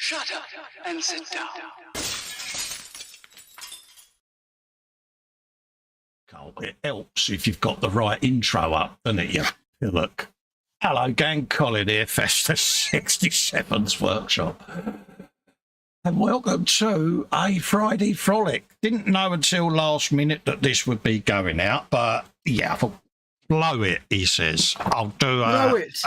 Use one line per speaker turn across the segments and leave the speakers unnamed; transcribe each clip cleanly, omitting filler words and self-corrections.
Shut up and sit down.
It helps if you've got the right intro up, doesn't it? You look. Hello, gang. Colin here, Festa 67's workshop. And welcome to a Friday Frolic. Didn't know until last minute that this would be going out, but yeah, I thought, blow it, he says. I'll do
blow it.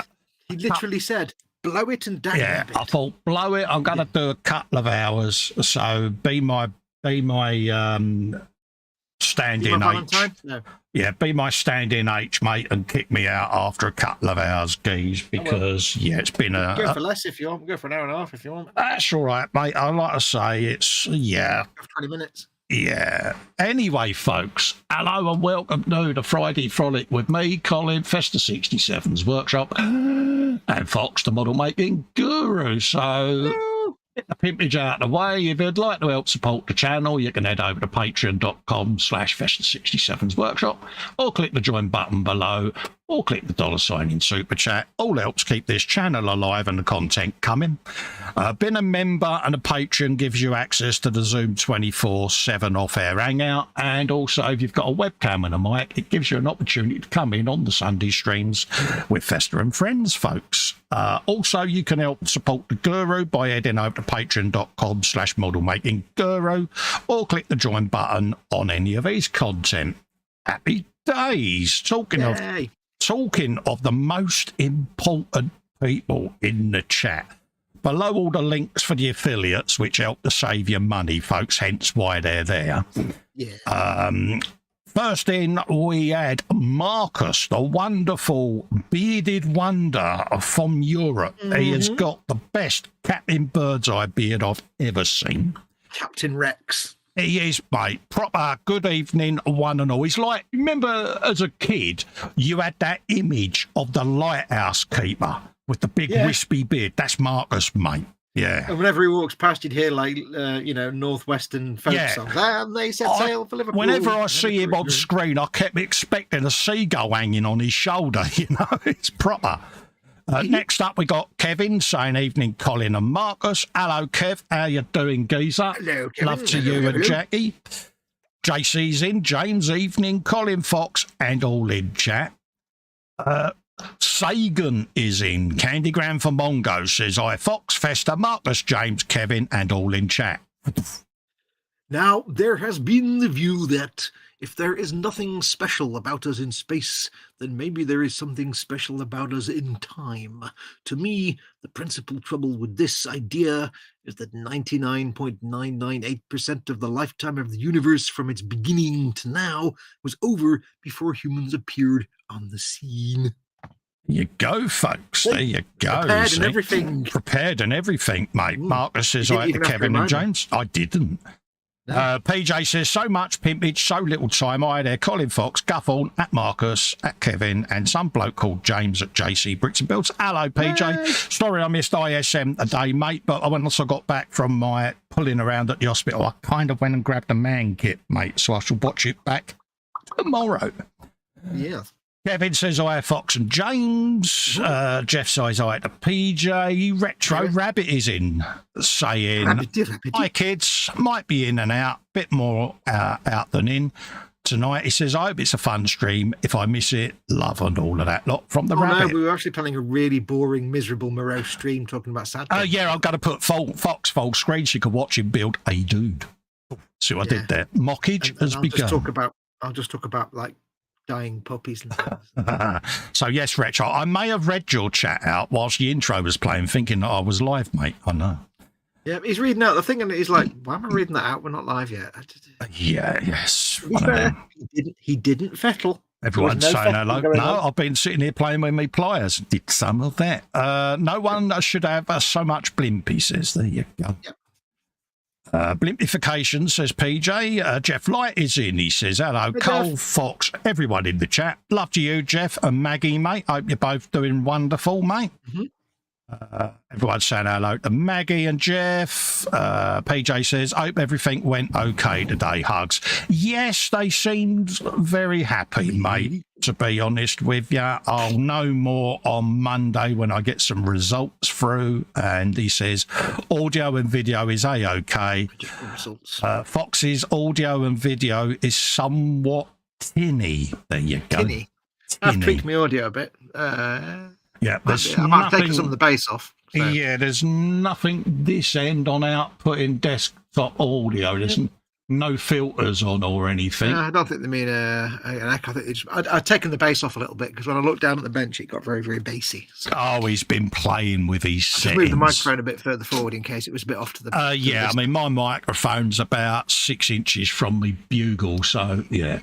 He literally said, blow it and dang
yeah,
it.
I thought, blow it. I'm going to do a couple of hours. So be my stand-in H.
No.
Yeah, be my stand-in H, mate, and kick me out after a couple of hours, geez, because, yeah, it's been a...
Go for less if you want. Go for an hour and a half if you want.
That's all right, mate. I like to say it's, yeah.
20 minutes.
Yeah. Anyway, folks, hello and welcome to the Friday Frolic with me, Colin, Festa 67's workshop, and Fox, the model making guru. So... Get the pimpage out of the way. If you'd like to help support the channel, you can head over to patreon.com/Festa67's workshop, or click the join button below, or click the $ in super chat. All helps keep this channel alive and the content coming. Being a member and a patron gives you access to the Zoom 24/7 off-air hangout, and also if you've got a webcam and a mic, it gives you an opportunity to come in on the Sunday streams with Festa and friends, folks. Also, you can help support the guru by heading over to patreon.com/modelmakingguru, or click the join button on any of his content. Happy days. Talking of the most important people in the chat, below all the links for the affiliates, which help to save you money, folks, hence why they're there.
Yeah.
First in, we had Marcus, the wonderful bearded wonder from Europe. He has got the best Captain Birdseye beard I've ever seen.
Captain Rex.
He is, mate. Proper good evening, one and all. He's like, remember as a kid, you had that image of the lighthouse keeper with the big wispy beard. That's Marcus, mate. Yeah.
And whenever he walks past, you'd hear like, northwestern folk songs. And they set sail for Liverpool.
Whenever I see him on screen, I kept expecting a seagull hanging on his shoulder. You know, it's proper. Next up, we got Kevin saying, evening, Colin and Marcus. Hello, Kev. How you doing, geezer?
Hello, Kevin.
Love to you and Jackie. JC's in. James, evening. Colin, Fox, and all in chat. Sagan is in. Candygram for Mongo says, hi, Fox, Festa, Marcus, James, Kevin, and all in chat.
Now, there has been the view that if there is nothing special about us in space, then maybe there is something special about us in time. To me, the principal trouble with this idea is that 99.998% of the lifetime of the universe from its beginning to now was over before humans appeared on the scene.
You go, folks. There you go.
Prepared and everything.
Prepared and everything, mate. Marcus says, hi to Kevin and James. I didn't. No. PJ says, so much pimpage, so little time. I there, Colin Fox, Guffon, at Marcus, at Kevin, and some bloke called James at JC Bricks and Builds. Hello, PJ. Hey. Sorry I missed ISM a day, mate, but once I got back from my pulling around at the hospital, I kind of went and grabbed a man kit, mate, so I shall watch it back tomorrow.
Yeah.
Kevin says, hi, Fox and James. Jeff says, hi to PJ. Retro Rabbit is in, saying, hi, kids. Might be in and out. Bit more out than in tonight. He says, I hope it's a fun stream. If I miss it, love and all of that lot from the Rabbit.
No, we were actually planning a really boring, miserable, morose stream talking about sad things.
Yeah, I'm going to put Fox full screen so you can watch him build a dude. See what I did there? Mockage has begun.
I'll just talk about, like, dying puppies and things.
So yes, Retro, I may have read your chat out whilst the intro was playing, thinking that I was live, mate. I know.
Yeah, he's reading out the thing, and he's like, "Why am I reading that out? We're not live yet."
Yeah, yes.
He didn't fettle.
Everyone's saying hello. No, I've been sitting here playing with me pliers. Did some of that. No one should have so much blimp, he says. There you go. Yep. Blimpification, says PJ. Jeff Light is in. He says, hello, Cole, Fox, everyone in the chat. Love to you, Jeff and Maggie, mate. Hope you're both doing wonderful, mate. Everyone's saying hello to Maggie and Jeff. PJ says, hope everything went okay today. Hugs. Yes, they seemed very happy, mate, to be honest with you. I'll know more on Monday when I get some results through. And he says, audio and video is A-OK. Fox's audio and video is somewhat tinny. There you go.
Tinny. I've tweaked my audio a bit.
Yeah, there's
I might have taken some of the bass off. So.
Yeah, there's nothing this end on outputting desktop audio. There's no filters on or anything.
I don't think they mean an echo. I think I'd taken the bass off a little bit because when I looked down at the bench, it got very, very bassy. So.
Oh, he's been playing with his settings.
Move the microphone a bit further forward in case it was a bit off to the.
Yeah, I mean, my microphone's about 6 inches from the bugle, so yeah.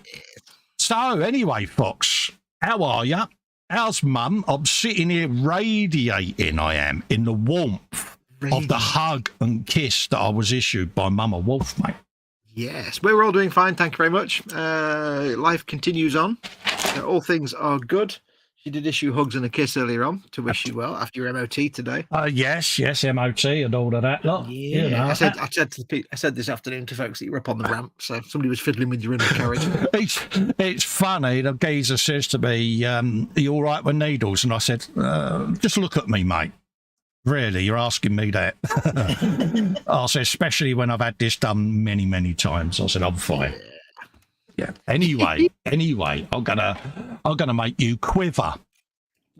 So anyway, Fox, how are you? How's Mum? I'm sitting here radiating, I am, in the warmth of the hug and kiss that I was issued by Mama Wolf, mate.
Yes, we're all doing fine, thank you very much. Life continues on. All things are good. She did issue hugs and a kiss earlier on to wish you well after your MOT today.
Yes, MOT and all of that lot.
Yeah, you know, I said this afternoon to folks that you were up on the ramp, so somebody was fiddling with your inner carriage.
It's funny. The geezer says to me, "Are you all right with needles?" And I said, "Just look at me, mate. Really, you're asking me that?" I said, especially when I've had this done many, many times. I said, "I'm fine." Yeah. Anyway, I'm gonna make you quiver.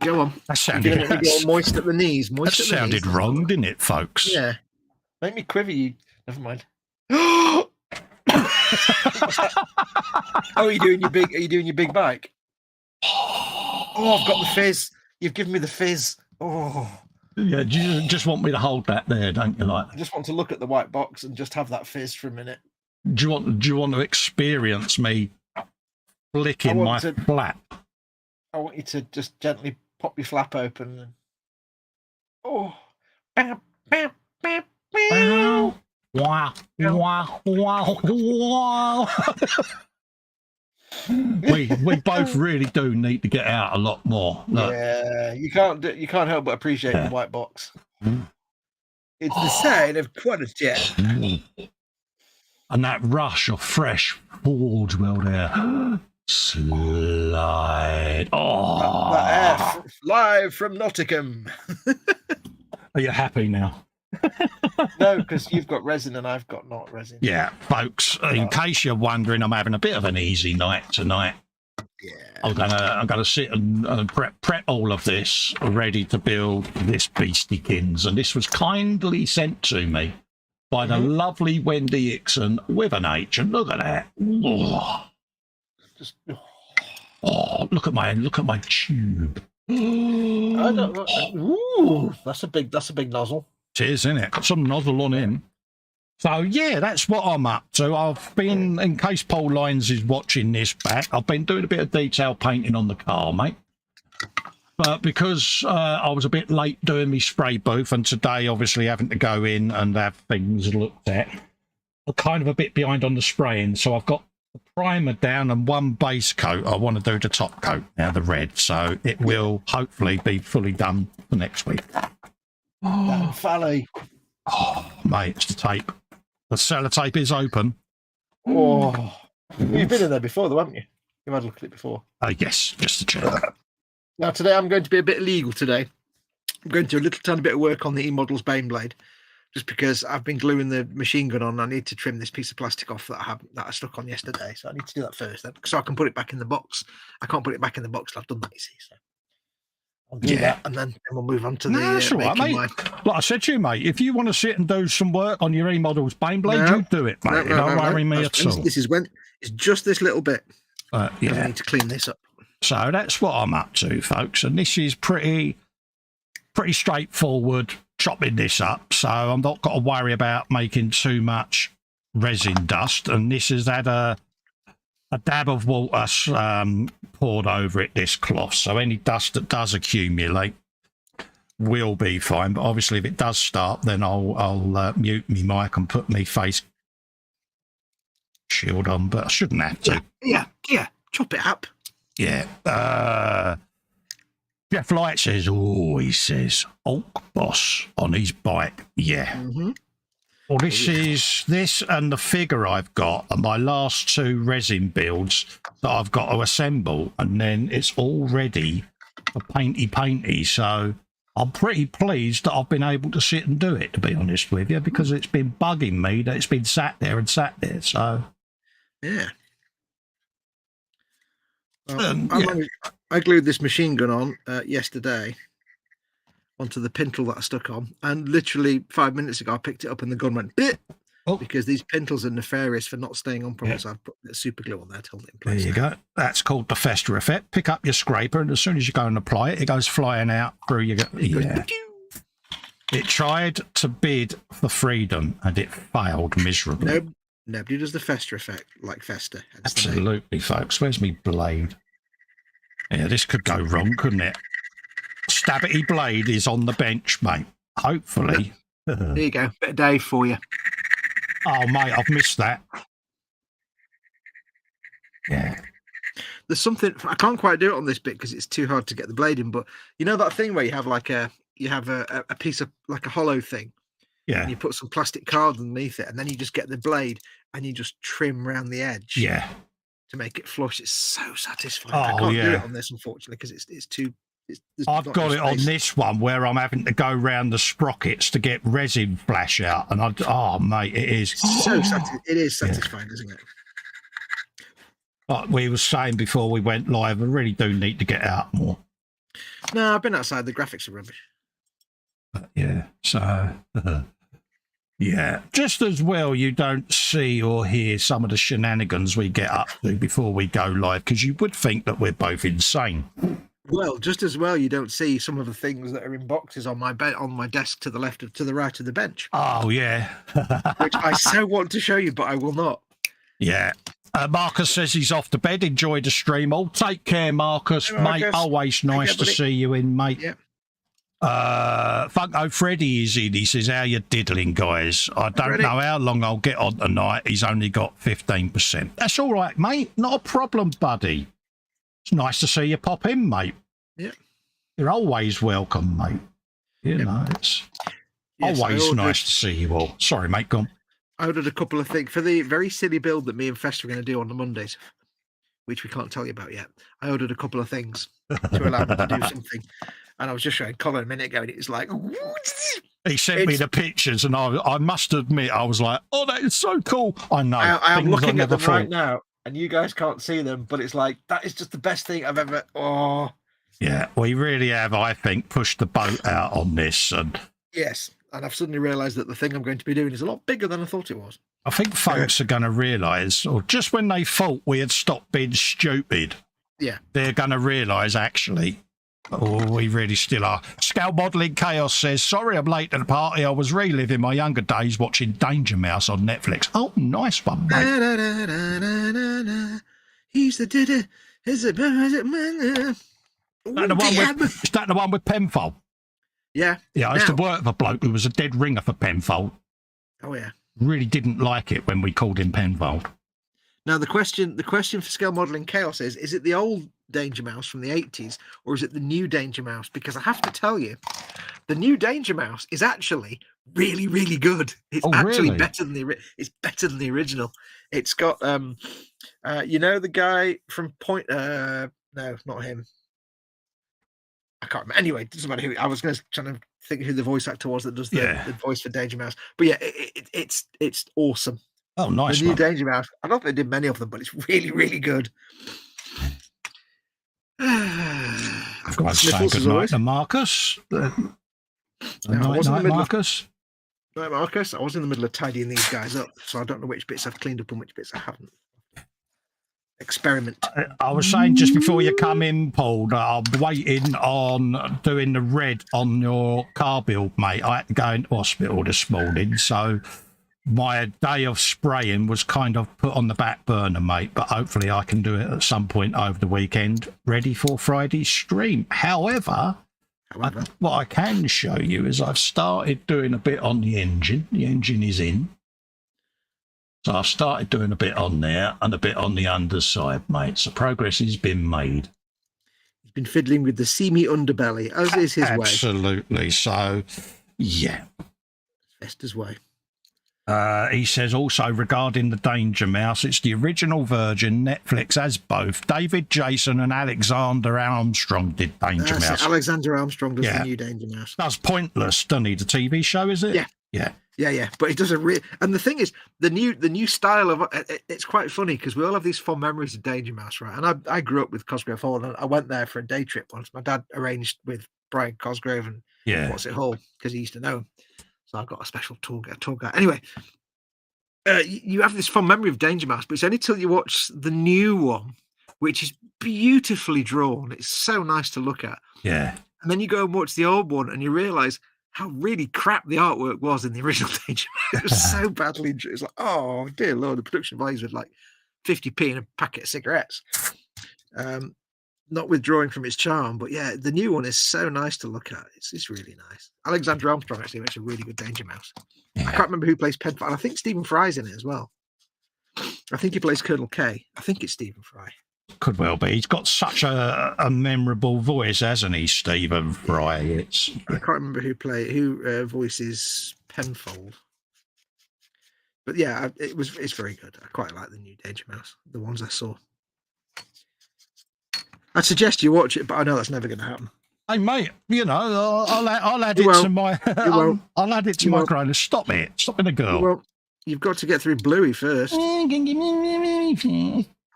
Go on.
That sounded
moist at the knees.
That sounded wrong, didn't it, folks?
Yeah. Make me quiver. You. Never mind. Oh, are you doing your big bike? Oh, I've got the fizz. You've given me the fizz. Oh.
Yeah. You just want me to hold that there, don't you? Like.
I just want to look at the white box and just have that fizz for a minute.
Do you want to experience me flicking my flap?
I want you to just gently pop your flap open. And... Oh. Bam, bam, bam, bam.
Wow. Wow. Wow. Wow. we both really do need to get out a lot more. Look.
Yeah, you can't help but appreciate the white box. It's the sign of quality.
And that rush of fresh Forgeworld air. Slide. Oh.
That air live from Nottingham.
Are you happy now?
No, because you've got resin and I've got not resin.
Yeah, folks, in case you're wondering, I'm having a bit of an easy night tonight.
Yeah.
I'm gonna sit and prep all of this, ready to build this beastikins. And this was kindly sent to me by the lovely Wendy Ixon with an H, and look at that! Oh, look at my tube.
Ooh, that's a big nozzle.
It is, isn't it? Got some nozzle on in. So yeah, that's what I'm up to. I've been, in case Paul Lyons is watching this back, I've been doing a bit of detail painting on the car, mate. But because I was a bit late doing my spray booth, and today obviously having to go in and have things looked at, I'm kind of a bit behind on the spraying. So I've got the primer down and one base coat. I want to do the top coat now, the red. So it will hopefully be fully done for next week.
Oh,
mate, it's the tape. The sellotape is open.
Oh, you've been in there before, though, haven't you? You've had a look at it before.
Yes, just to check.
Now, today I'm going to be a bit illegal today. I'm going to do a little tiny bit of work on the E-Models Bane blade, just because I've been gluing the machine gun on. I need to trim this piece of plastic off that I stuck on yesterday, so I need to do that first, then, so I can put it back in the box. I can't put it back in the box till I've done that, you see. So I'll do that, and then we'll move on to the.
That's all right, mate. Like I said to you, mate, if you want to sit and do some work on your E-Models Bane blade, you do it, mate. Don't worry me at all.
This is when it's just this little bit.
Yeah,
I need to clean this up.
So that's what I'm up to, folks, and this is pretty straightforward, chopping this up, so I'm not got to worry about making too much resin dust. And this has had a dab of water poured over it, this cloth, so any dust that does accumulate will be fine. But obviously if it does start, then I'll mute me mic and put me face shield on, but I shouldn't have to.
Yeah, chop it up.
Yeah. Jeff Light says, oh, he says, Ork Boss on his bike. Yeah.
Mm-hmm.
Well, this and the figure I've got are my last 2 resin builds that I've got to assemble, and then it's all ready for painty. So I'm pretty pleased that I've been able to sit and do it, to be honest with you, because it's been bugging me that it's been sat there. So
yeah. Well, I glued this machine gun on yesterday onto the pintle that I stuck on, and literally 5 minutes ago I picked it up and the gun went bit. Oh. Because these pintles are nefarious for not staying on properly, so I've put the super glue on there to hold it in place.
There you go. That's called the Festa effect. Pick up your scraper, and as soon as you go and apply it, it goes flying out through your... Yeah. It tried to bid for freedom, and it failed miserably.
Nobody does the Festa effect like Festa.
Absolutely, folks. Where's me blade? Yeah, this could go wrong, couldn't it? Stabity blade is on the bench, mate. Hopefully.
There you go. Bit of Dave for you.
Oh, mate, I've missed that. Yeah.
There's something... I can't quite do it on this bit because it's too hard to get the blade in, but you know that thing where you have like a piece of like a hollow thing?
Yeah.
And you put some plastic card underneath it, and then you just get the blade and you just trim around the edge.
Yeah.
To make it flush. It's so satisfying.
Oh,
I can't do it on this, unfortunately, because it's too...
I've got it on this one where I'm having to go round the sprockets to get resin flash out, and oh mate, it is
so it is satisfying, isn't it?
Like we were saying before we went live, I really do need to get out more.
No, I've been outside. The graphics are rubbish.
But yeah, so yeah, just as well you don't see or hear some of the shenanigans we get up to before we go live, because you would think that we're both insane.
Well, just as well you don't see some of the things that are in boxes on my desk to the right of the bench.
Oh yeah.
Which I so want to show you, but I will not.
Yeah. Marcus says he's off to bed. Enjoy the stream. All take care, Marcus.
Hey, Marcus.
Mate, always nice to see you in, mate.
Yeah.
Funko Freddy is in. He says, how you diddling, guys? I don't know how long I'll get on tonight. He's only got 15%. That's all right, mate. Not a problem, buddy. It's nice to see you pop in, mate.
Yeah.
You're always welcome, mate. You know, it's always nice to see you all. Sorry, mate, go on.
I ordered a couple of things for the very silly build that me and Festa are going to do on the Mondays, which we can't tell you about yet. I ordered a couple of things to allow me to do something. And I was just showing Colin a minute ago, and it was like...
He sent me the pictures, and I must admit, I was like, oh, that is so cool. I know.
I am looking at them right now, and you guys can't see them, but it's like, that is just the best thing I've ever... Oh...
Yeah, we really have, I think, pushed the boat out on this. And
yes, and I've suddenly realised that the thing I'm going to be doing is a lot bigger than I thought it was.
I think folks are going to realise, or just when they thought we had stopped being stupid, they're going to realise, actually, we really still are. Scale Modelling Chaos says, sorry I'm late to the party. I was reliving my younger days watching Danger Mouse on Netflix. Oh, nice one, mate.
He's the didder. Is it man?
Is that the one with Penfold?
Yeah.
Yeah, I used to work with a bloke who was a dead ringer for Penfold.
Oh, yeah.
Really didn't like it when we called him Penfold.
Now, the question for Scale Modelling Chaos is it the old Danger Mouse from the 80s, or is it the new Danger Mouse? Because I have to tell you, the new Danger Mouse is actually really, really good. It's actually
really?
better than the original. It's got, you know, the guy from no, not him. I can't remember. Anyway, it doesn't matter who. I was going to try to think who the voice actor was that does the voice for Danger Mouse. But yeah, it's awesome.
Oh, nice.
The new Danger Mouse. I don't think they did many of them, but it's really, really good. I've got
sniffles as always. Marcus. Marcus.
Night, Marcus. I was in the middle of tidying these guys up, so I don't know which bits I've cleaned up and which bits I haven't. Experiment.
I was saying just before you come in, Paul, that I'm waiting on doing the red on your car build, mate. I had to go into hospital this morning, so my day of spraying was kind of put on the back burner, mate, but hopefully I can do it at some point over the weekend, ready for Friday's stream. However, what I can show you is I've started doing a bit on the engine. The engine is in. So I've started doing a bit on there and a bit on the underside, mate. So progress has been made.
been fiddling with the seamy underbelly, as is his way.
Absolutely. So, yeah.
Festa's way.
He says also regarding the Danger Mouse, it's the original Virgin. Netflix has both. David Jason and Alexander Armstrong did Danger Mouse.
Alexander Armstrong does the new Danger Mouse.
That's Pointless, doesn't he? The TV show, is it?
Yeah. But it does and the thing is, the new style of it's quite funny because we all have these fond memories of Danger Mouse, right? And I grew up with Cosgrove Hall, and I went there for a day trip once. My dad arranged with Brian Cosgrove and What's It Hall because he used to know him. So I got a special tour guide. Anyway, you have this fond memory of Danger Mouse, but it's only till you watch the new one, which is beautifully drawn. It's so nice to look at.
Yeah.
And then you go and watch the old one, and you realise how really crap the artwork was in the original Danger Mouse. It was so badly drawn. It's like, oh dear Lord, the production values were like 50p in a packet of cigarettes. Not withdrawing from its charm, but yeah, the new one is so nice to look at. It's really nice. Alexander Armstrong actually makes a really good Danger Mouse. I can't remember who plays Penfold. I think Stephen Fry's in it as well. I think he plays Colonel K. I think it's Stephen Fry.
Could well be. He's got such a memorable voice, hasn't he, Stephen Fry?
I can't remember who voices Penfold. But yeah, it's very good. I quite like the new Danger Mouse, the ones I saw. I'd suggest you watch it, but I know that's never going to happen.
Hey mate, I'll add it to my I'll add it to my grinder. Stop it! Stop being a girl.
Well, you've got to get through Bluey first. I'm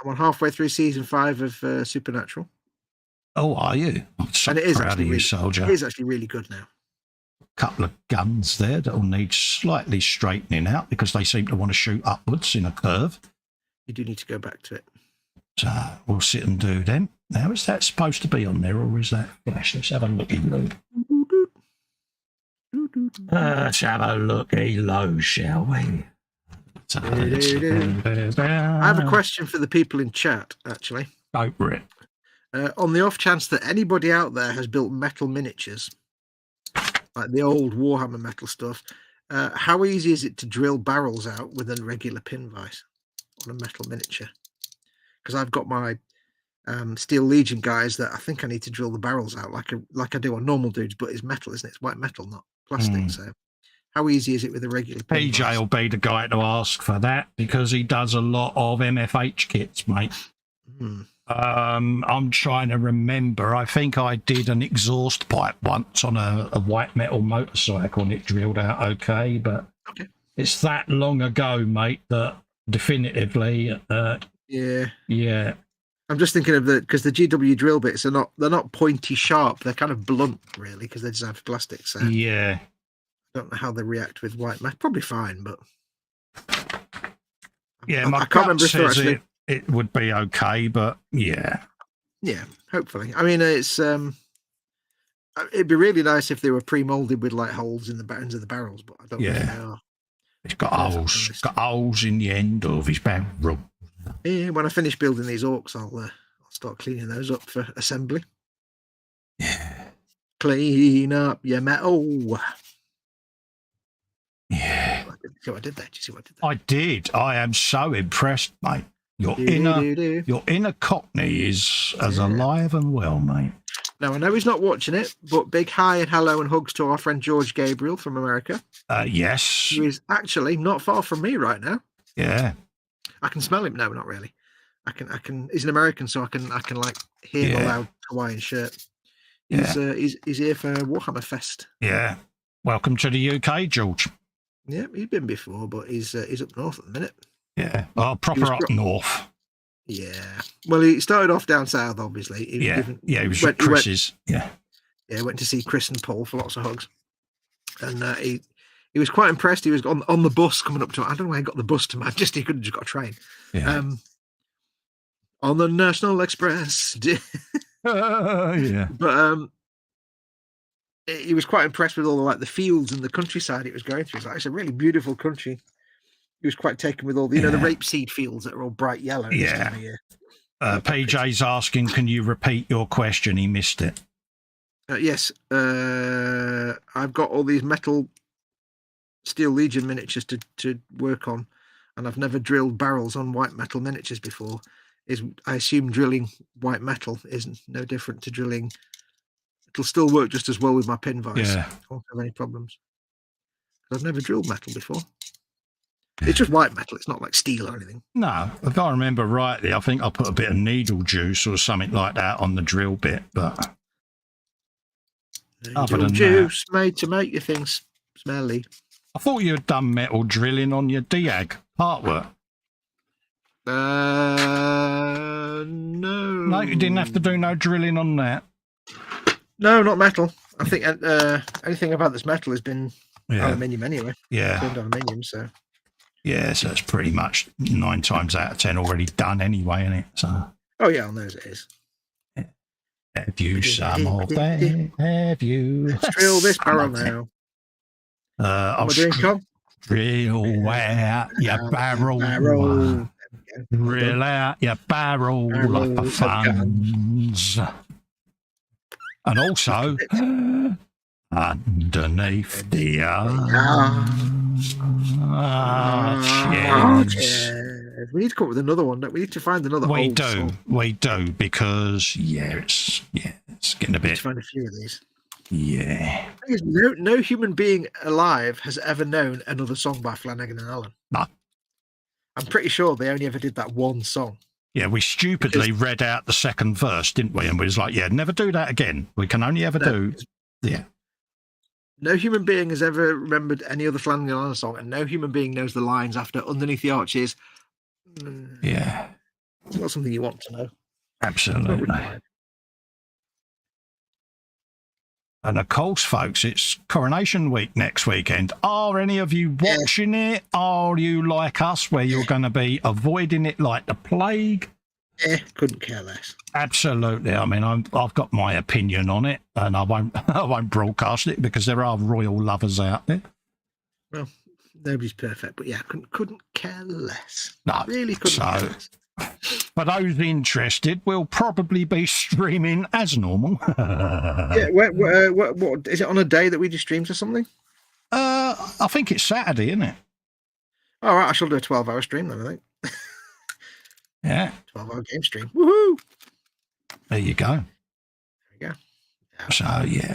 on halfway through season 5 of Supernatural.
Oh, are you? I'm so
and it is
proud
actually
of you, soldier.
It is actually really good now.
Couple of guns there that'll need slightly straightening out because they seem to want to shoot upwards in a curve.
You do need to go back to it.
So we'll sit and do them. Now, is that supposed to be on there or is that flash? Let's have a looky look. Let's have a looky low, shall we?
I have a question for the people in chat, actually.
Go for it.
On the off chance that anybody out there has built metal miniatures, like the old Warhammer metal stuff, how easy is it to drill barrels out with a regular pin vise on a metal miniature? Because I've got my Steel Legion guys that I think I need to drill the barrels out like I do on normal dudes, but it's metal, isn't it? It's white metal, not plastic. So how easy is it with a regular pin
PJ
vise?
will be the guy to ask for that because he does a lot of MFH kits, mate. I'm trying to remember. I think I did an exhaust pipe once on a white metal motorcycle and it drilled out okay, but it's that long ago, mate, that definitively yeah.
I'm just thinking of because the GW drill bits they're not pointy sharp, they're kind of blunt really because they're designed for plastic. So
yeah,
I don't know how they react with white metal. Probably fine, but
yeah,
I can't remember if
actually it would be okay, but yeah,
hopefully. I mean, it's it'd be really nice if they were pre-molded with like holes in the ends of the barrels, but I don't think they are.
It's got holes in the end of his barrel.
Yeah, when I finish building these orcs, I'll start cleaning those up for assembly.
Yeah.
Clean up your metal.
Yeah.
See what I did there? Did you see what I did there?
I did. I am so impressed, mate. Your inner Cockney is as alive and well, mate.
Now, I know he's not watching it, but big hi and hello and hugs to our friend George Gabriel from America.
Yes.
Who is actually not far from me right now.
Yeah.
I can smell him. No, not really. I can. He's an American, so I can like hear the loud Hawaiian shirt. He's here for Warhammer Fest.
Yeah. Welcome to the UK, George.
Yeah, he's been before, but he's up north at the minute.
Yeah. Oh, proper up north.
Yeah. Well, he started off down south, obviously.
He was with Chris's.
Went to see Chris and Paul for lots of hugs, and he was quite impressed. He was on the bus coming up to. I don't know why he got the bus to Manchester. He could have just got a train.
Yeah.
On the National Express.
Yeah.
But he was quite impressed with all the fields and the countryside it was going through. He's like, it's a really beautiful country. He was quite taken with all the the rapeseed fields that are all bright yellow.
Yeah. PJ's asking, can you repeat your question? He missed it.
Yes. I've got all these metal Steel Legion miniatures to work on, and I've never drilled barrels on white metal miniatures before. is I assume drilling white metal is no different to drilling. It'll still work just as well with my pin vise.
Yeah.
I won't have any problems. I've never drilled metal before. It's just white metal. It's not like steel or anything.
No, if I remember rightly, I think I put a bit of needle juice or something like that on the drill bit, but other than
juice made to make your things smelly.
I thought you had done metal drilling on your Diag artwork.
No.
No, you didn't have to do no drilling on that.
No, not metal. I think anything about this metal has been aluminium anyway.
Yeah.
Turned aluminium, so.
Yeah, so it's pretty much 9 times out of 10 already done anyway, isn't it? So.
Oh yeah, I know as it is.
Have you some of that? Have you?
Let's drill this barrel now.
I'll
doing, Con?
Drill out your barrel. Drill out your barrel like a funds. And also, underneath the arches.
We need to come up with another one. We need to find another.
We do, because it's getting a bit.
To find a few of these.
Yeah.
No human being alive has ever known another song by Flanagan and Allen.
No.
I'm pretty sure they only ever did that one song.
Yeah, we stupidly read out the second verse, didn't we? And we was like, yeah, never do that again. We can only ever do. Yeah.
No human being has ever remembered any other Flanagan and Allen song, and no human being knows the lines after Underneath the Arches.
Yeah.
It's not something you want to know.
Absolutely. And of course, folks, it's Coronation Week next weekend. Are any of you watching it? Are you like us, where you're going to be avoiding it like the plague?
Couldn't care less.
Absolutely. I mean, I've got my opinion on it, and I won't broadcast it because there are royal lovers out there.
Well, nobody's perfect, but yeah, couldn't care less.
No,
really couldn't care less.
For those interested, we'll probably be streaming as normal.
Yeah, what is it on a day that we just stream or something?
I think it's Saturday, isn't it?
All right, I shall do a 12-hour stream then, I think.
Yeah.
12-hour game stream. Woohoo!
There you go.
There we go.
Yeah. So, yeah.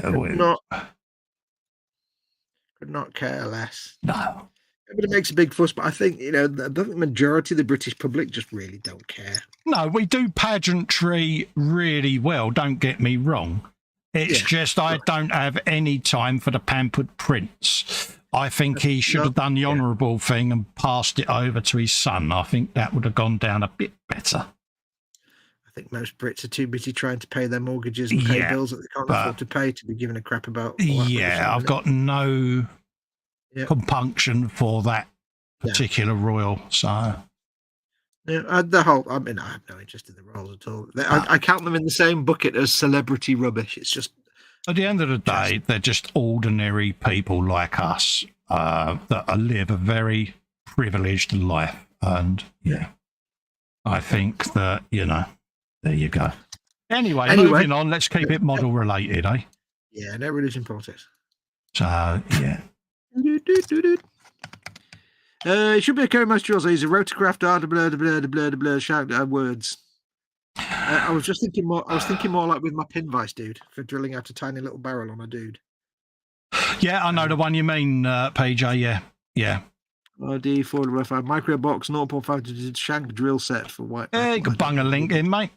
Could not care less.
No.
But it makes a big fuss, but I think, the majority of the British public just really don't care.
No, we do pageantry really well, don't get me wrong. It's just I don't have any time for the pampered prince. I think he should have done the honourable thing and passed it over to his son. I think that would have gone down a bit better.
I think most Brits are too busy trying to pay their mortgages and pay bills that they can't afford to pay to be giving a crap about.
I've got no compunction for that particular royal. So,
I have no interest in the royals at all. I count them in the same bucket as celebrity rubbish. It's just
at the end of the day, they're just ordinary people like us that live a very privileged life, and I think that there you go. Anyway, moving on. Let's keep it model related, eh?
Yeah, no religion politics.
So yeah.
It should be a co-master. He's a rotocraft art, shout words. I was just thinking more. I was thinking more like with my pin vise dude for drilling out a tiny little barrel on a dude.
Yeah, I know the one you mean, PJ. Yeah.
RD Ford Wi-Fi micro box 0.5 shank drill set for white.
Yeah, you can bung a link in, mate.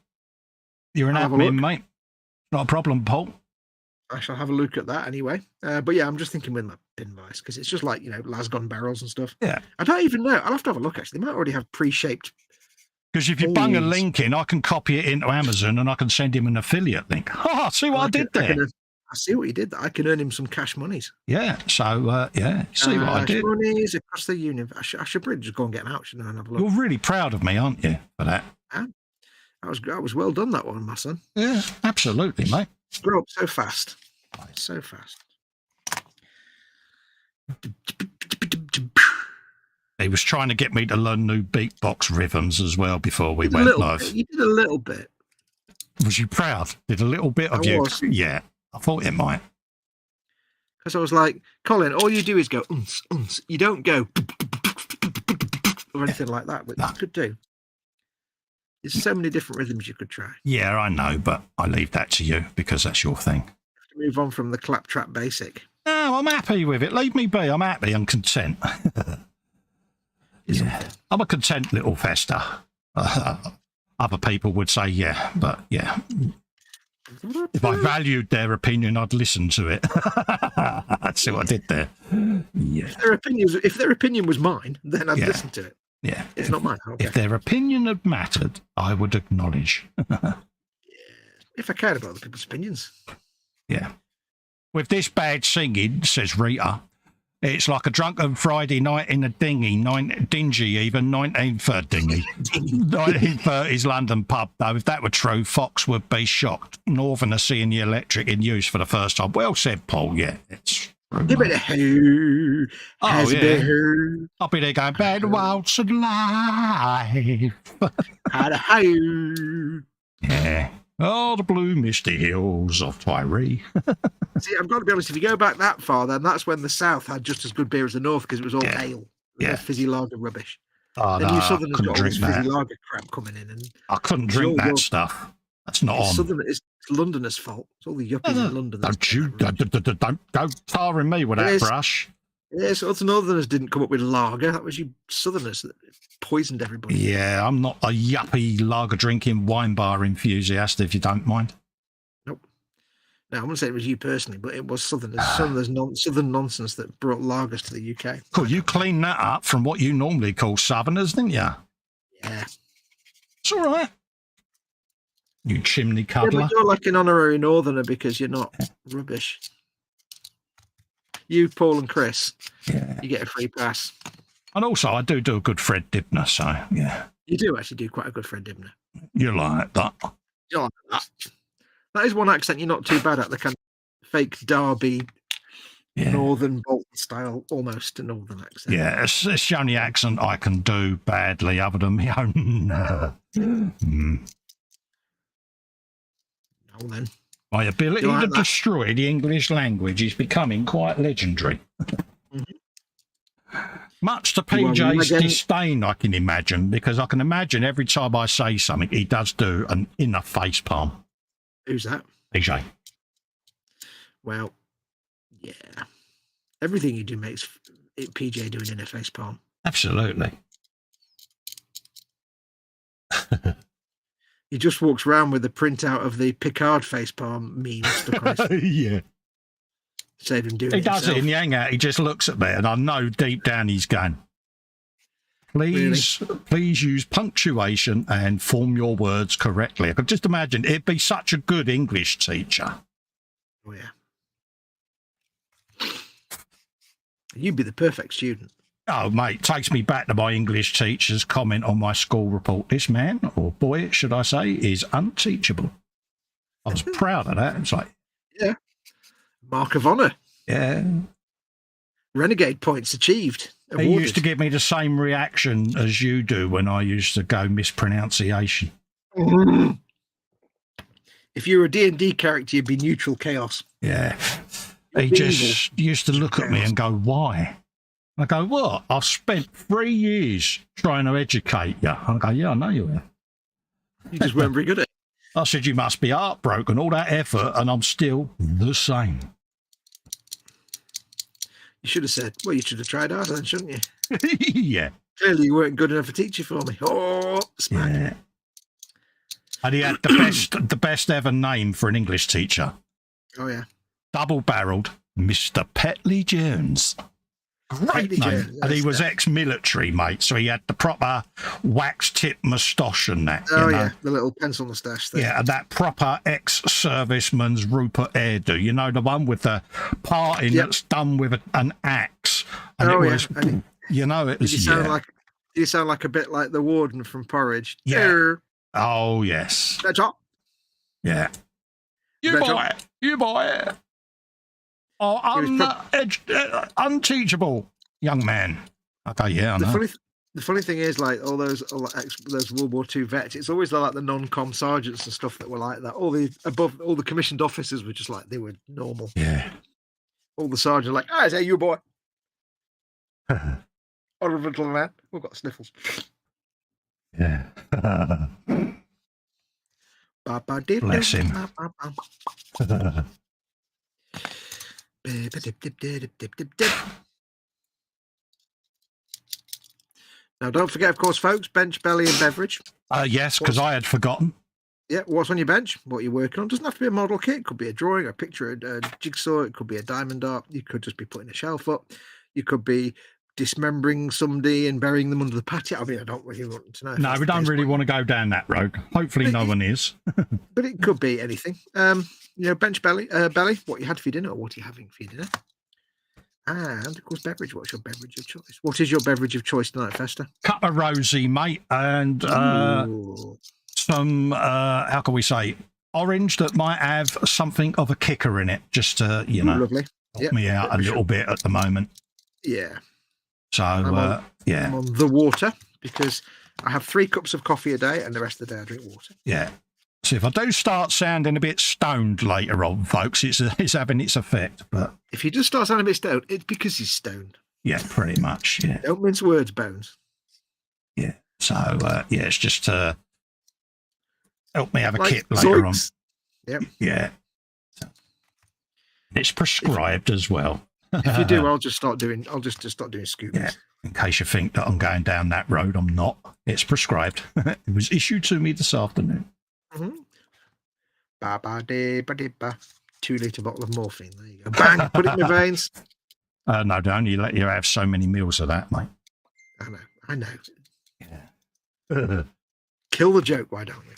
You're an admin, mate. Not a problem, Paul.
I shall have a look at that anyway. But yeah, I'm just thinking with my pin vise because it's just like lasgun barrels and stuff.
Yeah.
I don't even know. I'll have to have a look. Actually, they might already have pre-shaped.
Because if you bung a link in, I can copy it into Amazon and I can send him an affiliate link. Oh, see what I did there.
I see what you did. I can earn him some cash monies.
Yeah. So see what I did.
Cash monies across the universe. I should probably just go and get them out, shouldn't I? And have a look.
You're really proud of me, aren't you, for that?
That was well done, that one, my son.
Yeah, absolutely, mate.
Grow up so fast. So fast.
He was trying to get me to learn new beatbox rhythms as well before we went live.
You did a little bit.
Was you proud? Did a little bit of you? Yeah, I thought it might.
Because I was like, Colin, all you do is go, you don't go or anything like that, which you could do. There's so many different rhythms you could try.
Yeah, I know, but I leave that to you because that's your thing.
Have to move on from the claptrap basic.
No, I'm happy with it. Leave me be. I'm happy. I'm content. Yeah. I'm a content little Festa. Other people would say, yeah, but yeah. If I valued their opinion, I'd listen to it. See what I did there. Yeah.
If their opinion was mine, then I'd listen to it.
Yeah.
It's not mine. Okay.
If their opinion had mattered, I would acknowledge.
If I cared about other people's opinions.
Yeah. With this bad singing, says Rita, it's like a drunken Friday night in a dingy, dingy even, 1930s London pub, though. If that were true, Fox would be shocked. Northerners seeing the electric in use for the first time. Well said, Paul. Yeah, it's
Give it a who.
Oh, yeah.
Who.
I'll be there going, bad waltz of life.
Had a how.
Yeah. Oh, the blue misty hills of Tyree.
See, I've got to be honest, if you go back that far, then that's when the South had just as good beer as the North because it was all ale.
Yeah.
Fizzy lager rubbish.
Oh,
then
no,
you Southerners got all this fizzy
that.
lager crap coming in. And
I couldn't drink that stuff. That's not on.
It's Londoners' fault. It's all the yuppies in London.
Don't go tarring me with that brush.
Yes, us Northerners didn't come up with lager. That was you Southerners that poisoned everybody.
Yeah, I'm not a yuppie lager drinking wine bar enthusiast, if you don't mind.
Nope. No, I wouldn't say it was you personally, but it was Southern nonsense that brought lagers to the UK.
Cool, you cleaned that up from what you normally call Southerners, didn't you?
Yeah.
It's all right. You chimney cuddler.
Yeah, but you're like an honorary Northerner because you're not rubbish. You, Paul and Chris, you get a free pass.
And also, I do a good Fred Dibner, so, yeah.
You do actually do quite a good Fred Dibner.
You like that.
You like that. That is one accent you're not too bad at, the kind of fake Derby, Northern Bolton style, almost a Northern accent.
Yeah, it's the only accent I can do badly other than my own.
Well, then.
My ability to destroy the English language is becoming quite legendary. Much to PJ's disdain, I can imagine, because I can imagine every time I say something, he does do an inner face palm.
Who's that?
PJ.
Well, yeah. Everything you do makes it PJ doing inner face palm.
Absolutely.
He just walks around with the printout of the Picard facepalm meme stuck on his
Yeah.
Save him doing
it.
He
does it in the hangout. He just looks at me and I know deep down he's going, please use punctuation and form your words correctly. I could just imagine it'd be such a good English teacher.
Oh, yeah. You'd be the perfect student.
Oh, mate, takes me back to my English teacher's comment on my school report. This man, or boy, should I say, is unteachable. I was proud of that. It's like...
Yeah. Mark of honour.
Yeah.
Renegade points achieved.
He used to give me the same reaction as you do when I used to go mispronunciation.
If you were a D&D character, you'd be neutral chaos.
Yeah. He just used to look at me and go, why? I go, what? I've spent 3 years trying to educate you. I go, yeah, I know you have.
You just weren't very good at it.
I said, you must be heartbroken, all that effort, and I'm still the same.
You should have said, well, you should have tried harder then, shouldn't you?
Yeah.
Clearly you weren't good enough a teacher for me. Oh, smack.
Yeah. And he had the best ever name for an English teacher.
Oh, yeah.
Double-barreled Mr. Petley Jones. Great name. And he was ex-military, mate, so he had the proper wax-tip moustache and that.
Oh, yeah, the little pencil moustache thing.
Yeah, and that proper ex-serviceman's Rupert hairdo. You know, the one with the parting that's done with an axe. And it was, you know, it was,
you sound like a bit like the warden from Porridge.
Yeah. Oh, yes. Yeah. You boy. Oh, unteachable young man. Okay, yeah, I know.
The funny thing is, like all those World War II vets, it's always like the non-com sergeants and stuff that were like that. All the commissioned officers were just like they were normal.
Yeah.
All the sergeants are like, is that you, boy? Honourable little man. We've got sniffles.
Yeah. Bless him.
Now, don't forget, of course, folks, bench, belly, and beverage.
Yes, because I had forgotten.
Yeah, what's on your bench? What you're working on? Doesn't have to be a model kit. It could be a drawing, a picture, a jigsaw. It could be a diamond art. You could just be putting a shelf up. You could be dismembering somebody and burying them under the patio. I mean, I don't really want to know.
No, we don't really want to go down that road. Hopefully, no one is.
But it could be anything. Bench, belly. What you had for your dinner, or what are you having for your dinner? And of course, beverage. What's your beverage of choice? What is your beverage of choice tonight, Festa?
Cup of rosy, mate, and some, how can we say, orange that might have something of a kicker in it, just to,
lovely.
Help me out a little bit at the moment.
Yeah.
So,
I'm on the water because I have 3 cups of coffee a day and the rest of the day I drink water.
Yeah. So if I do start sounding a bit stoned later on, folks, it's having its effect. But
if you just start sounding a bit stoned, it's because he's stoned.
Yeah, pretty much, yeah.
Don't mince words, Bones.
Yeah. So, it's just to help me have a kit later on.
Yep.
Yeah. So, it's prescribed as well.
If you do, I'll just start doing scoops.
Yeah. In case you think that I'm going down that road, I'm not. It's prescribed. It was issued to me this afternoon.
2-litre bottle of morphine. There you go. Bang! Put it in my veins.
No, they only let you have so many meals of that, mate.
I know.
Yeah.
Kill the joke, why don't we?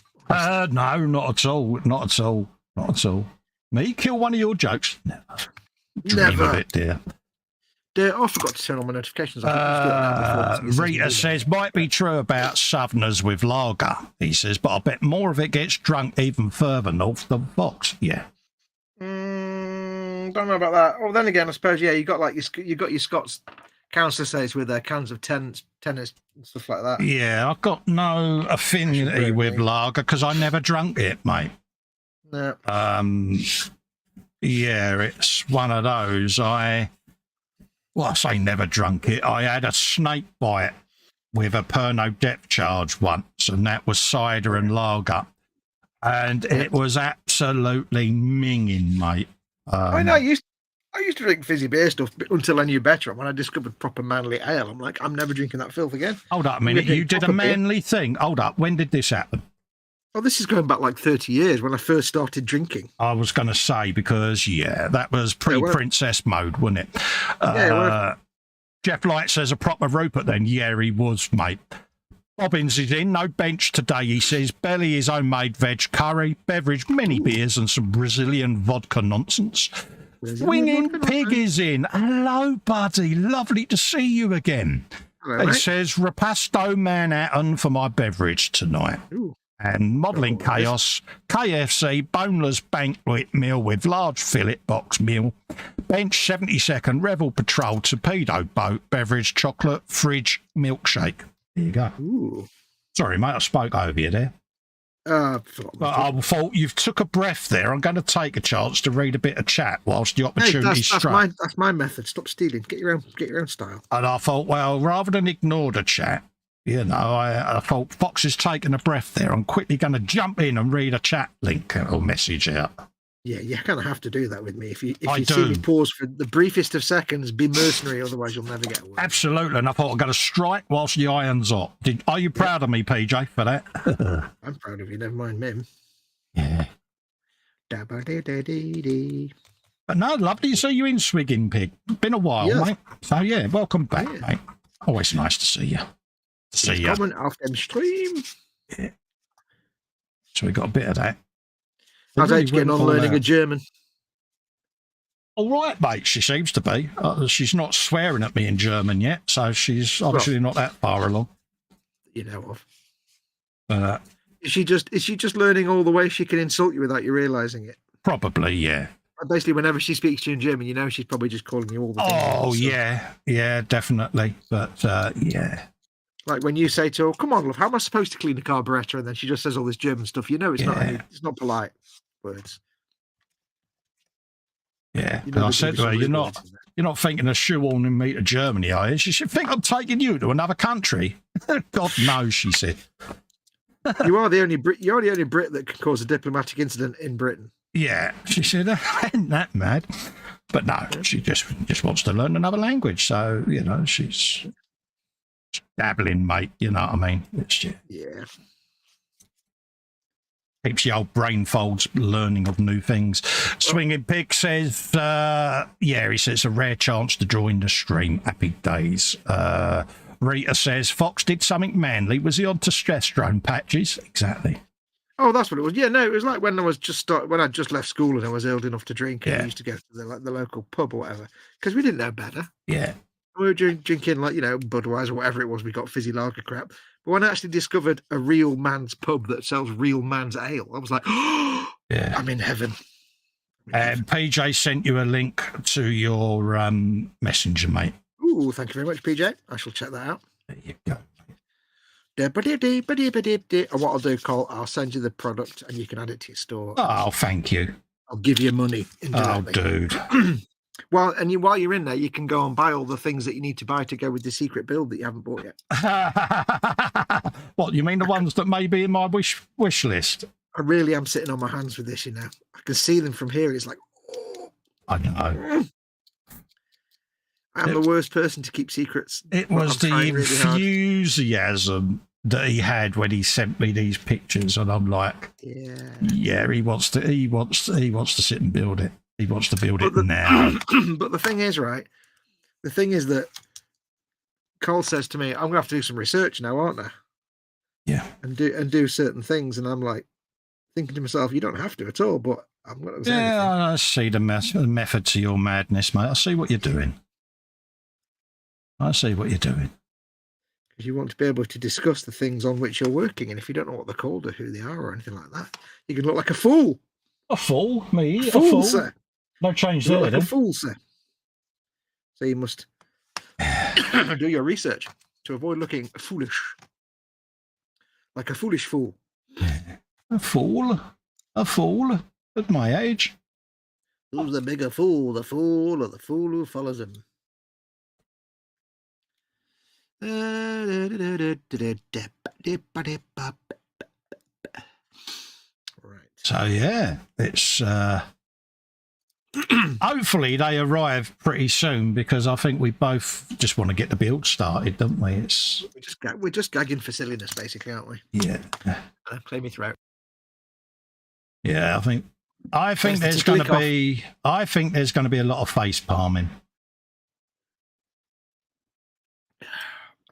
No, not at all. Not at all. Not at all. Me kill one of your jokes? Never. Dream of it, dear.
I forgot to turn on my notifications.
Rita says, might be true about Southerners with lager, he says, but I bet more of it gets drunk even further north than Foxx. Yeah.
Don't know about that. Oh, then again, I suppose, yeah, you got your Scots council estates with their cans of tennis and stuff like that.
Yeah, I've got no affinity with lager because I never drunk it, mate.
No.
Yeah, it's one of those. I say never drunk it. I had a snake bite with a Pernod depth charge once, and that was cider and lager. And it was absolutely minging, mate.
I know. I used to drink fizzy beer stuff until I knew better. And when I discovered proper manly ale, I'm like, I'm never drinking that filth again.
Hold up a minute. You did a manly thing. Hold up. When did this happen?
Oh, this is going back like 30 years when I first started drinking.
I was going to say, because, that was pre-princess mode, wasn't it? Jeff Light says a proper Rupert then. Yeah, he was, mate. Bobbins is in. No bench today, he says. Belly is homemade veg curry. Beverage, many beers and some Brazilian vodka nonsense. Swinging Pig is in. Hello, buddy. Lovely to see you again.
Hello,
he
mate.
says, Repasto Manhattan for my beverage tonight.
Ooh.
And Modelling Chaos, KFC, boneless banquet meal with large fillet box meal, bench 72nd, Revell Patrol, torpedo boat, beverage, chocolate, fridge, milkshake. There you go.
Ooh.
Sorry, mate, I spoke over you there.
I
thought you've took a breath there. I'm going to take a chance to read a bit of chat whilst the opportunity struck.
That's my method. Stop stealing. Get your own style.
And I thought, well, rather than ignore the chat, I thought Fox is taking a breath there. I'm quickly going to jump in and read a chat link or message out.
Yeah, you kind of have to do that with me. If you see me pause for the briefest of seconds, be mercenary, otherwise you'll never get a word.
Absolutely, and I thought I'm going to strike whilst the iron's hot. Are you proud of me, PJ, for that?
I'm proud of you, never mind Mim.
Yeah. But no, lovely to see you in Swigging Pig. Been a while, mate. So, welcome back, mate. Always nice to see you.
Coming off them stream.
Yeah. So we got a bit of that.
How's Age getting on learning a German?
All right, mate. She seems to be. She's not swearing at me in German yet, so she's obviously not that far along.
You know of. Is she just learning all the way she can insult you without you realising it?
Probably, yeah.
Basically, whenever she speaks to you in German, she's probably just calling you all the things.
Oh, yeah, definitely. But yeah.
Like when you say to her, "Come on, love, how am I supposed to clean a carburetor?" and then she just says all this German stuff. It's not polite words.
Yeah, but I said to her, "You're not thinking of shoehorning me to Germany, are you?" She said, "Think I'm taking you to another country?" God knows, she said.
You are the only Brit. You're the only Brit that can cause a diplomatic incident in Britain.
Yeah, she said, I ain't that mad. But no, she just wants to learn another language. So, you know, she's dabbling, mate. You know what I mean? It's just,
Yeah.
keeps the old brain folds learning of new things. Swinging Pig says, yeah, he says, a rare chance to join the stream. Happy days. Rita says, Fox did something manly. Was he on testosterone patches? Exactly.
Oh, that's what it was. Yeah, no, it was like when I was when I just left school and I was old enough to drink, and we used to go to the local pub or whatever, because we didn't know better.
Yeah.
We were drinking, like, you know, Budweiser or whatever it was. We got fizzy lager crap. But when I actually discovered a real man's pub that sells real man's ale, I was like, oh, yeah, I'm in heaven.
PJ sent you a link to your messenger, mate.
Ooh, thank you very much, PJ. I shall check that out.
There you go.
And what I'll do, Cole, I'll send you the product and you can add it to your store.
Oh, thank you.
I'll give you money indirectly.
Oh, dude.
Well, and while you're in there, you can go and buy all the things that you need to buy to go with the secret build that you haven't bought yet.
What, you mean the ones that may be in my wish list?
I really am sitting on my hands with this, you know. I can see them from here. It's like, oh.
I know.
I'm the worst person to keep secrets.
It was the enthusiasm that he had when he sent me these pictures, and I'm like, yeah, he wants to sit and build it. He wants to build it now.
But the thing is, right? The thing is that Cole says to me, I'm gonna have to do some research now, aren't I?
Yeah.
And do certain things, and I'm like thinking to myself, you don't have to at all, but I'm gonna say anything.
I see the method to your madness, mate. I see what you're doing. Because
you want to be able to discuss the things on which you're working, and if you don't know what they're called or who they are or anything like that, you can look like a fool.
A fool? Me?
A fool, sir.
No change there,
like a fool, sir. So you must do your research to avoid looking foolish. Like a foolish fool.
A fool? A fool? At my age?
Who's the bigger fool? The fool or the fool who follows him? Right.
So yeah, it's hopefully they arrive pretty soon, because I think we both just want to get the build started, don't we?
We're just gagging for silliness, basically, aren't we?
Yeah.
Clear me throat.
Yeah, I think there's going to be a lot of face palming.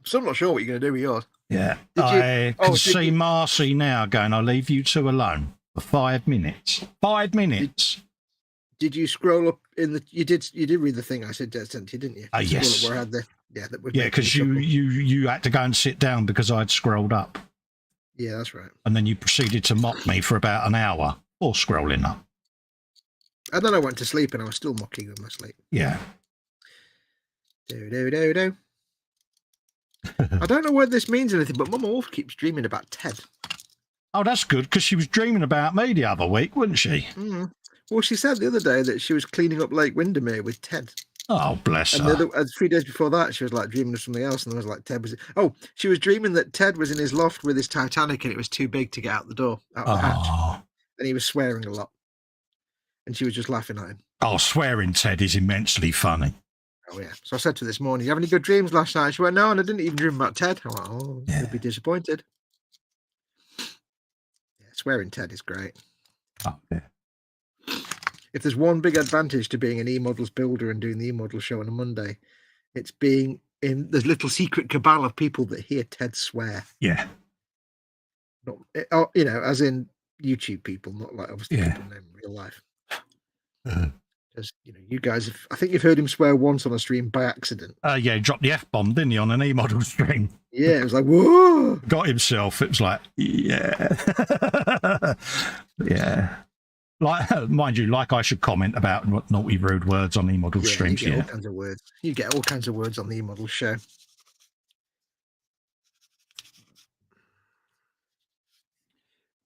So I'm not sure what you're going to do with yours.
Yeah, I can see Marcy now going, I'll leave you two alone for 5 minutes. 5 minutes.
Did you scroll up in the? You did read the thing I said sent you, didn't you?
Yes.
Where I had
because you had to go and sit down because I'd scrolled up.
Yeah, that's right.
And then you proceeded to mock me for about an hour, or scrolling up.
And then I went to sleep, and I was still mocking in my sleep.
Yeah.
Do. I don't know whether this means anything, but Mama Wolf keeps dreaming about Ted.
Oh, that's good, because she was dreaming about me the other week, wasn't she?
Mm. Well, she said the other day that she was cleaning up Lake Windermere with Ted.
Oh, bless her.
And 3 days before that, she was like dreaming of something else, and there was like Ted was. Oh, she was dreaming that Ted was in his loft with his Titanic, and it was too big to get out the door, out the hatch, and he was swearing a lot, and she was just laughing at him.
Oh, swearing Ted is immensely funny.
Oh yeah. So I said to her this morning, "You have any good dreams last night?" She went, "No, and I didn't even dream about Ted." I went, "Oh, you'd be disappointed." Yeah, swearing Ted is great.
Oh yeah.
If there's one big advantage to being an E-Models builder and doing the E-Models show on a Monday, it's being in this little secret cabal of people that hear Ted swear.
Yeah.
Not, you know, as in YouTube people, not like obviously people in real life. Because, you know, you guys, I think you've heard him swear once on a stream by accident.
Yeah, he dropped the F-bomb, didn't he, on an E-Model stream?
Yeah, it was like, whoa!
Got himself. It was like, yeah. Yeah. Like, mind you, like I should comment about naughty, rude words on E-Model streams.
You get all kinds of words. You get all kinds of words on the E-Model show.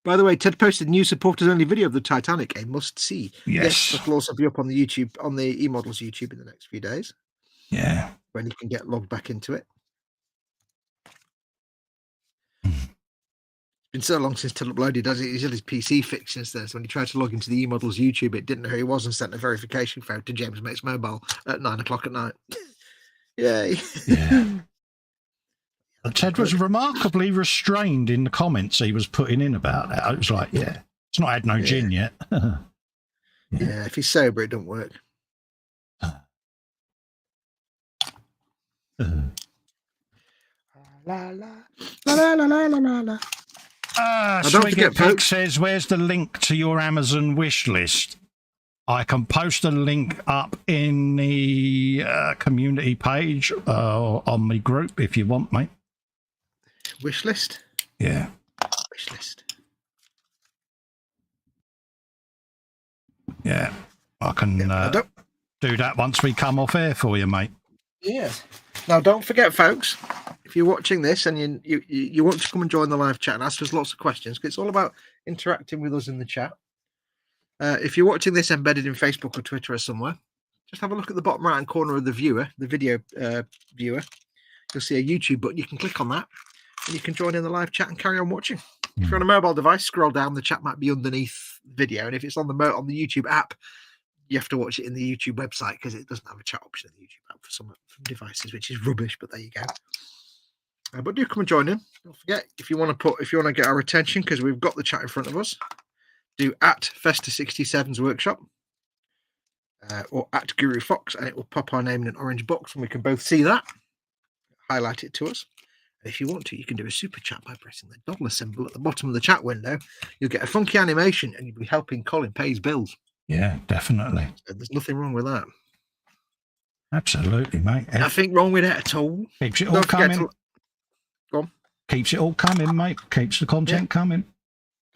By the way, Ted posted a new supporters-only video of the Titanic, a must-see. Yes, that will also be up on the YouTube, on the E-Models YouTube in the next few days.
Yeah.
When you can get logged back into it. Been so long since Till uploaded, does it? He's had his PC fixed since then. So when he tried to log into the eModels YouTube, it didn't know who he was and sent a verification code to James Mate's mobile at 9 o'clock at night. Yay.
Yeah. Ted was remarkably restrained in the comments he was putting in about that. I was like, yeah, it's not had no gin yet.
Yeah, if he's sober, it don't work. La la la la la la la.
Don't forget, folks. Says, where's the link to your Amazon wish list? I can post a link up in the community page on my group if you want, mate.
Wish list?
Yeah.
Wish list.
Yeah. I can do that once we come off air for you, mate.
Yes. Now, don't forget, folks, if you're watching this and you want to come and join the live chat and ask us lots of questions, because it's all about interacting with us in the chat. If you're watching this embedded in Facebook or Twitter or somewhere, just have a look at the bottom right-hand corner of the video viewer. You'll see a YouTube button. You can click on that and you can join in the live chat and carry on watching. If you're on a mobile device, scroll down. The chat might be underneath the video. And if it's on the YouTube app, you have to watch it in the YouTube website because it doesn't have a chat option in the YouTube app for some devices, which is rubbish, but there you go. But do come and join in. Don't forget, if you want to get our attention, because we've got the chat in front of us, do at Festa67's workshop or at Guru Fox, and it will pop our name in an orange box, and we can both see that. Highlight it to us. And if you want to, you can do a super chat by pressing the dollar symbol at the bottom of the chat window. You'll get a funky animation, and you'll be helping Colin pay his bills.
Yeah, definitely.
So there's nothing wrong with that.
Absolutely, mate.
Nothing wrong with it at all.
Keeps it all coming.
Go on.
Keeps it all coming, mate. Keeps the content coming.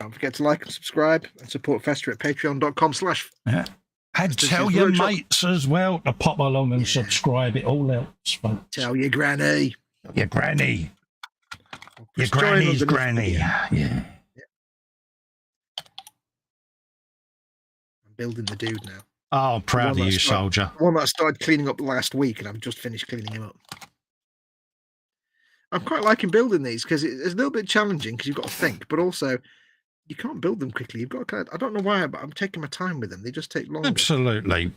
Don't forget to like and subscribe and support Festa at patreon.com/.
Yeah. And tell your mates as well to pop along and subscribe. It all helps, folks.
Tell your granny.
Your granny. Your granny's granny. Yeah.
I'm building the dude now.
Oh, I'm proud of you, soldier.
The one that I started cleaning up last week, and I've just finished cleaning him up. I'm quite liking building these because it's a little bit challenging because you've got to think, but also you can't build them quickly. You've got to I don't know why, but I'm taking my time with them. They just take long.
Absolutely.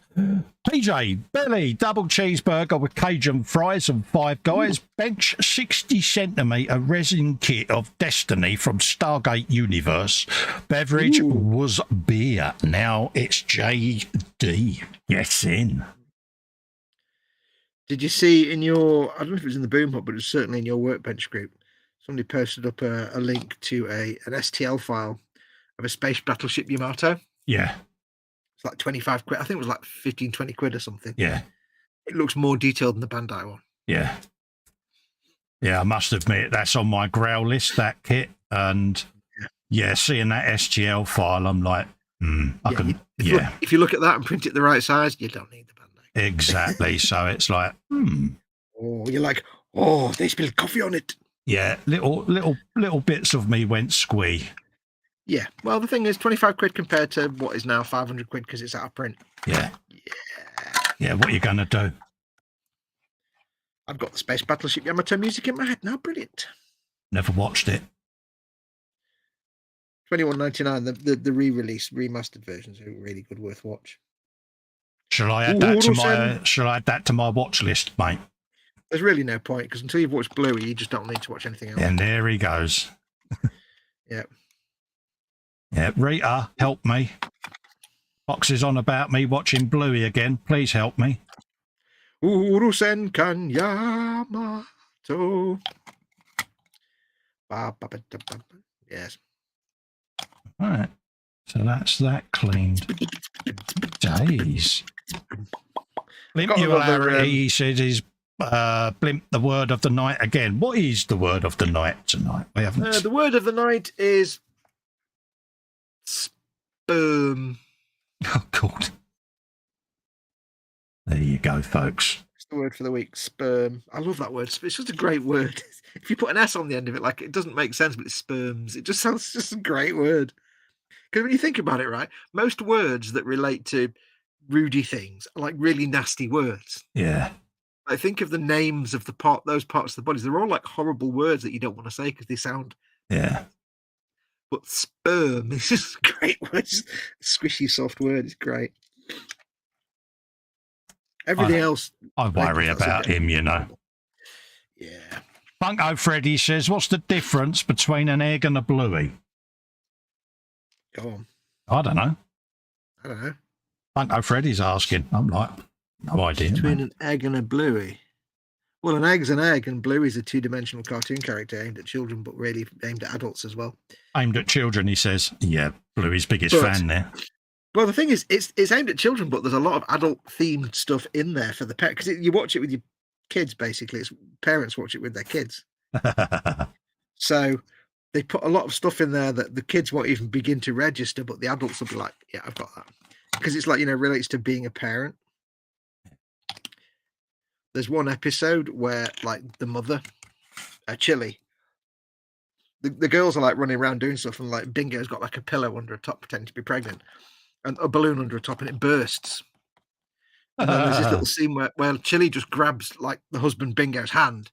PJ, Billy, double cheeseburger with Cajun fries and Five Guys. Bench 60 centimetre resin kit of Destiny from Stargate Universe. Beverage was beer. Now it's JD. Yes, in.
Did you see in your, I don't know if it was in the Boom Hub, but it was certainly in your workbench group, somebody posted up a link to an STL file of a space battleship Yamato.
Yeah.
It's like 25 quid. I think it was like 15, 20 quid or something.
Yeah.
It looks more detailed than the Bandai one.
Yeah. Yeah, I must admit, that's on my growl list, that kit. And yeah, seeing that STL file, I'm like, If you look at that and print it the right size, you don't need the Bandai. Exactly. So it's like,
Oh, you're like, oh, they spilled coffee on it.
Yeah, little bits of me went squee.
Yeah. Well, the thing is, 25 quid compared to what is now 500 quid because it's out of print.
Yeah. Yeah, what are you going to do?
I've got the Space Battleship Yamato music in my head now. Brilliant.
Never watched it.
$21.99. The re-release, remastered versions are really good, worth watch.
Shall I add that to my watch list, mate?
There's really no point because until you've watched Bluey, you just don't need to watch anything else.
And there he goes.
Yeah.
Yeah, Rita, help me. Fox is on about me watching Bluey again. Please help me.
Urusen kan Yamato. Yes.
All right. So that's that cleaned. Days. Blimp he said is Blimp the word of the night again. What is the word of the night tonight? We haven't.
The word of the night is sperm.
Oh God. There you go, folks.
It's the word for the week, sperm. I love that word. It's just a great word. If you put an S on the end of it, like it doesn't make sense, but it's sperms. It just sounds just a great word. Because when you think about it, right, most words that relate to Rudy things are like really nasty words.
Yeah.
I think of the names of those parts of the bodies. They're all like horrible words that you don't want to say because they sound.
Yeah.
But sperm is just a great word. Squishy, soft word. It's great. Everything else.
I worry about him, you know.
Yeah.
Funko Freddy says, what's the difference between an egg and a bluey?
Go on.
I don't know.
I don't know.
Funko Freddy's asking. I'm like, no idea.
Between an egg and a bluey. Well, an egg's an egg, and Bluey's a two-dimensional cartoon character aimed at children, but really aimed at adults as well.
Aimed at children, he says. Yeah, Bluey's biggest fan there.
Well, the thing is, it's aimed at children, but there's a lot of adult-themed stuff in there for the pet, because you watch it with your kids, basically. It's parents watch it with their kids. So they put a lot of stuff in there that the kids won't even begin to register, but the adults will be like, yeah, I've got that. Because it's like, relates to being a parent. There's one episode where, like, the mother, Chili, the girls are, like, running around doing stuff, and, like, Bingo's got, like, a pillow under a top pretending to be pregnant, and a balloon under a top, and it bursts. And then there's this little scene where Chili just grabs, like, the husband Bingo's hand,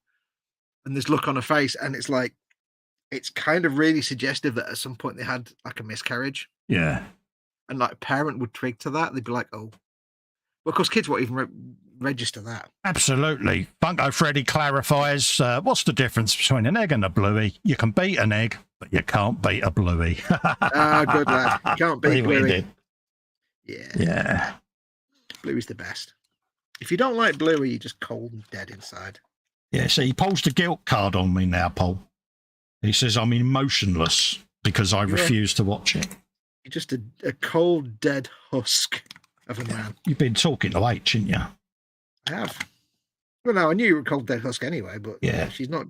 and this look on her face, and it's, like, it's kind of really suggestive that at some point they had, like, a miscarriage.
Yeah.
And, like, a parent would twig to that. They'd be like, oh. Well, of course, kids won't even register that.
Absolutely. Funko Freddy clarifies, what's the difference between an egg and a bluey? You can beat an egg, but you can't beat a bluey.
Good lad. You can't beat Bluey. Yeah.
Yeah.
Bluey's the best. If you don't like Bluey, you're just cold and dead inside.
Yeah, so he pulls the guilt card on me now, Paul. He says I'm emotionless because I refuse to watch it.
You're just a cold, dead husk of a man.
You've been talking to H, haven't you?
I have. Well, no, I knew you were a cold, dead husk anyway, but
yeah,
she's not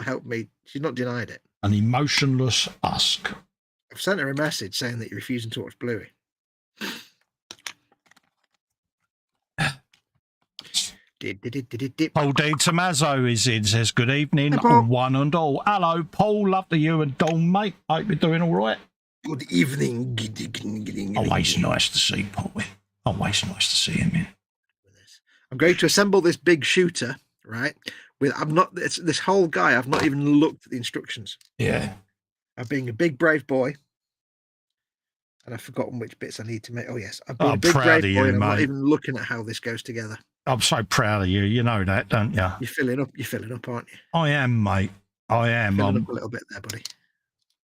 helped me. She's not denied it.
An emotionless husk.
I've sent her a message saying that you're refusing to watch Bluey.
Paul D. Tommaso is in, says, good evening, one and all. Hello, Paul. Love to you and Dawn, mate. Hope you're doing all right.
Good evening.
Always nice to see Paul. Always nice to see him in.
I'm going to assemble this big shooter, right? It's this whole guy. I've not even looked at the instructions.
Yeah.
I'm being a big brave boy, and I've forgotten which bits I need to make. Oh yes, I'm being a big brave boy, and I'm not even looking at how this goes together.
I'm so proud of you. You know that, don't you?
You're filling up, aren't you?
I am, mate. I am.
Filling up a little bit there, buddy.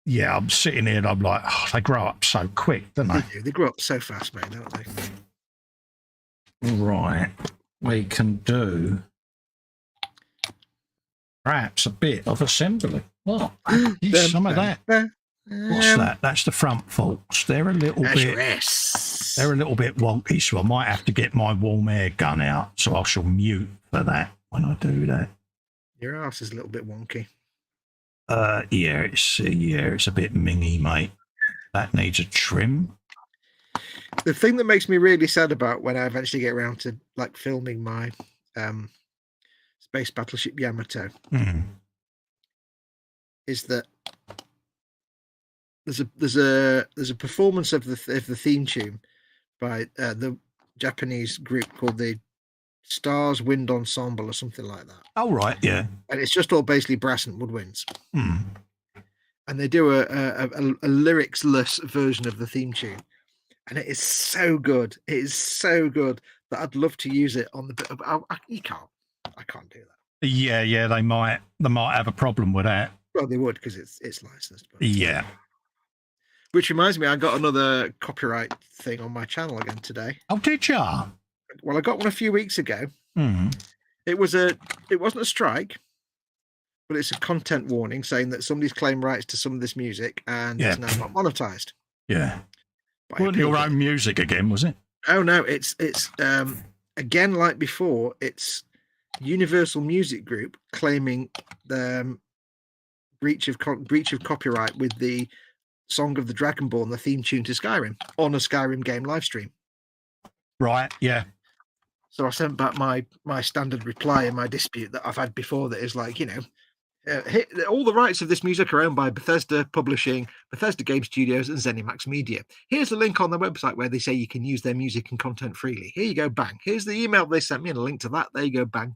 Yeah, I'm sitting here and I'm like, oh, they grow up so quick, don't they?
They do. They grow up so fast, mate, don't they?
Right. We can do perhaps a bit of assembly. What? Some of that. What's that? That's the front forks. They're a little bit. They're a little bit wonky, so I might have to get my warm air gun out. So I shall mute for that when I do that.
Your ass is a little bit wonky.
Yeah, it's a bit mingy, mate. That needs a trim.
The thing that makes me really sad about when I eventually get around to like filming my space battleship Yamato is that there's a performance of the theme tune by the Japanese group called the Stars Wind Ensemble or something like that.
Oh right, yeah.
And it's just all basically brass and woodwinds. And they do a lyricsless version of the theme tune. And it is so good. It is so good that I'd love to use it on the. I can't do that.
Yeah. They might have a problem with that.
Well, they would because it's licensed. But.
Yeah.
Which reminds me, I got another copyright thing on my channel again today.
Oh, did ya?
Well, I got one a few weeks ago. It wasn't a strike, but it's a content warning saying that somebody's claimed rights to some of this music and it's now not monetized.
Yeah. Wasn't your own music again, was it?
Oh no, it's again like before. It's Universal Music Group claiming the breach of copyright with the Song of the Dragonborn, the theme tune to Skyrim, on a Skyrim game live stream.
Right. Yeah.
So I sent back my standard reply in my dispute that I've had before. That is like, all the rights of this music are owned by Bethesda Publishing, Bethesda Game Studios, and ZeniMax Media. Here's a link on their website where they say you can use their music and content freely. Here you go, bang. Here's the email they sent me and a link to that. There you go, bang.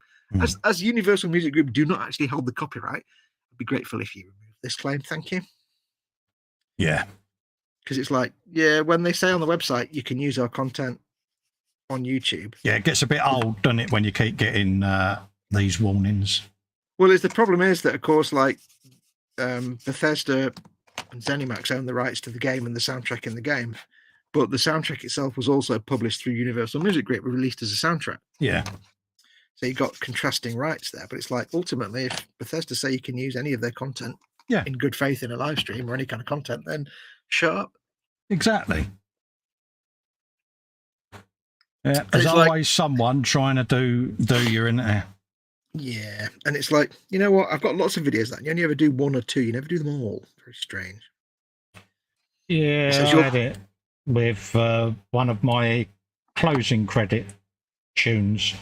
As Universal Music Group do not actually hold the copyright, I'd be grateful if you remove this claim. Thank you.
Yeah.
Because it's like, yeah, when they say on the website you can use our content on YouTube.
Yeah, it gets a bit old, doesn't it, when you keep getting these warnings?
Well, the problem is that, of course, like Bethesda and ZeniMax own the rights to the game and the soundtrack in the game, but the soundtrack itself was also published through Universal Music Group, released as a soundtrack.
Yeah.
So you got contrasting rights there, but it's like ultimately, if Bethesda say you can use any of their content in good faith in a live stream or any kind of content, then shut up.
Exactly. Yeah, there's always someone trying to do your internet.
Yeah, and it's like, you know what? I've got lots of videos that you only ever do one or two. You never do them all. Very strange.
Yeah, I had it with one of my closing credit tunes,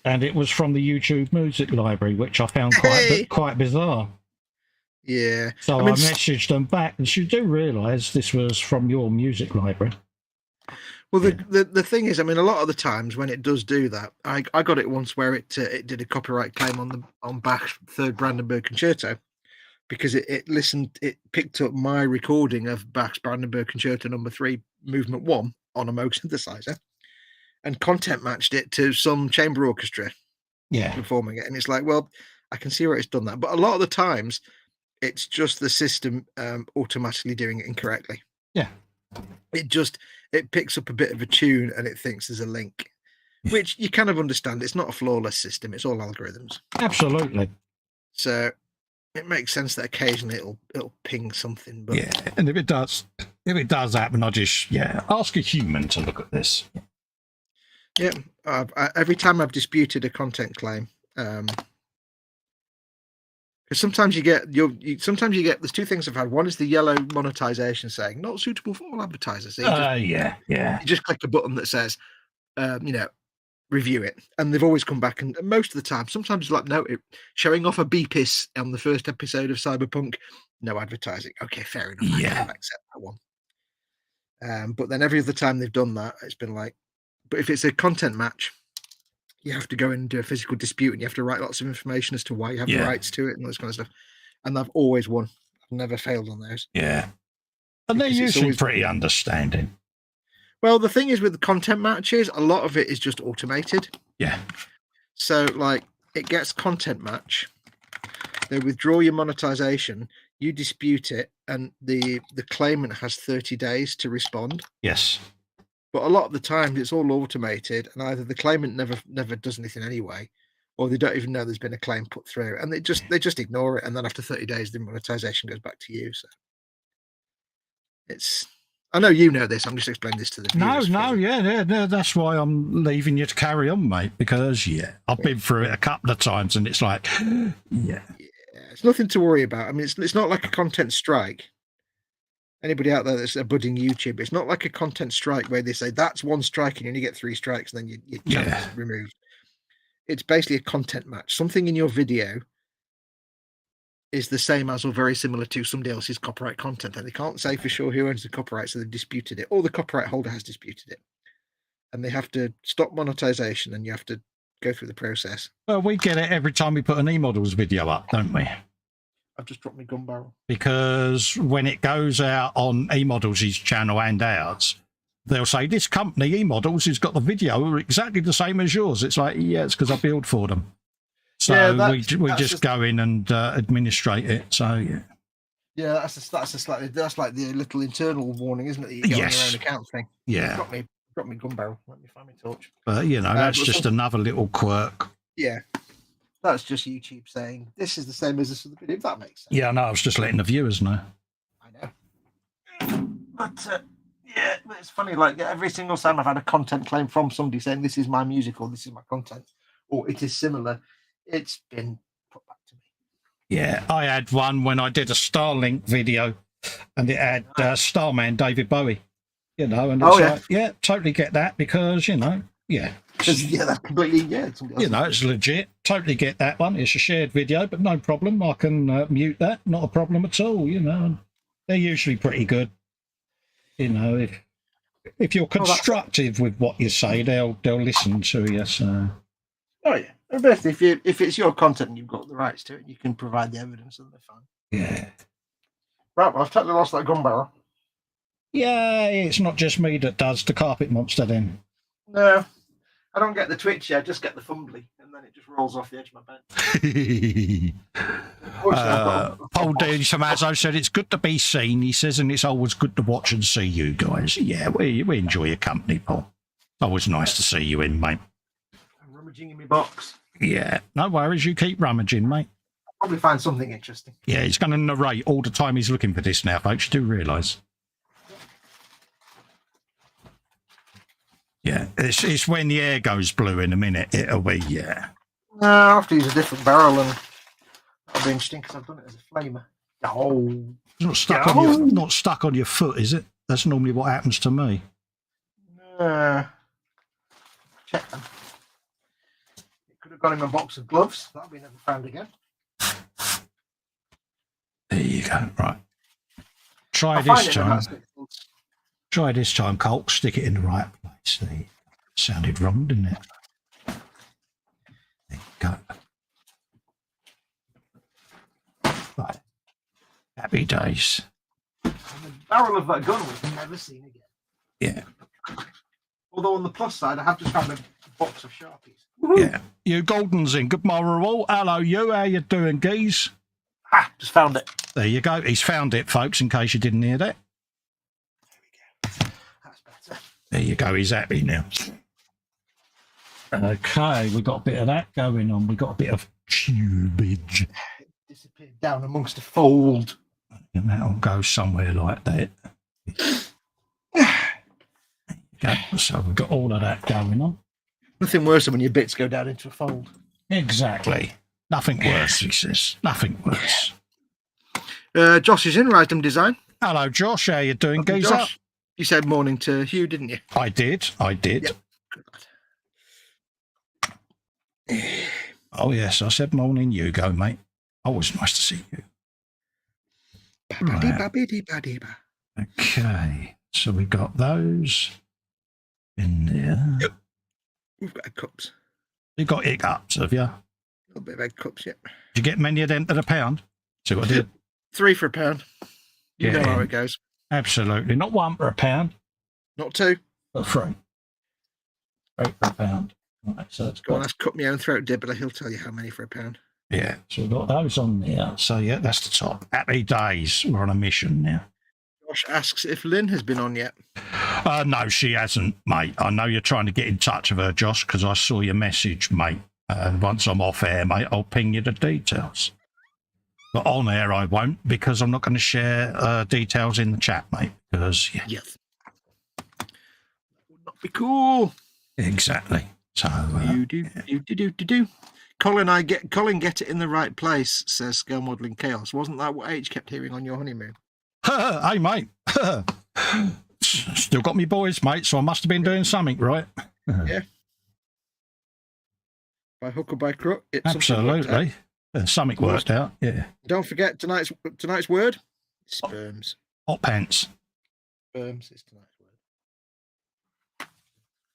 and it was from the YouTube music library, which I found quite bizarre.
Yeah.
So I messaged them back, and you do realise this was from your music library.
Well, the thing is, I mean, a lot of the times when it does do that, I got it once where it did a copyright claim on Bach's Third Brandenburg Concerto, because it picked up my recording of Bach's Brandenburg Concerto No. 3, Movement 1 on a Moog synthesizer, and content matched it to some chamber orchestra performing it. And it's like, well, I can see where it's done that, but a lot of the times it's just the system automatically doing it incorrectly.
Yeah.
It picks up a bit of a tune and it thinks there's a link, which you kind of understand. It's not a flawless system. It's all algorithms.
Absolutely.
So it makes sense that occasionally it'll ping something. But
yeah, and if it does happen, I'll just ask a human to look at this.
Yeah, every time I've disputed a content claim, because sometimes you get there's two things I've had. One is the yellow monetization saying not suitable for all advertisers. So you just click a button that says, review it, and they've always come back. And most of the time, sometimes like showing off a BPIS on the first episode of Cyberpunk, no advertising. Okay, fair enough. I can accept that one. But then every other time they've done that, it's been like, but if it's a content match, you have to go in and do a physical dispute, and you have to write lots of information as to why you have the rights to it and all this kind of stuff. And I've always won. I've never failed on those.
Yeah. And they're usually pretty understanding.
Well, the thing is with the content matches, a lot of it is just automated.
Yeah.
So, like, it gets content match. They withdraw your monetization. You dispute it, and the claimant has 30 days to respond.
Yes.
But a lot of the time, it's all automated, and either the claimant never does anything anyway, or they don't even know there's been a claim put through, and they just ignore it, and then after 30 days, the monetization goes back to you. So it's, I know you know this. I'm just explaining this to the viewers.
No, that's why I'm leaving you to carry on, mate. Because I've been through it a couple of times, and it's like,
it's nothing to worry about. I mean, it's not like a content strike. Anybody out there that's a budding YouTuber, it's not like a content strike where they say that's one strike and you only get 3 strikes and then your channel's removed. It's basically a content match. Something in your video is the same as or very similar to somebody else's copyright content, and they can't say for sure who owns the copyright, so they've disputed it, or the copyright holder has disputed it, and they have to stop monetization, and you have to go through the process.
Well, we get it every time we put an E-Models video up, don't we?
I've just dropped my gun barrel.
Because when it goes out on E-Models' channel and ours, they'll say, this company, E-Models, has got the video exactly the same as yours. It's like, it's because I build for them. So we just go in and administrate it. So,
Yeah, that's like the little internal warning, isn't it? That you get on your own account thing.
Yeah.
Drop me gun barrel. Let me find my torch.
But, that's just another little quirk.
Yeah. That's just YouTube saying this is the same as this other video, if that makes sense.
Yeah, no, I was just letting the viewers know.
I know. But it's funny, like every single time I've had a content claim from somebody saying this is my music or this is my content or it is similar, it's been put back to me.
Yeah, I had one when I did a Starlink video and it had Starman David Bowie, and it's totally get that because,
that's completely,
it's legit. Totally get that one. It's a shared video, but no problem. I can mute that. Not a problem at all. They're usually pretty good. If you're constructive with what you say, they'll listen to you. So.
Oh yeah, and basically, if it's your content and you've got the rights to it, you can provide the evidence, and they're fine.
Yeah.
Right, well, I've totally lost that gun barrel.
Yeah, it's not just me that does the carpet monster then.
No, I don't get the twitchy, I just get the fumbly, and then it just rolls off the edge of my bench.
Paul D. Tommaso said it's good to be seen, he says, and it's always good to watch and see you guys. Yeah, we enjoy your company, Paul. Always nice to see you in, mate.
I'm rummaging in my box.
Yeah, no worries, you keep rummaging, mate.
I'll probably find something interesting.
Yeah, he's going to narrate all the time he's looking for this now, folks. You do realise. Yeah, it's when the air goes blue in a minute. It'll be, yeah.
No, I'll have to use a different barrel, and that'll be interesting because I've done it as a flamer. Oh,
It's not stuck on your foot, is it? That's normally what happens to me.
Check them. It could have gone in my box of gloves. That'll be never found again.
There you go. Right. Try this time. Try this time, Colt. Stick it in the right place. There you go. Sounded wrong, didn't it? There you go. Right. Happy days.
And the barrel of that gun was never seen again.
Yeah.
Although on the plus side, I have just found a box of Sharpies.
Yeah. You Golden's in. Good morning, all. Hello, you. How you doing, geez?
Ah, just found it.
There you go. He's found it, folks, in case you didn't hear that.
There we go. That's better.
There you go. He's happy now. Okay, we've got a bit of that going on. We've got a bit of tubage.
It disappeared down amongst a fold.
And that'll go somewhere like that. Okay, so we've got all of that going on.
Nothing worse than when your bits go down into a fold.
Exactly. Nothing worse, he says. Nothing worse.
Josh is in Revell.Design.
Hello, Josh. How you doing,
Hello,
geezer?
Josh. You said morning to Hugh, didn't you?
I did.
Yep. Good lad.
Oh, yes. I said morning. You go, mate. Always nice to see you. Right. Okay. So we got those in there.
Yep. We've got egg cups.
You got egg ups, have you?
A little bit of egg cups, yep.
Did you get many of them at a pound? See what I did?
3 for £1. You know how it goes.
Absolutely. Not 1 for £1.
Not 2.
But 3. 3 for £1. Right, so it's
Go on, let's cut my own throat, Dibbler. He'll tell you how many for £1.
Yeah, so we've got those on there. So, yeah, that's the top. Happy days. We're on a mission now.
Josh asks if Lynn has been on yet.
No, she hasn't, mate. I know you're trying to get in touch with her, Josh, because I saw your message, mate. And once I'm off air, mate, I'll ping you the details. But on air, I won't, because I'm not going to share details in the chat, mate. Because, yeah.
Yes. That would not be cool.
Exactly. So,
You do. Colin, get it in the right place, says Scale Modelling Chaos. Wasn't that what H kept hearing on your honeymoon?
Hey, mate. Still got me boys, mate, so I must have been doing something right.
Yeah. By hook or by crook, it's
absolutely. Something worked out, yeah.
Don't forget tonight's word, sperms.
Hot pants.
Sperms is tonight's word.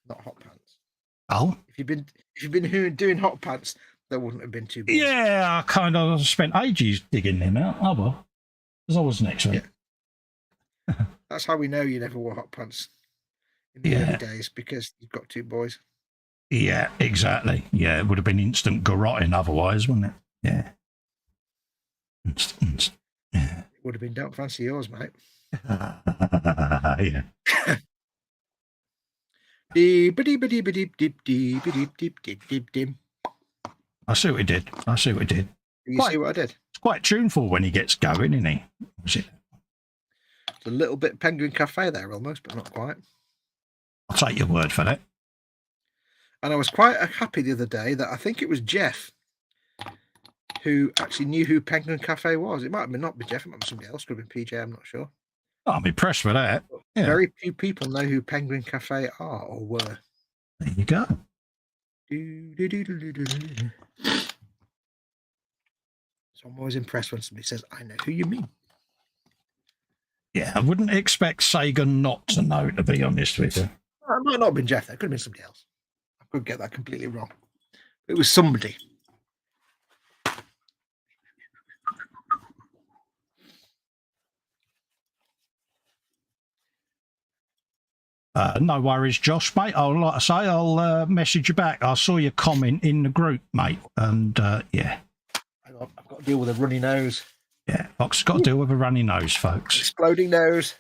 Not hot pants.
Oh.
If you've been doing hot pants, that wouldn't have been too bad.
Yeah, I kind of spent ages digging them out. Oh well. There's always next week.
Yeah. That's how we know you never wore hot pants in the early days, because you've got 2 boys.
Yeah, exactly. Yeah, it would have been instant garrotting otherwise, wouldn't it? Yeah. Instant. Yeah.
It would have been don't fancy yours, mate.
Yeah. I see what he did.
You see what I did?
It's quite tuneful when he gets going, isn't he? Was it?
It's a little bit Penguin Cafe there almost, but not quite.
I'll take your word for that.
And I was quite happy the other day that I think it was Jeff who actually knew who Penguin Cafe was. It might have been not be Jeff, it might be somebody else, could have been PJ, I'm not sure.
Oh, I'm impressed with that. Yeah.
Very few people know who Penguin Cafe are or were.
There you go.
So I'm always impressed when somebody says, I know who you mean.
Yeah, I wouldn't expect Sega not to know, to be honest with you.
It might not have been Jeff, that could have been somebody else. I could get that completely wrong. It was somebody.
No worries, Josh, mate. Like I say, I'll message you back. I saw your comment in the group, mate, and yeah.
I've got to deal with a runny nose.
Yeah, Fox has got to deal with a runny nose, folks.
Exploding nose.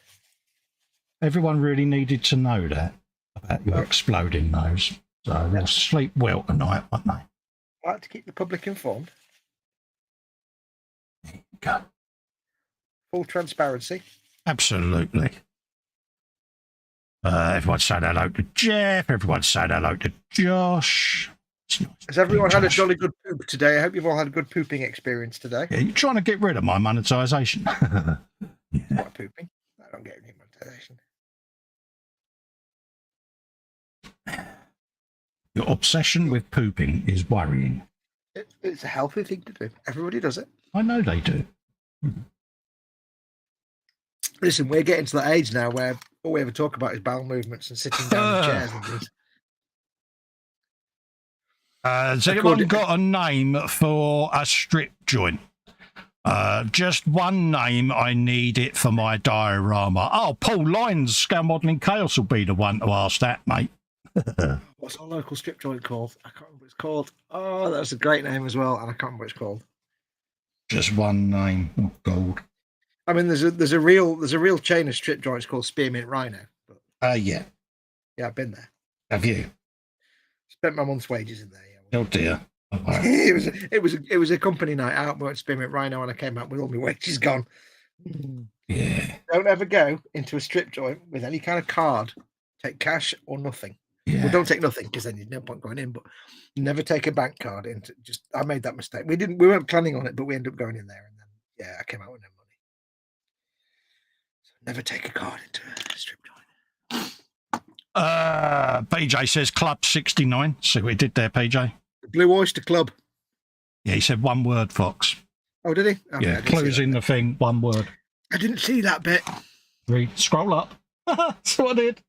Everyone really needed to know that about your exploding nose. So they'll sleep well tonight, won't they?
I like to keep the public informed.
There you go.
Full transparency.
Absolutely. Everyone said hello to Jeff. Everyone said hello to Josh. Nice.
Has everyone had a jolly good poop today? I hope you've all had a good pooping experience today.
Yeah, you're trying to get rid of my monetisation. Yeah.
What pooping? I don't get any monetisation.
Your obsession with pooping is worrying.
It's a healthy thing to do. Everybody does it.
I know they do.
Listen, we're getting to that age now where all we ever talk about is bowel movements and sitting down in chairs and things.
Has anyone got a name for a strip joint? Just one name. I need it for my diorama. Oh, Paul Lyons, Scale Modelling Chaos will be the one to ask that, mate.
What's our local strip joint called? I can't remember what it's called. Oh, that's a great name as well, and I can't remember what it's called.
Just one name. Oh, gold.
I mean, there's a real chain of strip joints called Spearmint Rhino. But,
Yeah.
Yeah, I've been there.
Have you?
Spent my month's wages in there. Yeah.
Oh dear. Oh, wow.
it was a company night out. We went to Spearmint Rhino, and I came out with all my wages gone.
Yeah.
Don't ever go into a strip joint with any kind of card. Take cash or nothing.
Yeah.
Well, don't take nothing because then there's no point going in. But never take a bank card into. I made that mistake. We weren't planning on it, but we ended up going in there, and then I came out with no money. So never take a card into a strip joint.
PJ says Club 69. See what he did there, PJ?
The Blue Oyster Club.
Yeah, he said one word, Fox.
Oh, did he? Okay,
Yeah, clues in the thing, one word.
I didn't see that bit.
Read, scroll up. That's what I did.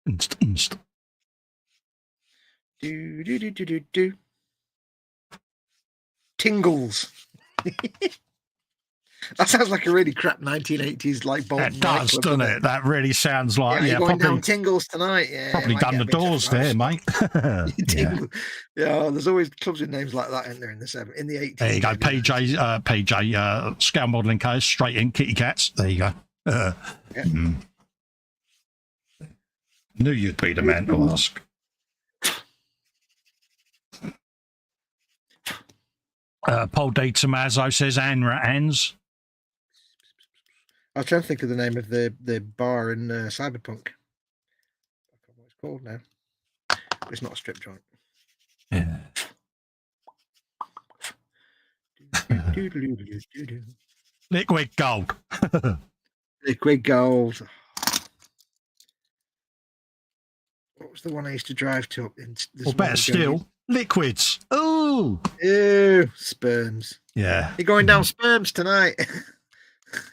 Inst.
Do. Tingles. That sounds like a really crap 1980s like Bolton.
It does, doesn't it? That really sounds like
you're going down Tingles tonight. Yeah,
probably done the Doors there, mate.
Yeah, there's always clubs with names like that in there in the 80s.
There you go, PJ, Scale Modelling Case, straight in, Kitty Cats. There you go. Knew you'd be the man to ask. Paul D. Tommaso says Anra Ans.
I was trying to think of the name of the bar in Cyberpunk. I don't know what it's called now. But it's not a strip joint.
Yeah. Liquid Gold.
Liquid Gold. What was the one I used to drive to?
Or better still, Liquids. Oh.
Ew, sperms.
Yeah.
You're going down sperms tonight.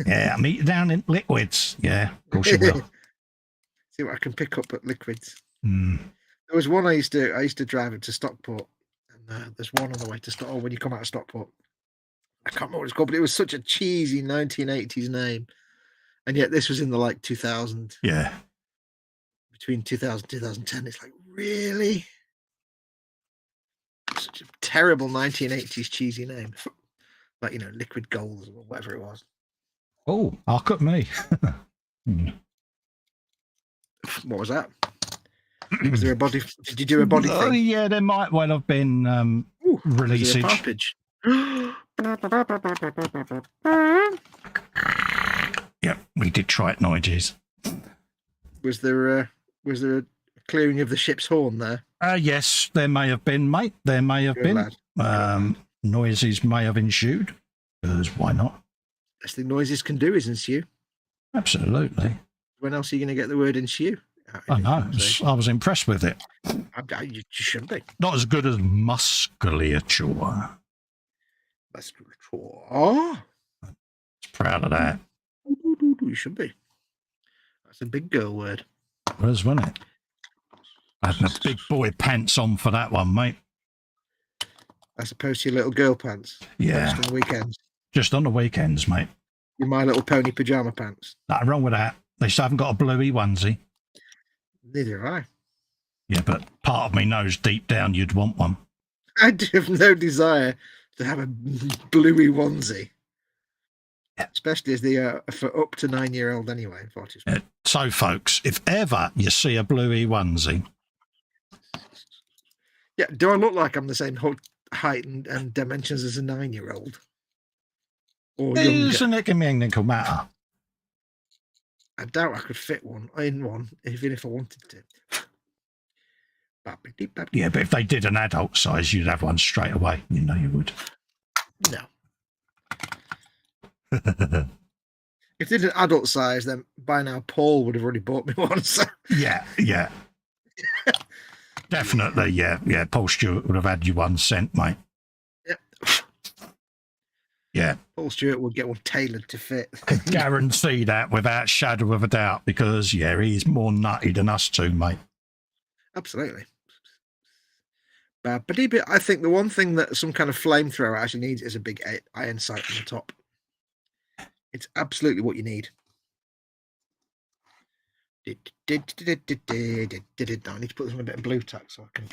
Yeah, I'm eating down in Liquids. Yeah, of course you will.
See what I can pick up at Liquids.
There
was one I used to drive it to Stockport, and there's one on the way to Stockport. Oh, when you come out of Stockport, I can't remember what it's called, but it was such a cheesy 1980s name, and yet this was in the like 2000.
Yeah.
Between 2000 and 2010, it's like really such a terrible 1980s cheesy name, like Liquid Gold or whatever it was.
Oh, look at me.
What was that? Was there a body? Did you do a body thing?
Yeah, there might well have been releasage. Yeah, we did try it noises.
Was there a clearing of the ship's horn there?
Yes, there may have been, mate. There may have been. Noises may have ensued. Because why not?
Best thing noises can do is ensue.
Absolutely.
When else are you going to get the word ensue?
I know. I was impressed with it.
You should be.
Not as good as musculature.
Musculature. Oh.
Proud of that.
You should be. That's a big girl word.
It was, wasn't it? I had my big boy pants on for that one, mate.
As opposed to your little girl pants.
Yeah.
Just on the weekends.
Just on the weekends, mate.
Your My Little Pony pyjama pants.
Nothing wrong with that. They still haven't got a bluey onesie.
Neither have I.
Yeah, but part of me knows deep down you'd want one.
I do have no desire to have a bluey onesie. Yeah. Especially as they are for up to 9-year-old anyway, unfortunately.
Yeah. So, folks, if ever you see a bluey onesie...
Yeah, do I look like I'm the same height and dimensions as a 9-year-old? Or younger?
Isn't it a nickel matter?
I doubt I could fit one in one, even if I wanted to.
Yeah, but if they did an adult size, you'd have one straight away. You know you would.
No. If they did an adult size, then by now Paul would have already bought me one. So.
Yeah. Definitely, yeah. Paul Stewart would have had you one sent, mate.
Yep.
Yeah.
Paul Stewart would get one tailored to fit.
Guarantee that without shadow of a doubt, because, yeah, he's more nutty than us two, mate.
Absolutely. But I think the one thing that some kind of flamethrower actually needs is a big iron sight on the top. It's absolutely what you need. I need to put this on a bit of blue tack so I can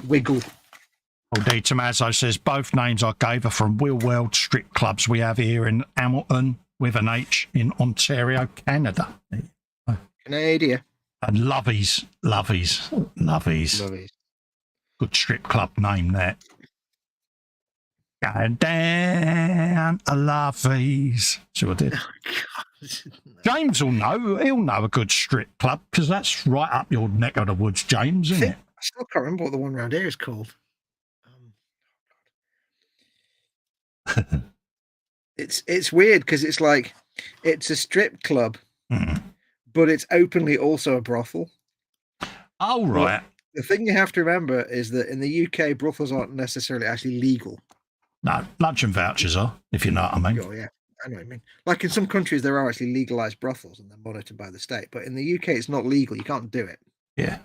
wiggle.
D. Tommaso says both names I gave are from Will World strip clubs we have here in Hamilton with an H in Ontario, Canada.
Canada.
And Lovies. Good strip club name there. Going down to Lovies. See what I did?
Oh,
James will know. He'll know a good strip club because that's right up your neck of the woods, James, isn't it?
I still can't remember what the one around here is called. It's weird because it's like it's a strip club, but it's openly also a brothel.
Oh, right.
But the thing you have to remember is that in the UK, brothels aren't necessarily actually legal.
No, luncheon vouchers are, if you know what I mean.
Oh, yeah, I know what I mean. Like in some countries, there are actually legalized brothels and they're monitored by the state. But in the UK, it's not legal. You can't do it.
Yeah.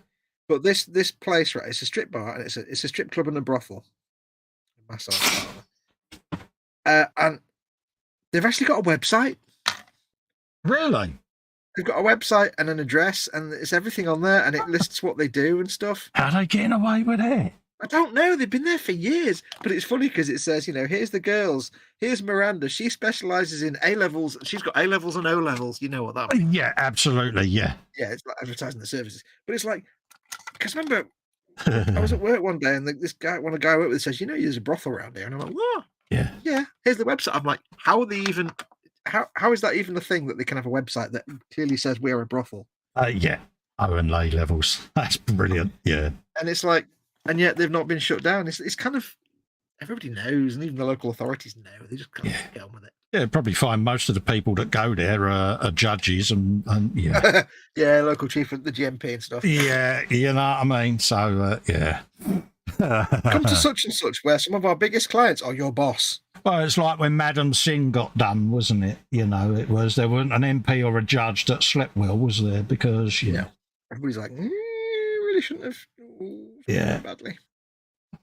But this place, right, it's a strip bar and it's a strip club and a brothel. Massage parlor. And they've actually got a website.
Really?
They've got a website and an address and it's everything on there and it lists what they do and stuff.
How are they getting away with it?
I don't know. They've been there for years. But it's funny because it says, here's the girls. Here's Miranda. She specializes in A-levels. She's got A-levels and O-levels. You know what that means?
Yeah, absolutely. Yeah.
Yeah, it's like advertising the services. But it's like, because remember, I was at work one day and this guy, one of the guy I work with says, there's a brothel around here. And I'm like, what?
Yeah.
Yeah, here's the website. I'm like, how are they even, how is that even a thing that they can have a website that clearly says we're a brothel?
Yeah. O and A levels. That's brilliant. Yeah.
And it's like, and yet they've not been shut down. It's kind of, everybody knows, and even the local authorities know. They just can't get on with it.
Yeah, probably find most of the people that go there are judges and yeah.
Yeah, local chief of the GMP and stuff.
Yeah, you know what I mean? So, yeah.
Come to such and such, where some of our biggest clients are your boss.
Well, it's like when Madam Sin got done, wasn't it? There wasn't an MP or a judge that slept well, was there? Because,
everybody's like, really shouldn't have. Badly.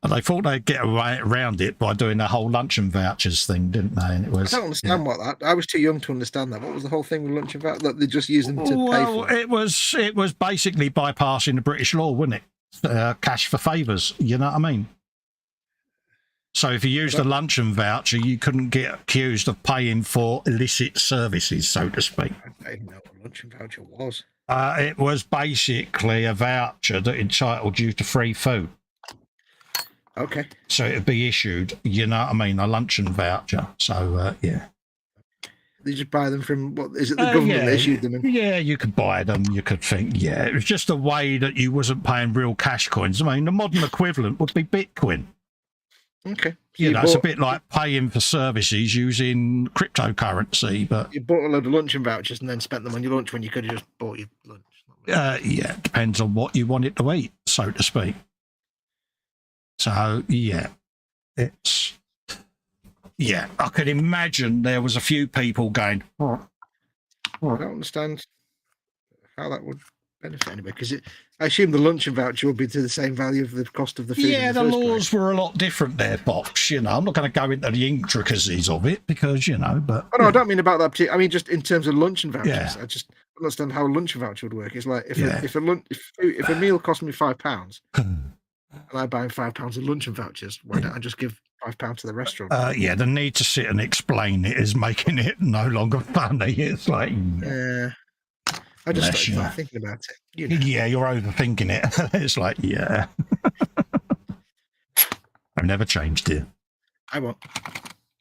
And they thought they'd get around it by doing the whole luncheon vouchers thing, didn't they? And it was.
I don't understand what that. I was too young to understand that. What was the whole thing with luncheon vouchers? That they just used them to pay for
it was basically bypassing the British law, wasn't it? Cash for favours. You know what I mean? So if you used a luncheon voucher, you couldn't get accused of paying for illicit services, so to speak.
I didn't know what a luncheon voucher was.
It was basically a voucher that entitled you to free food.
Okay.
So it'd be issued, you know what I mean, a luncheon voucher. So, yeah.
Did you buy them from, what, is it the government that issued them?
Yeah, you could buy them. You could think, it was just a way that you wasn't paying real cash coins. I mean, the modern equivalent would be Bitcoin.
Okay. So
it's a bit like paying for services using cryptocurrency. But
you bought a load of luncheon vouchers and then spent them on your lunch when you could have just bought your lunch.
It depends on what you wanted to eat, so to speak. So, it's... Yeah, I could imagine there was a few people going...
I don't understand how that would... benefit anybody, because I assume the luncheon voucher will be to the same value of the cost of the food.
Yeah,
in
the
the first
laws
place.
were a lot different there, Fox. You know, I'm not going to go into the intricacies of it because, you know, but...
Oh, no, I don't mean about that particular. I mean, just in terms of luncheon vouchers.
Yeah.
I just don't understand how a luncheon voucher would work. It's like if
Yeah.
if a meal cost me £5 and I buy £5 of luncheon vouchers, why don't I just give £5 to the restaurant?
Yeah, the need to sit and explain it is making it no longer funny. It's like...
I just
Bless
started
you.
thinking about it. You know.
Yeah, you're overthinking it. It's like, yeah. I've never changed it.
I won't.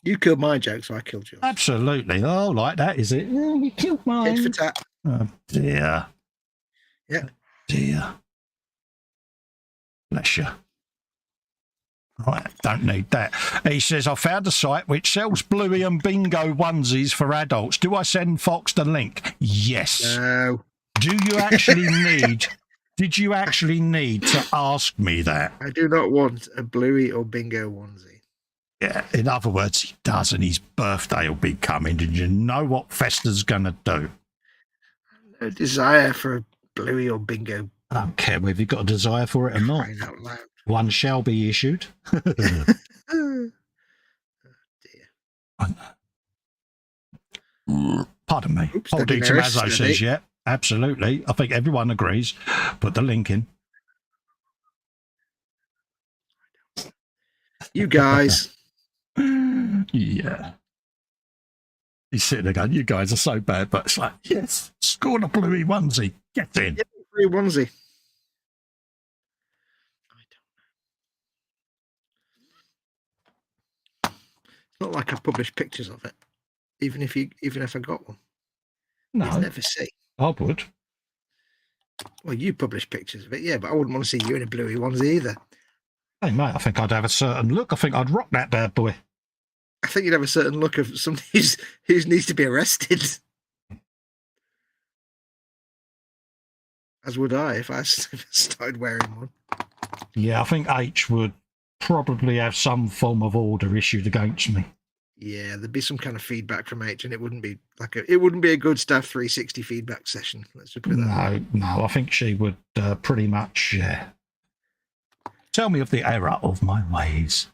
You killed my joke, so I killed yours.
Absolutely. Oh, like that, is it? Yeah, you killed mine.
Tit for tat.
Oh, dear.
Yeah.
Dear. Bless you. Right, don't need that. He says, I found a site which sells Bluey and Bingo onesies for adults. Do I send Fox the link? Yes.
No.
Do you actually need... Did you actually need to ask me that?
I do not want a Bluey or Bingo onesie.
Yeah, in other words, he does, and his birthday will be coming. Did you know what Festa's going to do?
No desire for a Bluey or Bingo.
I don't care whether you've got a desire for it or not.
Crying out loud.
One shall be issued.
Oh, dear.
Pardon me.
Oops,
Old
steady,
Tomazzo
steady.
says, yeah, absolutely. I think everyone agrees. Put the link in.
You guys.
Yeah. He's sitting there going, you guys are so bad, but it's like, yes, score the Bluey onesie. Get in.
Yeah, free onesie. It's not like I've published pictures of it. Even if I got one.
No,
You'd never see.
I would.
Well, you publish pictures of it, yeah, but I wouldn't want to see you in a Bluey onesie either.
Hey, mate, I think I'd have a certain look. I think I'd rock that bad boy.
I think you'd have a certain look of somebody who needs to be arrested. As would I if I started wearing one.
Yeah, I think H would probably have some form of order issued against me.
Yeah, there'd be some kind of feedback from H, and it wouldn't be a good Staff 360 feedback session. Let's just put it that way.
No, I think she would pretty much tell me of the error of my ways.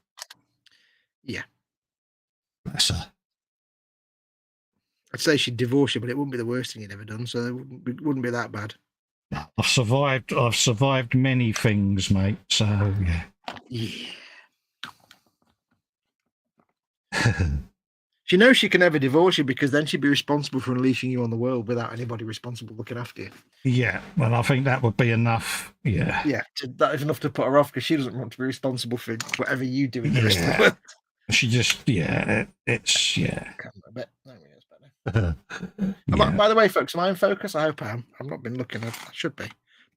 Yeah.
Bless her.
I'd say she'd divorce you, but it wouldn't be the worst thing you'd ever done, so it wouldn't be that bad.
I've survived many things, mate, so yeah.
Yeah. She knows she can never divorce you because then she'd be responsible for unleashing you on the world without anybody responsible looking after you.
Yeah, well, I think that would be enough. Yeah.
Yeah, that is enough to put her off because she doesn't want to be responsible for whatever you do in the rest of the world.
She just, it's, yeah.
A bit. Better. By the way, folks, am I in focus? I hope I am. I've not been looking. I should be.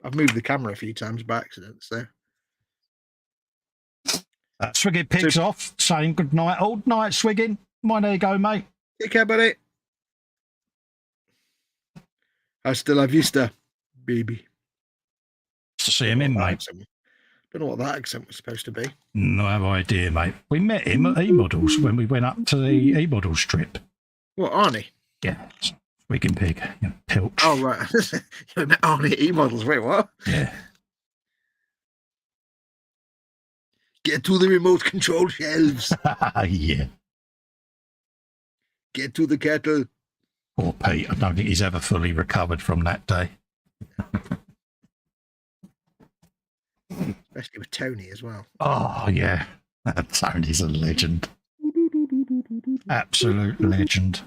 I've moved the camera a few times by accident, so.
Swiggin pigs off, saying good night. Old night, Swiggin. There you go, mate.
Take care, buddy. Hasta la vista, baby.
To see him in, mate.
Don't know what that accent was supposed to be.
No idea, mate. We met him at E-Models when we went up to the E-Models trip.
What, Arnie?
Yeah, Swiggin pig. You pilch.
Oh, right. You met Arnie at E-Models. Wait, what?
Yeah.
Get to the remote control shelves.
Yeah.
Get to the kettle.
Poor Pete. I don't think he's ever fully recovered from that day.
Especially with Tony as well.
Oh, yeah. Tony's a legend. Absolute legend.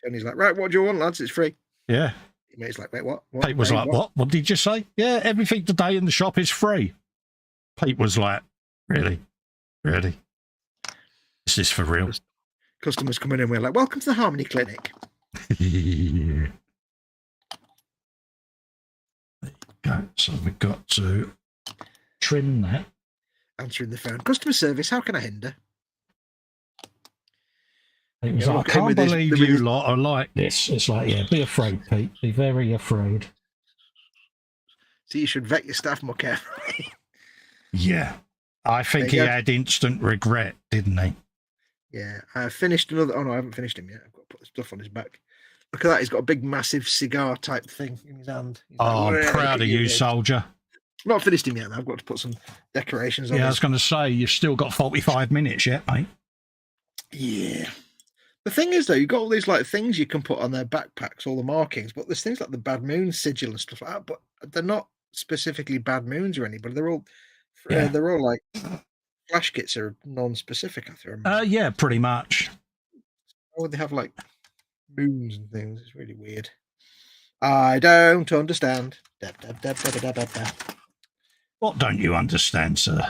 Tony's like, right, what do you want, lads? It's free.
Yeah.
Mate's like, wait, what?
Pete was like, what? What did you say? Yeah, everything today in the shop is free. Pete was like, really? Really? Is this for real?
Customers come in and we're like, welcome to the Harmony Clinic.
Yeah. There you go. So we've got to trim that.
Answering the phone. Customer service, how can I hinder?
It was like, I can't believe you lot are like this. It's like, yeah, be afraid, Pete. Be very afraid.
So you should vet your staff more carefully.
Yeah. I think he had instant regret, didn't he?
Yeah. I finished another. Oh, no, I haven't finished him yet. I've got to put the stuff on his back. Look at that. He's got a big, massive cigar type thing in his hand. He's
Oh,
like,
I'm proud of you, soldier.
I've not finished him yet. I've got to put some decorations on.
Yeah, I was going to say, you've still got 45 minutes yet, mate.
Yeah. The thing is, though, you've got all these like things you can put on their backpacks, all the markings, but there's things like the Bad Moon sigil and stuff like that, but they're not specifically Bad Moons or anybody. They're all like flash kits are non-specific, I think.
Yeah, pretty much.
Why would they have like moons and things? It's really weird. I don't understand.
What don't you understand, sir?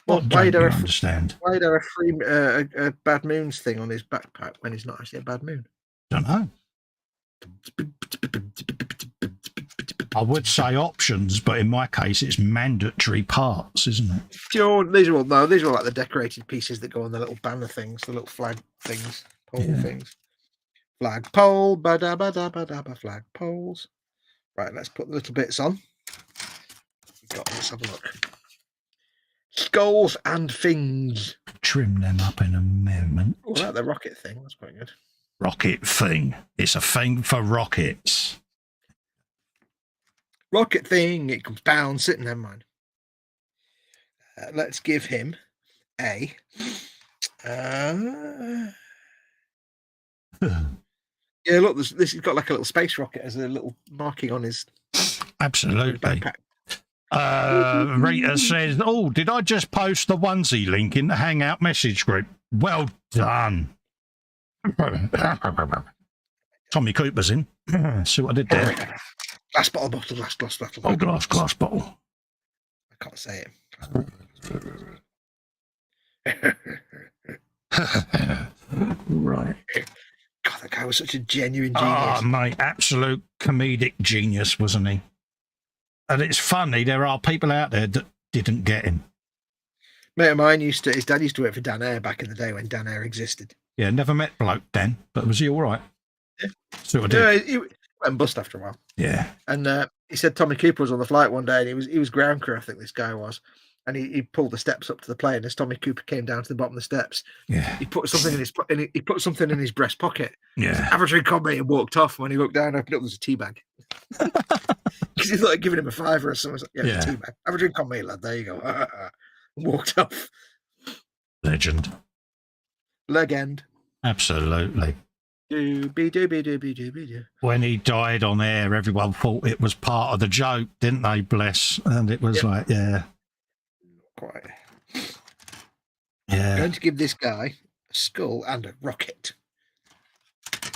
What
don't you understand?
Why there a Bad Moons thing on his backpack when he's not actually a Bad Moon?
Don't know. I would say options, but in my case, it's mandatory parts, isn't it?
These are all like the decorated pieces that go on the little banner things, the little flag things, pole things. Flag pole, flag poles. Right, let's put the little bits on. Let's have a look. Skulls and things.
Trim them up in a moment.
Oh, like the rocket thing. That's quite good.
Rocket thing. It's a thing for rockets.
Rocket thing. It comes down. Sitting. Never mind. Let's give him a. Yeah, look. This has got like a little space rocket as a little marking on his.
Absolutely.
Backpack.
Rita says, "Oh, did I just post the onesie link in the Hangout message group? Well done." Tommy Cooper's in. See what I did there?
Glass bottle.
Oh, glass bottle.
I can't say
it. Right.
God, that guy was such a genuine genius.
Oh, mate, absolute comedic genius, wasn't he? And it's funny, there are people out there that didn't get him.
Mate of mine his dad used to work for Dan Air back in the day when Dan Air existed.
Yeah, never met bloke Dan, but was he all right?
Yeah.
So I did.
Yeah, he went bust after a while.
Yeah.
And he said Tommy Cooper was on the flight one day, and he was ground crew, I think this guy was. And he pulled the steps up to the plane. As Tommy Cooper came down to the bottom of the steps, he put something in his breast pocket.
Yeah.
Have a drink on me, and walked off. When he looked down, opened up, there's a tea bag. Because he thought I'd given him a $5 or something. Like, yeah, a tea bag. Have a drink on me, lad. There you go. Walked off.
Legend. Absolutely. When he died on air, everyone thought it was part of the joke, didn't they? Bless. And it was like, yeah.
Quite.
Yeah.
I'm going to give this guy a skull and a rocket.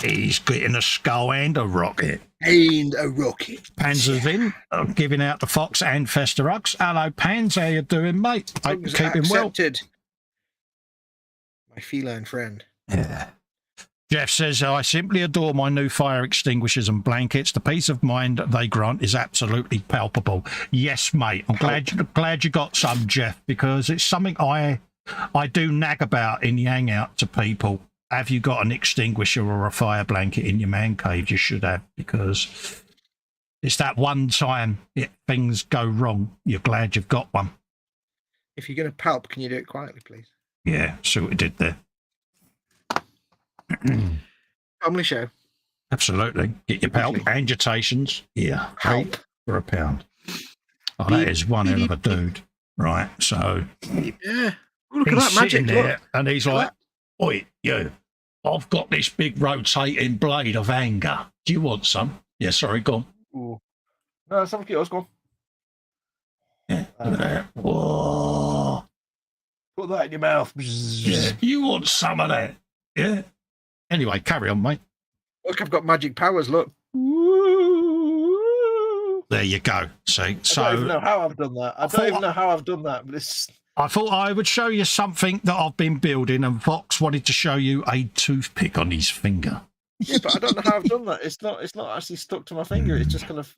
He's getting a skull and a rocket.
And a rocket.
Panzer's in. I'm giving out the Fox and Festa rugs. Hello, Pans. How you doing, mate? Hope you're keeping well.
My feline friend.
Yeah. Jeff says, I simply adore my new fire extinguishers and blankets. The peace of mind they grant is absolutely palpable. Yes, mate. I'm glad you got some, Jeff, because it's something I do nag about in the hangout to people. Have you got an extinguisher or a fire blanket in your man cave? You should have, because it's that one time things go wrong. You're glad you've got one.
If you're going to palp, can you do it quietly, please?
Yeah, see what we did there.
Family show.
Absolutely. Get your palp and your tations. Yeah.
Palp
for £1. Oh, that is one hell of a dude. Right, so.
Yeah. Oh, look at that magic.
There,
look.
and he's like, oi, you. I've got this big rotating blade of anger. Do you want some? Yeah, sorry, go on.
Ooh. No, some yours, go on.
Yeah, look at that. Whoa.
Put that in your mouth.
Yeah, you want some of that? Yeah. Anyway, carry on, mate.
Look, I've got magic powers, look.
There you go. See, so
I don't even know how I've done that. I don't even know how I've done that, but it's...
I thought I would show you something that I've been building, and Fox wanted to show you a toothpick on his finger.
Yeah, but I don't know how I've done that. It's not actually stuck to my finger. It's just kind of...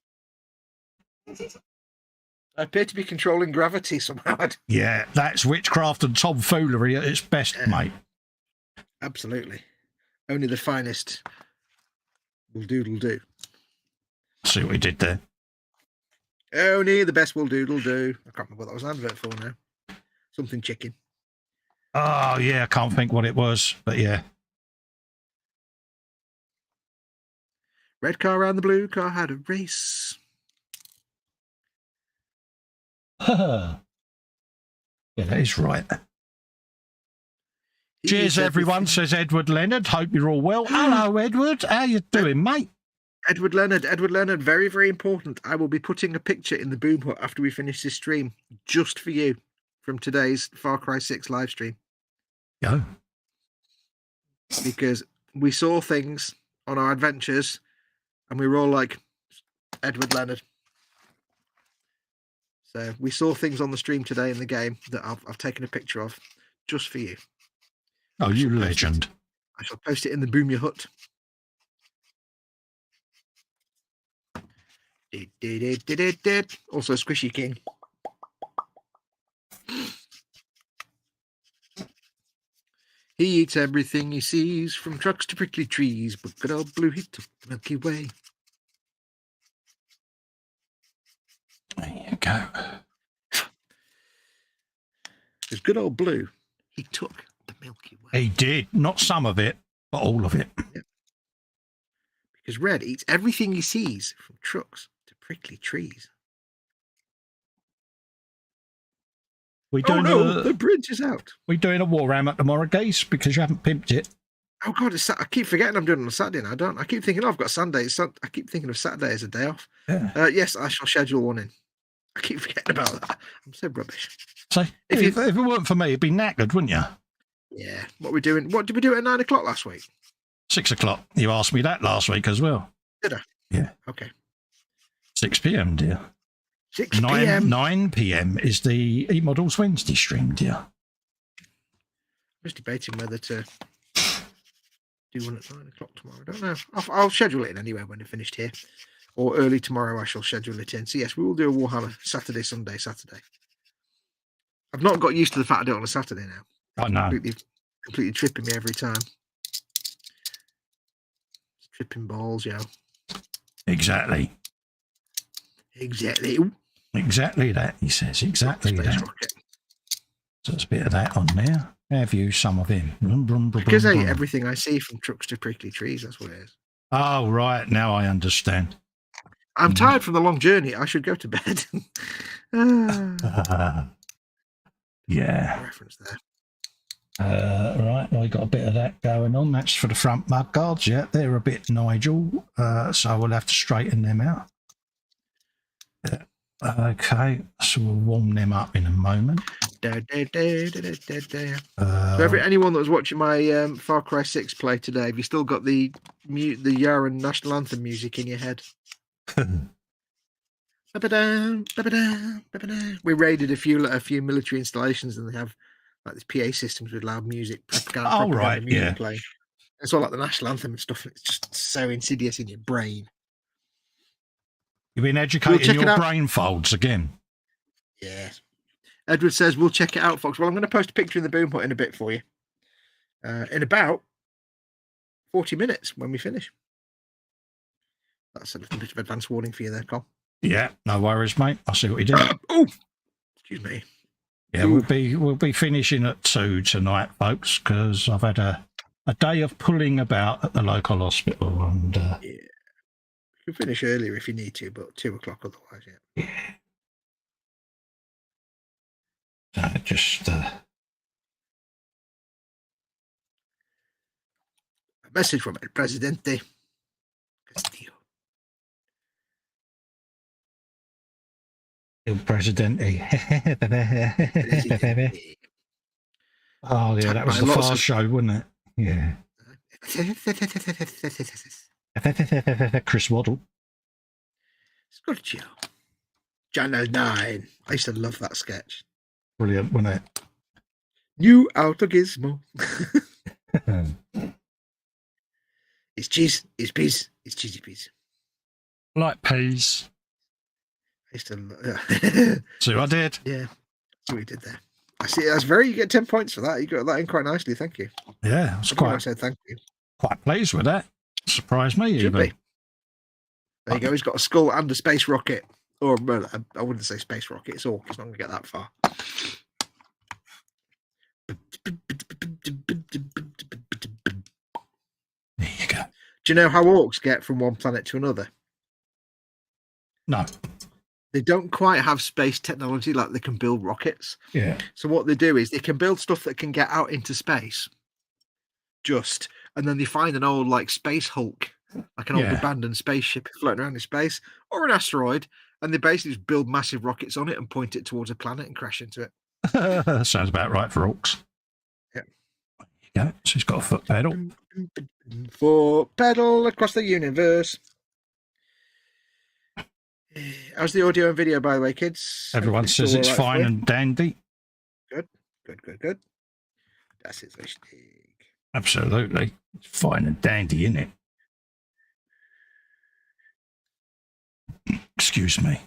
I appear to be controlling gravity somehow.
Yeah, that's witchcraft and tomfoolery at its best, mate.
Absolutely. Only the finest will do.
See what we did there.
Only the best will do. I can't remember what that was an advert for now. Something chicken.
Oh, yeah, I can't think what it was, but yeah.
Red car and the blue car had a race.
Yeah, that is right.
He
Cheers,
is
everyone,
everything.
says Edward Leonard. Hope you're all well. Hello, Edward. How you doing, mate?
Edward Leonard, very, very important. I will be putting a picture in the Boom Hut after we finish this stream, just for you, from today's Far Cry 6 live stream.
Go.
Because we saw things on our adventures, and we were all like, Edward Leonard. So we saw things on the stream today in the game that I've taken a picture of, just for you.
Oh, you legend.
I shall post it in the Boom Your Hut. Also, Squishy King. He eats everything he sees, from trucks to prickly trees, but good old Blue, he took the Milky Way.
There you go.
Because good old Blue, he took the Milky Way.
He did. Not some of it, but all of it.
Yeah. Because Red eats everything he sees, from trucks to prickly trees.
Oh
no, the bridge is out.
We're doing a Warhammer tomorrow, guys, because you haven't pimped it.
Oh God, I keep forgetting I'm doing it on Saturday now. I keep thinking I've got Sunday. I keep thinking of Saturday as a day off.
Yeah.
Yes, I shall schedule one in. I keep forgetting about that. I'm so rubbish.
So if it weren't for me, it'd be knackered, wouldn't you?
Yeah. What did we do at 9 o'clock last week?
6 o'clock. You asked me that last week as well.
Did I?
Yeah.
Okay.
6 p.m, dear.
6 p.m.
9 p.m. is the E-Models Wednesday stream, dear.
I'm just debating whether to do one at 9 o'clock tomorrow. I don't know. I'll schedule it in anyway when it's finished here. Or early tomorrow, I shall schedule it in. So, yes, we will do a Warhammer Saturday, Sunday, Saturday. I've not got used to the fact I do it on a Saturday now.
I know.
Completely tripping me every time. Tripping balls, yeah.
Exactly.
Exactly.
Exactly that, he says. Exactly
Space
that.
rocket.
So there's a bit of that on there. Have you some of him?
Because I eat everything I see, from trucks to prickly trees. That's what it is.
Oh, right. Now I understand.
I'm tired from the long journey. I should go to bed.
Yeah.
Reference there.
Right, well, I got a bit of that going on. That's for the front mud guards. Yeah, they're a bit Nigel, so we'll have to straighten them out. Okay, so we'll warm them up in a moment.
So anyone that was watching my Far Cry 6 play today, have you still got the Yaran national anthem music in your head? We raided a few military installations, and they have like these PA systems with loud music.
Right,
music
yeah.
playing. It's all like the national anthem and stuff. And it's just so insidious in your brain.
You've been educating your brain folds again.
Yeah. Edward says, we'll check it out, Fox. Well, I'm going to post a picture in the Boom Hut in a bit for you. In about 40 minutes when we finish. That's a little bit of advance warning for you there, Col.
Yeah, no worries, mate. I'll see what you do.
Oh, excuse me.
Yeah, we'll be finishing at 2 tonight, folks, because I've had a day of pulling about at the local hospital, and
yeah, you can finish earlier if you need to, but 2 o'clock otherwise. Yeah.
Just
a message from El Presidente Castillo.
El Presidente. Oh, yeah, that was the Fast Show, wasn't it? Yeah. Chris Waddle.
Scorchio. Channel 9. I used to love that sketch.
Brilliant, wasn't it?
New Auto Gizmo. It's cheese, it's peas, it's cheesy peas.
Like peas.
I used to
See what I did?
Yeah, see what you did there. I see. That's very. You get 10 points for that. You got that in quite nicely. Thank you.
Yeah, it's quite.
I said thank you.
Quite pleased with that. Surprised me.
Should
even.
Be. There you go. He's got a skull and a space rocket. Or well, I wouldn't say space rocket. It's Ork. He's not going to get that far.
There you go.
Do you know how orcs get from one planet to another?
No.
They don't quite have space technology like they can build rockets.
Yeah.
So what they do is they can build stuff that can get out into space. And then they find an old like space Hulk, like an old abandoned spaceship floating around in space, or an asteroid, and they basically just build massive rockets on it and point it towards a planet and crash into it.
Sounds about right for orcs.
Yeah.
Yeah, so he's got a foot pedal.
Foot pedal across the universe. How's the audio and video, by the way, kids?
Everyone says it's fine and dandy.
Good. Das ist richtig.
Absolutely. It's fine and dandy, isn't it? Excuse me.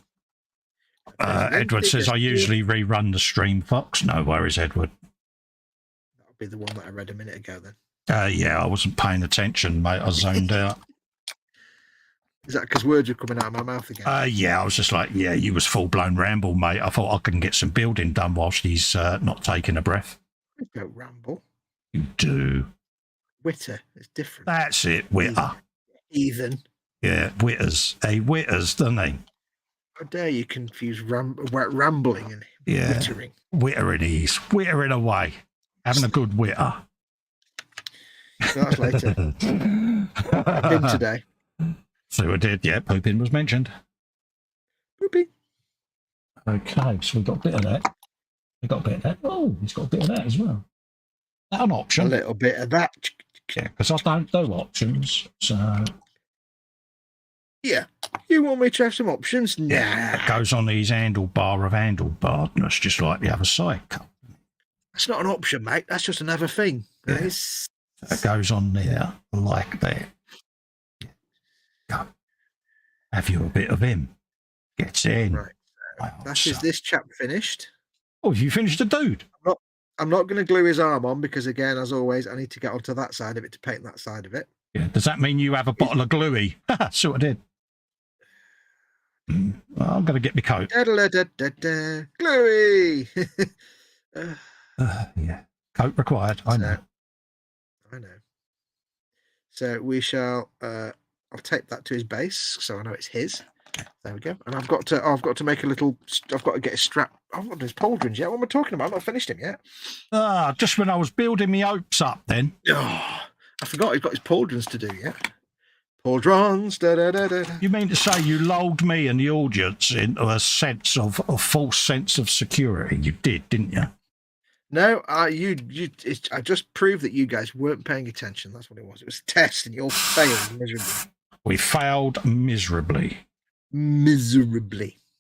Edward says, I usually rerun the stream, Fox. No worries, Edward.
That'll be the one that I read a minute ago, then.
Yeah, I wasn't paying attention, mate. I zoned out.
Is that because words are coming out of my mouth again?
Yeah, I was just like, yeah, you was full-blown ramble, mate. I thought I can get some building done whilst he's not taking a breath.
I don't ramble.
You do.
Witter. It's different.
That's it, Witter.
Heathen.
Yeah, Witters. He Witters, doesn't he?
How dare you confuse rambling and wittering?
Wittering he's. Wittering away. Having a good witter.
So that's later. I've been today.
So I did, yeah. Pooping was mentioned.
Pooping.
Okay, so we got a bit of that. We got a bit of that. Oh, he's got a bit of that as well. That's an option.
A little bit of that.
Yeah, because I don't do options. So.
Yeah. You want me to have some options? Nah.
Yeah, it goes on his handlebar of handlebardness, just like the other side.
That's not an option, mate. That's just another thing.
Yeah. It goes on there like that. Go. Have you a bit of him? Gets in.
Right. That is this chap finished.
Oh, you finished the dude?
I'm not going to glue his arm on because, again, as always, I need to get onto that side of it to paint that side of it.
Yeah. Does that mean you have a bottle of gluey? So I did. Well, I'm going to get my coat.
Gluey!
Yeah. Coat required. I know.
So we shall. I'll tape that to his base, so I know it's his. There we go. And I've got to make a little. I've got to get a strap. I've got his pauldrons yet. What am I talking about? I've not finished him yet.
Just when I was building my hopes up, then.
Oh, I forgot he's got his pauldrons to do yet. Pauldrons.
You mean to say you lulled me and the audience into a false sense of security? You did, didn't you?
No, I just proved that you guys weren't paying attention. That's what it was. It was a test, and you all failed miserably.
We failed miserably.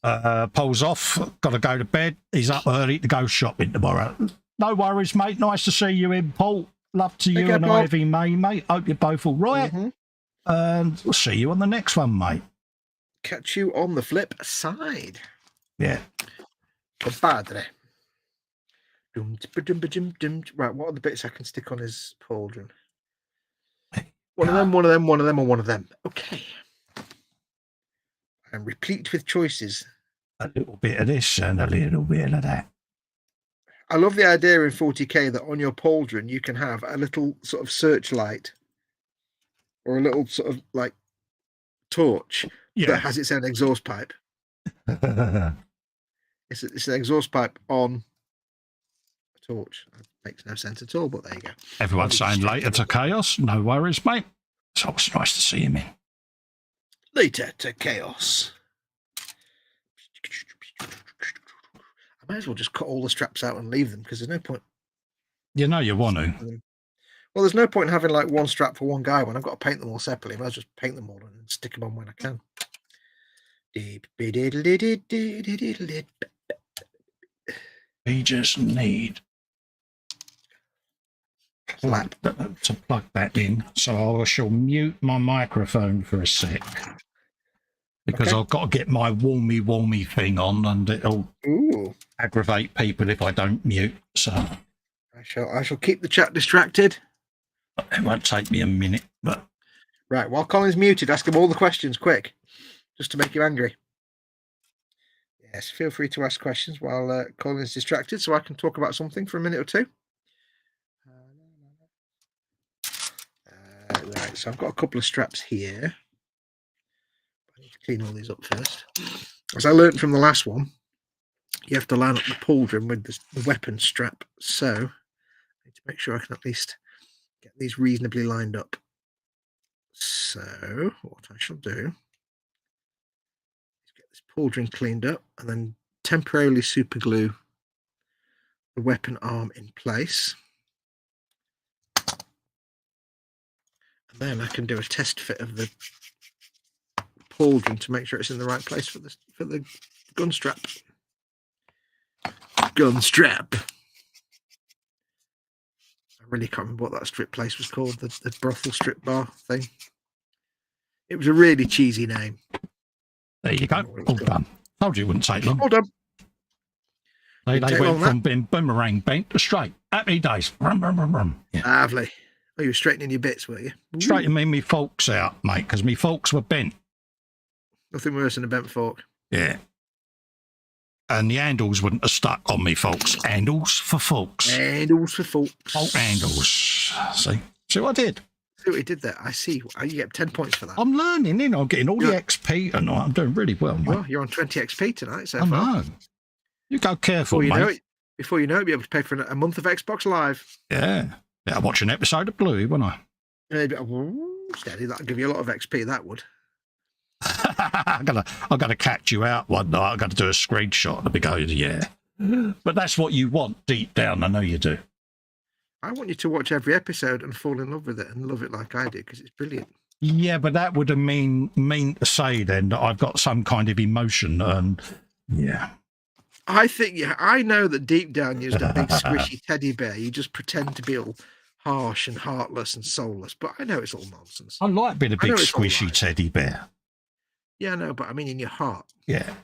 Paul's off. Got to go to bed. He's up early to go shopping tomorrow. No worries, mate. Nice to see you in, Paul. Love to you and Ivy May, mate. Hope you're both all right. And we'll see you on the next one, mate.
Catch you on the flip side.
Yeah.
Compadre. Right, what are the bits I can stick on his pauldron? One of them, and one of them. Okay. I'm replete with choices.
A little bit of this and a little bit of that.
I love the idea in 40k that on your pauldron you can have a little sort of searchlight or a little sort of like torch that has its own exhaust pipe. It's an exhaust pipe on a torch. That makes no sense at all, but there you go.
Everyone's saying later to chaos. No worries, mate. It's always nice to see him in.
Later to chaos. I might as well just cut all the straps out and leave them because there's no point.
You know you want to.
Well, there's no point in having like one strap for one guy when I've got to paint them all separately. I might as well just paint them all and stick them on when I can.
We just need to plug that in. So I shall mute my microphone for a sec. Because I've got to get my warmy thing on and it'll aggravate people if I don't mute. So
I shall keep the chat distracted.
It won't take me a minute. But
right, while Colin's muted, ask him all the questions quick. Just to make you angry. Yes, feel free to ask questions while Colin is distracted so I can talk about something for a minute or two. Right, So I've got a couple of straps here. I need to clean all these up first. As I learned from the last one, you have to line up the pauldron with the weapon strap. So I need to make sure I can at least get these reasonably lined up. So what I shall do is get this pauldron cleaned up and then temporarily super glue the weapon arm in place. And then I can do a test fit of the pauldron to make sure it's in the right place for the gun strap. Gun strap. I really can't remember what that strip place was called, the brothel strip bar thing. It was a really cheesy name.
There you go. All done. Told you it wouldn't take long.
All done.
They went from being boomerang bent to straight. Happy days. Rum, rum, rum, rum. Yeah.
Lovely. Oh, you were straightening your bits, were you?
Straightening me forks out, mate, because me forks were bent.
Nothing worse than a bent fork.
Yeah. And the handles wouldn't have stuck on me forks. Handles for forks.
Handles for forks.
Fork handles. See what I did?
See what you did there? I see. You get 10 points for that.
I'm learning, you know. I'm getting all the XP and I'm doing really well, mate.
You're on 20 XP tonight so
I
far.
know. You go careful, mate.
Before you know it, you'll be able to pay for a month of Xbox Live.
Yeah. Yeah, I'll watch an episode of Bluey, won't I?
Steady, that'll give you a lot of XP, that would.
I gotta catch you out one night. I gotta do a screenshot and be going, yeah. But that's what you want deep down. I know you do.
I want you to watch every episode and fall in love with it and love it like I do because it's brilliant.
Yeah, but that would have mean to say then that I've got some kind of emotion and yeah.
I think I know that deep down you're just a big squishy teddy bear. You just pretend to be all harsh and heartless and soulless, but I know it's all nonsense.
I like being a big squishy teddy bear.
Yeah, I know, but I mean in your heart.
Yeah.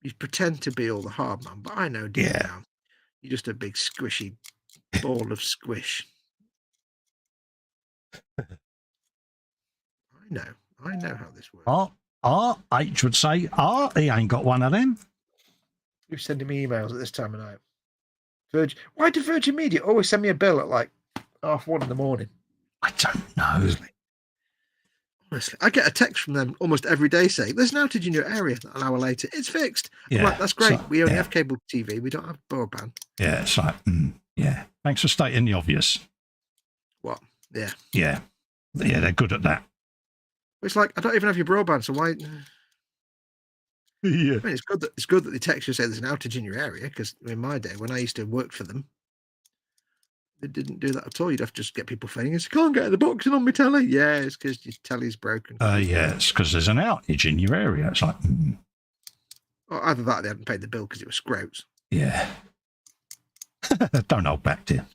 You pretend to be all the hard man, but I know deep down you're just a big squishy ball of squish. I know how this works.
H would say, he ain't got one of them.
You're sending me emails at this time of night. Why do Virgin Media always send me a bill at like 1:30 in the morning?
I don't know.
Honestly, I get a text from them almost every day saying, there's an outage in your area. An hour later, it's fixed.
Yeah,
I'm like, that's great. We only have cable TV. We don't have broadband.
Yeah, it's like, yeah. Thanks for stating the obvious.
What? Yeah.
Yeah. Yeah, they're good at that.
It's like, I don't even have your broadband, so why...
Yeah.
I mean, it's good that they text you and say there's an outage in your area, because in my day, when I used to work for them, they didn't do that at all. You'd have to just get people phoning and say, can't get the boxing on my telly. Yeah, it's because your telly's broken.
Yeah, it's because there's an outage in your area. It's like...
Or either that or they hadn't paid the bill because it was scroats.
Yeah. Don't hold back, dear.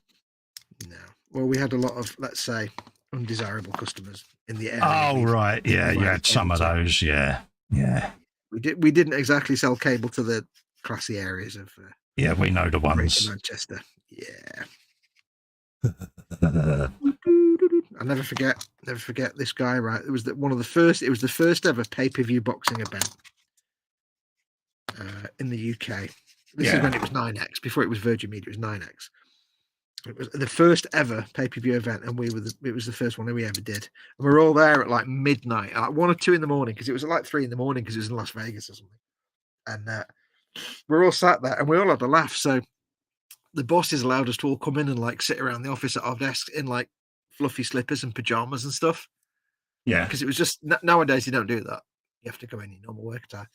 No. Well, we had a lot of, let's say, undesirable customers in the area.
Oh, right. Yeah, you had some of those. Yeah. Yeah.
We didn't exactly sell cable to the classy areas of
yeah, we know the ones.
Manchester. Yeah. I'll never forget this guy, right? It was the first ever pay-per-view boxing event in the UK. This is when it was 9X. Before it was Virgin Media, it was 9X. It was the first ever pay-per-view event, and it was the first one that we ever did. And we were all there at like midnight, like 1 or 2 in the morning, because it was at like 3 in the morning because it was in Las Vegas or something. And we're all sat there, and we all had a laugh. So the bosses allowed us to all come in and like sit around the office at our desks in like fluffy slippers and pajamas and stuff.
Yeah,
because it was just nowadays you don't do that. You have to go in your normal work attire.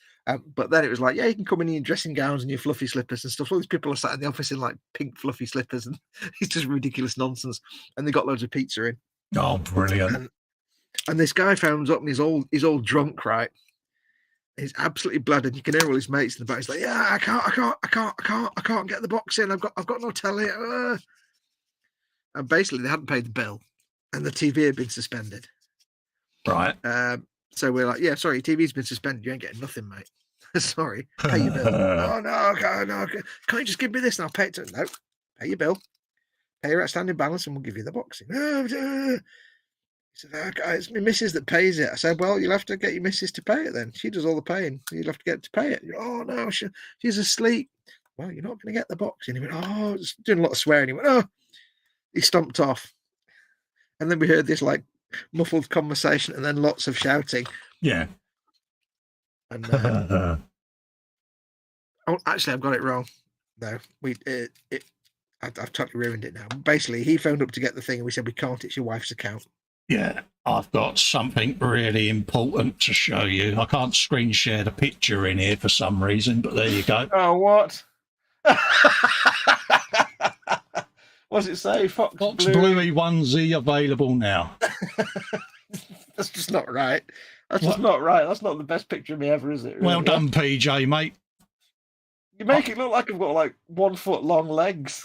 But then it was like, yeah, you can come in your dressing gowns and your fluffy slippers and stuff. All these people are sat in the office in like pink fluffy slippers, and it's just ridiculous nonsense. And they got loads of pizza in.
Oh, brilliant!
And this guy phones up and he's all drunk, right? He's absolutely blooded. You can hear all his mates in the back. He's like, yeah, I can't get the box in. I've got no telly. And basically, they hadn't paid the bill, and the TV had been suspended.
Right.
So we're like, yeah, sorry, TV's been suspended. You ain't getting nothing, mate. Sorry, pay your bill. Oh, no, can't you just give me this and I'll pay it to No, pay your bill. Pay your outstanding balance and we'll give you the boxing. He said, it's my missus that pays it. I said, well, you'll have to get your missus to pay it then. She does all the paying. You'll have to get to pay it. Oh, no, she's asleep. Well, you're not going to get the boxing. He went, oh, just doing a lot of swearing. He went, oh. He stomped off. And then we heard this like muffled conversation and then lots of shouting.
Yeah.
And oh, actually, I've got it wrong. No, I've totally ruined it now. Basically, he phoned up to get the thing, and we said we can't. It's your wife's account.
Yeah, I've got something really important to show you. I can't screen share the picture in here for some reason, but there you go.
Oh, what? What does it say? Fox
Bluey onesie available now.
That's just not right. That's just not right. That's not the best picture of me ever, is it? Really?
Well done, PJ, mate.
You make it look like I've got like 1 foot long legs.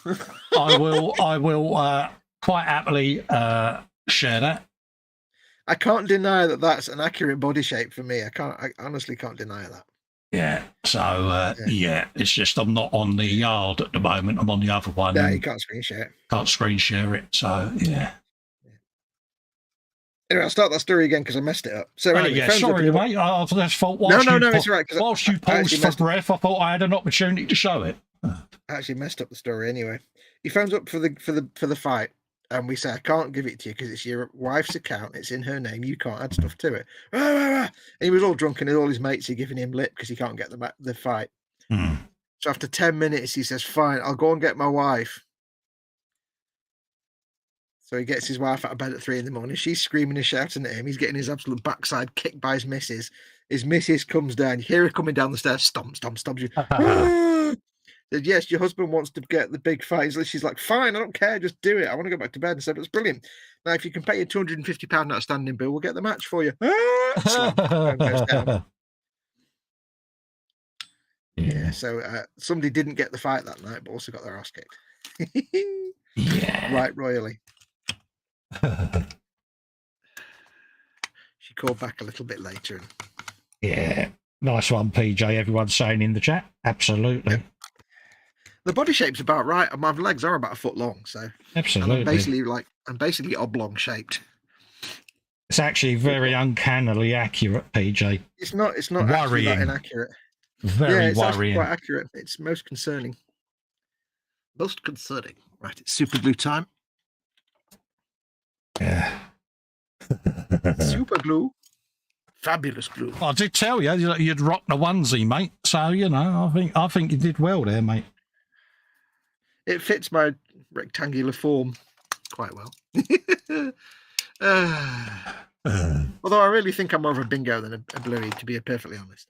I will quite happily share that.
I can't deny that that's an accurate body shape for me. I honestly can't deny that.
Yeah. So yeah, it's just I'm not on the yard at the moment. I'm on the other one.
No, you can't screen share it.
Can't screen share it. So yeah.
Anyway, I'll start that story again because I messed it up. So anyway,
yeah, sorry, mate. I just thought no,
it's right.
Whilst you paused for breath, I thought I had an opportunity to show it.
I actually messed up the story anyway. He phones up for the fight, and we say I can't give it to you because it's your wife's account. It's in her name. You can't add stuff to it. And he was all drunk, and all his mates are giving him lip because he can't get the fight. So after 10 minutes, he says, "Fine, I'll go and get my wife." So he gets his wife out of bed at 3 in. She's screaming and shouting at him. He's getting his absolute backside kicked by his missus. His missus comes down. You hear her coming down the stairs. Stomp. Said, yes, your husband wants to get the big fight. She's like, fine, I don't care. Just do it. I want to go back to bed. And said, it's brilliant. Now, if you can pay your £250 outstanding bill, we'll get the match for you. Yeah, so somebody didn't get the fight that night, but also got their ass kicked.
Yeah.
Right, royally. She called back a little bit later.
Yeah. Nice one, PJ. Everyone's saying in the chat. Absolutely. Yep.
The body shape's about right. My legs are about 1 foot long, so
absolutely.
I'm basically oblong shaped.
It's actually very uncannily accurate, PJ.
It's not actually that inaccurate.
Very
it's
worrying.
Quite accurate. It's most concerning. Most concerning. Right, it's super glue time.
Yeah.
Super glue. Fabulous glue.
I did tell you you'd rock the onesie, mate. So, you know, I think you did well there, mate.
It fits my rectangular form quite well. Although I really think I'm more of a bingo than a bluey, to be perfectly honest.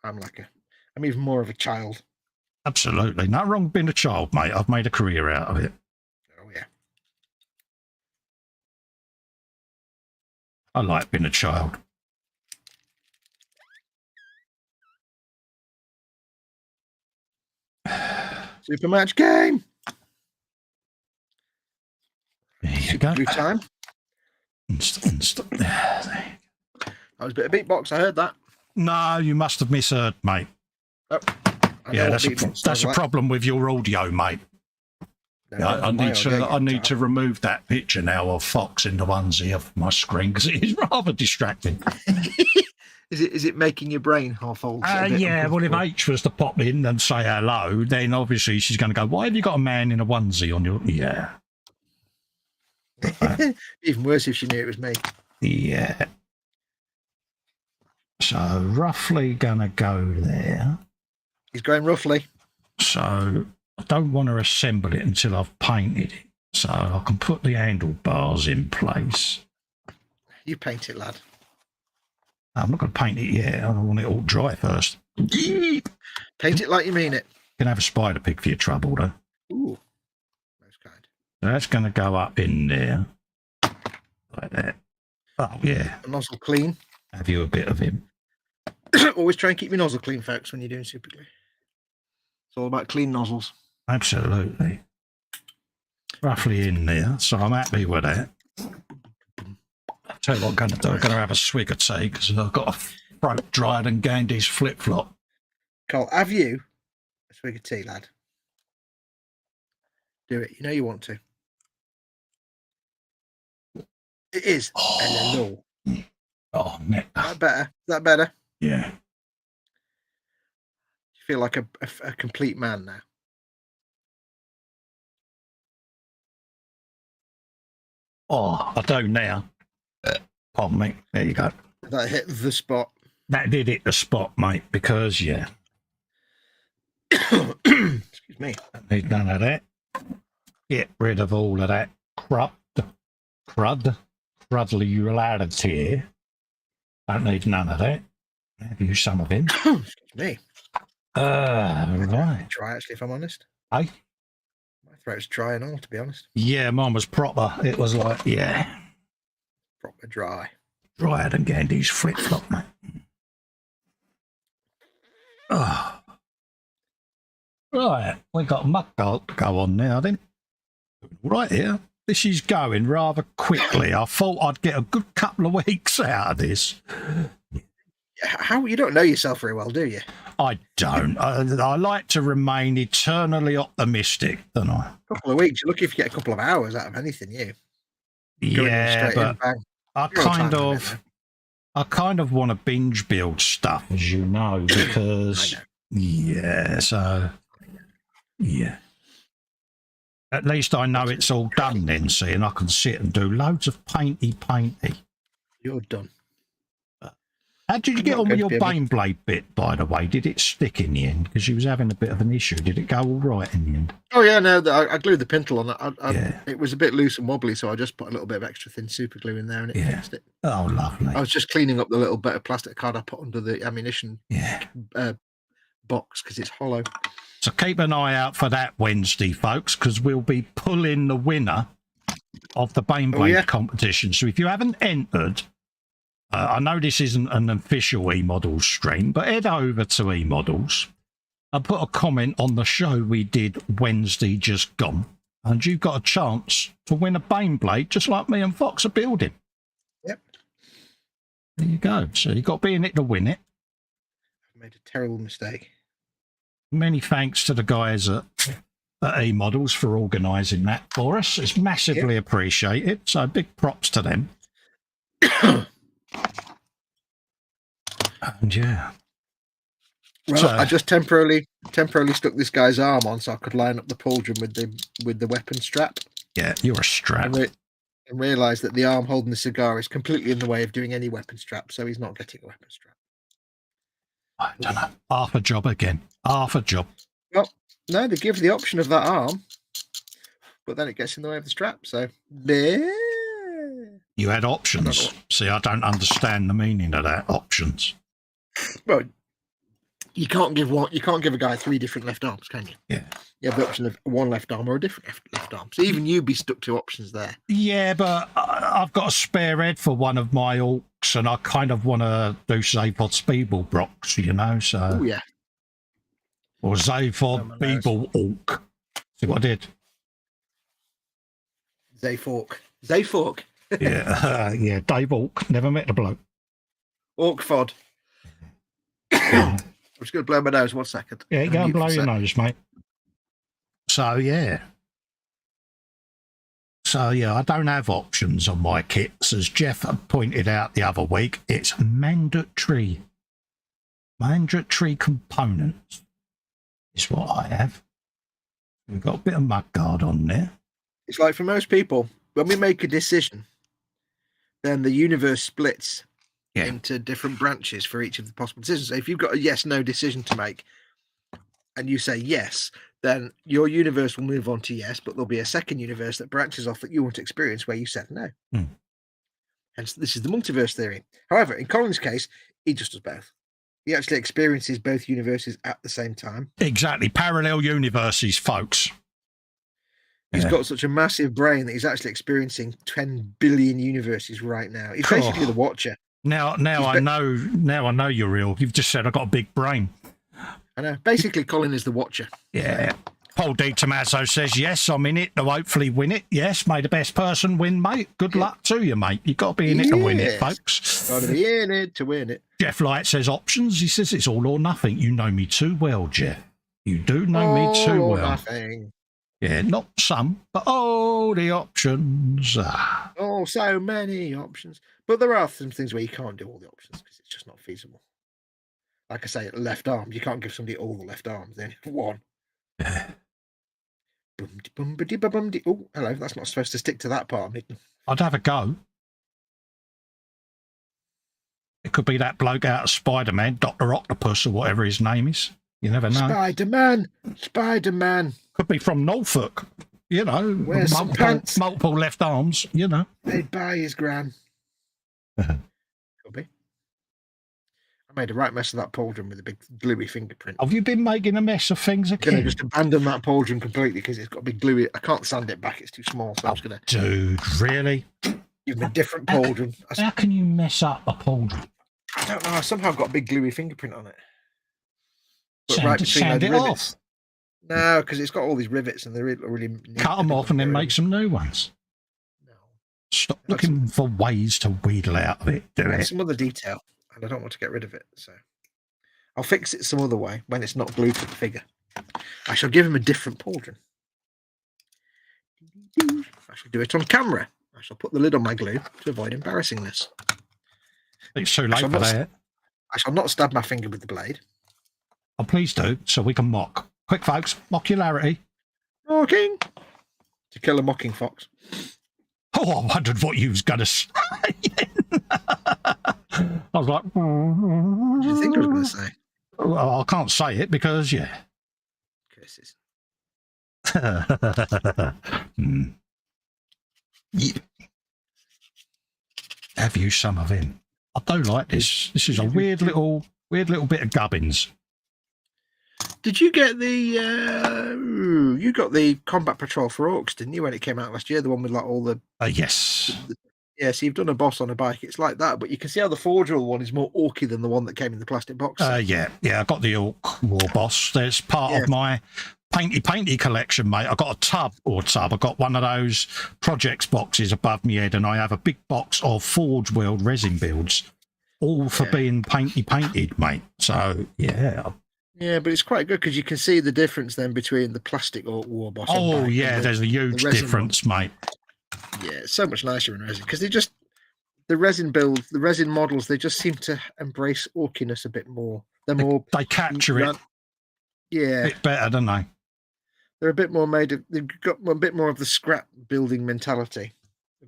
I'm even more of a child.
Absolutely. Not wrong being a child, mate. I've made a career out of it.
Oh, yeah.
I like being a child.
Super match game.
There you
super
go.
glue time.
That
was a bit of beatbox. I heard that.
No, you must have misheard, mate.
Oh.
Yeah, that's a problem with your audio, mate. No, I need to remove that picture now of Fox in the onesie off my screen because it is rather distracting.
Is it making your brain half old?
Yeah, well, if H was to pop in and say hello, then obviously she's going to go, why have you got a man in a onesie on your... Yeah.
Even worse if she knew it was me.
Yeah. So roughly going to go there.
He's going roughly.
So I don't want to assemble it until I've painted it. So I can put the handlebars in place.
You paint it, lad.
I'm not going to paint it yet. I want it all dry first.
Paint it like you mean it.
You can have a spider pig for your trouble, though.
Ooh. Most kind.
So that's going to go up in there. Like that. Oh, yeah.
The nozzle clean.
Have you a bit of him.
Always try and keep your nozzle clean, folks, when you're doing super glue. It's all about clean nozzles.
Absolutely. Roughly in there. So I'm happy with that. I'll tell you what I'm going to do. I'm going to have a swig of tea because I've got a throat dried and Gandhi's flip-flop.
Cole, have you a swig of tea, lad? Do it. You know you want to. It is.
Oh, oh,
Is that better? Is that better?
Yeah.
You feel like a complete man now.
Oh, I do now. Pardon me. There you go.
That hit the spot.
That did hit the spot, mate, because, yeah.
Excuse me.
I need none of that. Get rid of all of that crudly Don't need none of that. Have you some of him?
Excuse me.
Right.
Dry, actually, if I'm honest.
Hey?
My throat's dry and all, to be honest.
Yeah, mine was proper. It was like, yeah.
Proper dry.
Drier than Gandhi's flip-flop, mate. Oh. Right, we got muck go on now then. Right here. This is going rather quickly. I thought I'd get a good couple of weeks out of this.
How you don't know yourself very well, do you?
I don't. I like to remain eternally optimistic, don't I?
A couple of weeks. You're lucky if you get a couple of hours out of anything, you.
Yeah, but I kind of want to binge build stuff, as you know, because yeah, so yeah. At least I know it's all done then, see, and I can sit and do loads of painty.
You're done.
How did you get on with your Baneblade bit, by the way? Did it stick in the end? Because you was having a bit of an issue. Did it go all right in the end?
Oh, yeah, no, I glued the pintle on it. It was a bit loose and wobbly, so I just put a little bit of extra thin super glue in there and it fixed it.
Oh, lovely.
I was just cleaning up the little bit of plastic card I put under the ammunition box because it's hollow.
So keep an eye out for that Wednesday, folks, because we'll be pulling the winner of the Baneblade competition. So if you haven't entered, I know this isn't an official E-Models stream, but head over to E-Models and put a comment on the show we did Wednesday just gone, and you've got a chance to win a Baneblade just like me and Fox are building.
Yep.
There you go. So you've got to be in it to win it.
I made a terrible mistake.
Many thanks to the guys at E-Models for organising that for us. It's massively appreciated. So big props to them. And yeah.
Well, so, I just temporarily stuck this guy's arm on so I could line up the pauldron with the weapon strap.
Yeah, you're a strap.
And realised that the arm holding the cigar is completely in the way of doing any weapon strap, so he's not getting a weapon strap.
I don't know. Half a job again. Half a job.
Well, no, they give the option of that arm, but then it gets in the way of the strap. So,
you had options. See, I don't understand the meaning of that. Options.
Well, you can't give a guy 3 different left arms, can you?
Yeah.
You have the option of one left arm or a different left arm. So even you'd be stuck to options there.
Yeah, but I've got a spare head for one of my orcs, and I kind of want to do Zaphod Speeble Brox, you know, so...
Oh, yeah.
Or Zaphod Beeble Ork. See what I did?
Zayfork.
Yeah, Dave Ork. Never met the bloke.
Ork Fod. I'm just going to blow my nose 1 second.
Yeah, go and blow your nose, mate. So, yeah. I don't have options on my kits. As Jeff pointed out the other week, it's mandatory. Mandatory components is what I have. We've got a bit of mudguard on there.
It's like for most people, when we make a decision, then the universe splits into different branches for each of the possible decisions. So if you've got a yes-no decision to make and you say yes, then your universe will move on to yes, but there'll be a second universe that branches off that you want to experience where you said no. Hence, this is the multiverse theory. However, in Colin's case, he just does both. He actually experiences both universes at the same time.
Exactly. Parallel universes, folks.
He's got such a massive brain that he's actually experiencing 10 billion universes right now. He's basically the Watcher.
Now I know you're real. You've just said I've got a big brain.
I know. Basically, Colin is the Watcher.
Yeah. Paul D. Tommaso says, yes, I'm in it to hopefully win it. Yes, may the best person win, mate. Good luck to you, mate. You've got to be in it to win it, folks.
Got to be in it to win it.
Jeff Light says options. He says it's all or nothing. You know me too well, Jeff. You do know me too well.
Nothing.
Yeah, not some, but all the options.
Oh, so many options. But there are some things where you can't do all the options because it's just not feasible. Like I say, left arm. You can't give somebody all the left arms. Then one. Oh, hello. That's not supposed to stick to that part of me.
I'd have a go. It could be that bloke out of Spider-Man, Dr. Octopus or whatever his name is. You never know.
Spider-Man, Spider-Man.
Could be from Norfolk, you know.
Where's some pants?
Multiple left arms, you know.
They'd buy his gran. Could be. I made a right mess of that pauldron with a big gluey fingerprint.
Have you been making a mess of things again?
I'm going to just abandon that pauldron completely because it's got a big gluey. I can't sand it back. It's too small. So I'm just going to...
Dude, really?
Give him a different pauldron.
How can you mess up a pauldron?
I don't know. I somehow got a big gluey fingerprint on it. But
Sand it
rivets.
off.
No, because it's got all these rivets and they're really
cut them off and then make some new ones.
No.
Stop looking for ways to wheedle out of it. Do it.
Some other detail, and I don't want to get rid of it, so I'll fix it some other way when it's not glued to the figure. I shall give him a different pauldron. I shall do it on camera. I shall put the lid on my glue to avoid embarrassing this.
It's too late for that.
I shall not stab my finger with the blade.
Oh, please do, so we can mock. Quick, folks, mocularity.
Mocking. To kill a mocking fox.
Oh, I wondered what you was going to say. I was like...
What do you think I was going to say?
Well, I can't say it because, yeah.
Curses.
Have you some of him? I do like this. This is a weird little bit of gubbins.
Did you get the you got the combat patrol for orcs, didn't you, when it came out last year? The one with like all the
yes.
Yeah, so you've done a boss on a bike. It's like that, but you can see how the Forgeworld one is more orky than the one that came in the plastic box.
Yeah, I got the Ork Warboss. There's part of my painty collection, mate. I got a tub. I got one of those projects boxes above my head, and I have a big box of Forgeworld resin builds, all for being painted, mate. So yeah.
Yeah, but it's quite good because you can see the difference then between the plastic Ork Warboss.
Oh yeah, there's a huge difference, mate.
Yeah, it's so much nicer in resin because the resin builds, the resin models, they just seem to embrace orkiness a bit more.
They capture it.
Yeah,
a bit better, don't they?
They're a bit more they've got a bit more of the scrap building mentality.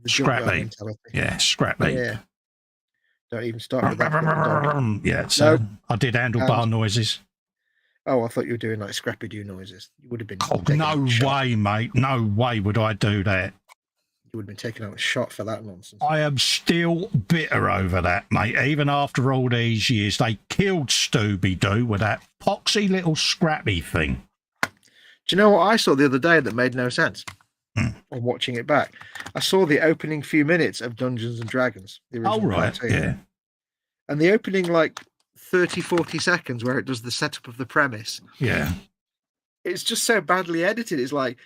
Scrappy. Yeah, scrappy.
Yeah. Don't even start with that.
Yeah, so I did handlebar noises.
Oh, I thought you were doing like Scrappy Doo noises. You would have been.
Oh, no way, mate. No way would I do that.
You would have been taken out a shot for that nonsense.
I am still bitter over that, mate. Even after all these years, they killed Scooby-Doo with that poxy little scrappy thing.
Do you know what I saw the other day that made no sense? On watching it back, I saw the opening few minutes of Dungeons and Dragons. The original cartoon.
Yeah.
And the opening, like 30-40 seconds where it does the setup of the premise.
Yeah.
It's just so badly edited. It's like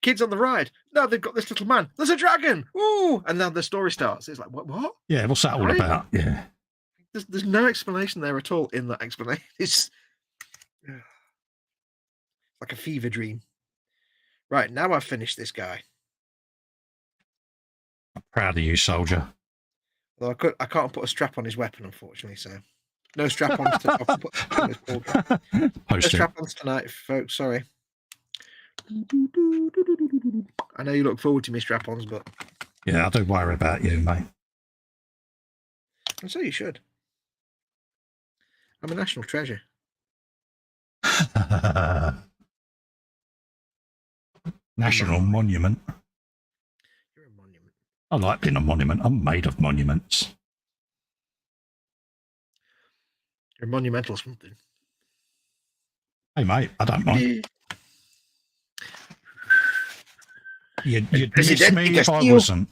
kids on the ride. No, they've got this little man. There's a dragon. Ooh, and now the story starts. It's like what?
Yeah, what's that all about? Yeah.
There's no explanation there at all in that explanation. It's like a fever dream. Right, now I've finished this guy.
I'm proud of you, soldier.
Well, I can't put a strap on his weapon, unfortunately, so no strap-ons no strap-ons tonight, folks, sorry. I know you look forward to me strap-ons, but...
Yeah, I do worry about you, mate.
And so you should. I'm a national treasure.
National monument.
You're a monument.
I like being a monument. I'm made of monuments.
You're monumental something.
Hey, mate, I don't mind. You'd miss me if I wasn't.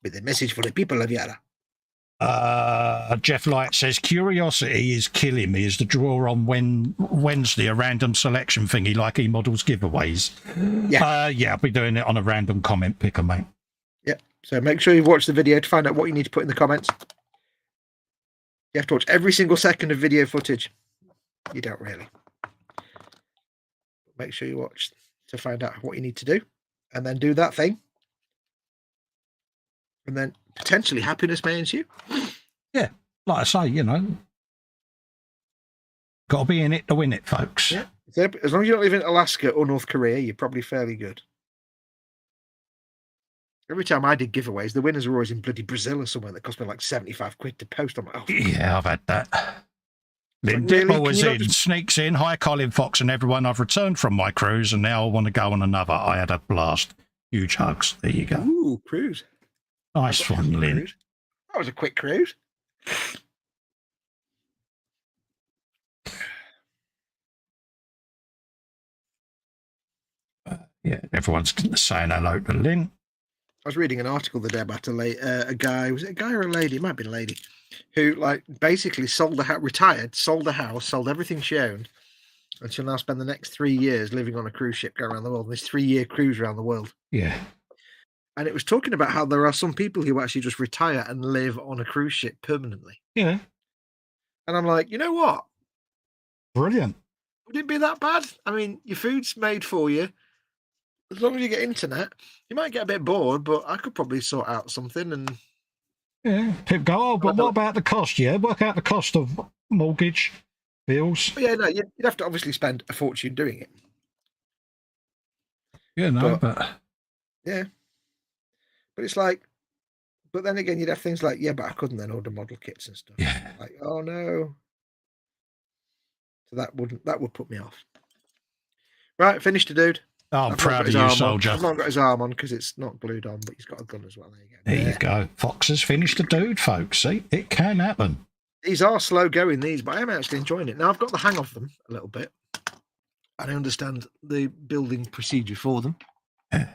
With a message for the people of Yara.
Jeff Light says, curiosity is killing me as the draw on Wednesday, a random selection thingy like KA.Models giveaways. Yeah, I'll be doing it on a random comment picker, mate.
Yeah, so make sure you watch the video to find out what you need to put in the comments. You have to watch every single second of video footage. You don't really. Make sure you watch to find out what you need to do, and then do that thing. And then potentially happiness may ensue.
Yeah, like I say, you know, got to be in it to win it, folks.
Yeah, as long as you don't live in Alaska or North Korea, you're probably fairly good. Every time I did giveaways, the winners were always in bloody Brazil or somewhere that cost me like 75 quid to post. I'm like, oh,
Yeah, I've had that. Then
like,
Dipper
really?
was
Can you
in,
not just...
sneaks in. Hi, Colin, Fox, and everyone. I've returned from my cruise, and now I want to go on another. I had a blast. Huge hugs. There you go.
Ooh, cruise.
Nice one, Lynn.
Cruise. That was a quick cruise.
Yeah, everyone's saying hello to Lynn.
I was reading an article the day about a guy. Was it a guy or a lady? It might have been a lady, who like basically sold a house, retired, sold a house, sold everything she owned, and she'll now spend the next 3 years living on a cruise ship going around the world. This 3-year cruise around the world.
Yeah.
And it was talking about how there are some people who actually just retire and live on a cruise ship permanently.
Yeah.
And I'm like, you know what?
Brilliant.
Would it be that bad? I mean, your food's made for you. As long as you get internet, you might get a bit bored, but I could probably sort out something. And
yeah, people go, oh, but what about the cost? Yeah, work out the cost of mortgage, bills.
But yeah, no, you'd have to obviously spend a fortune doing it.
Yeah, no, but
yeah. But it's like, but then again, you'd have things like, yeah, but I couldn't then order model kits and stuff.
Yeah.
Like, oh no. So that would put me off. Right, finished, dude.
Oh, I'm proud of you, soldier.
I've not got his arm on because it's not glued on, but he's got a gun as well. There you go.
There you go. Fox has finished the dude, folks. See, it can happen.
These are slow going, but I am actually enjoying it. Now, I've got the hang of them a little bit. And I understand the building procedure for them.
Yeah.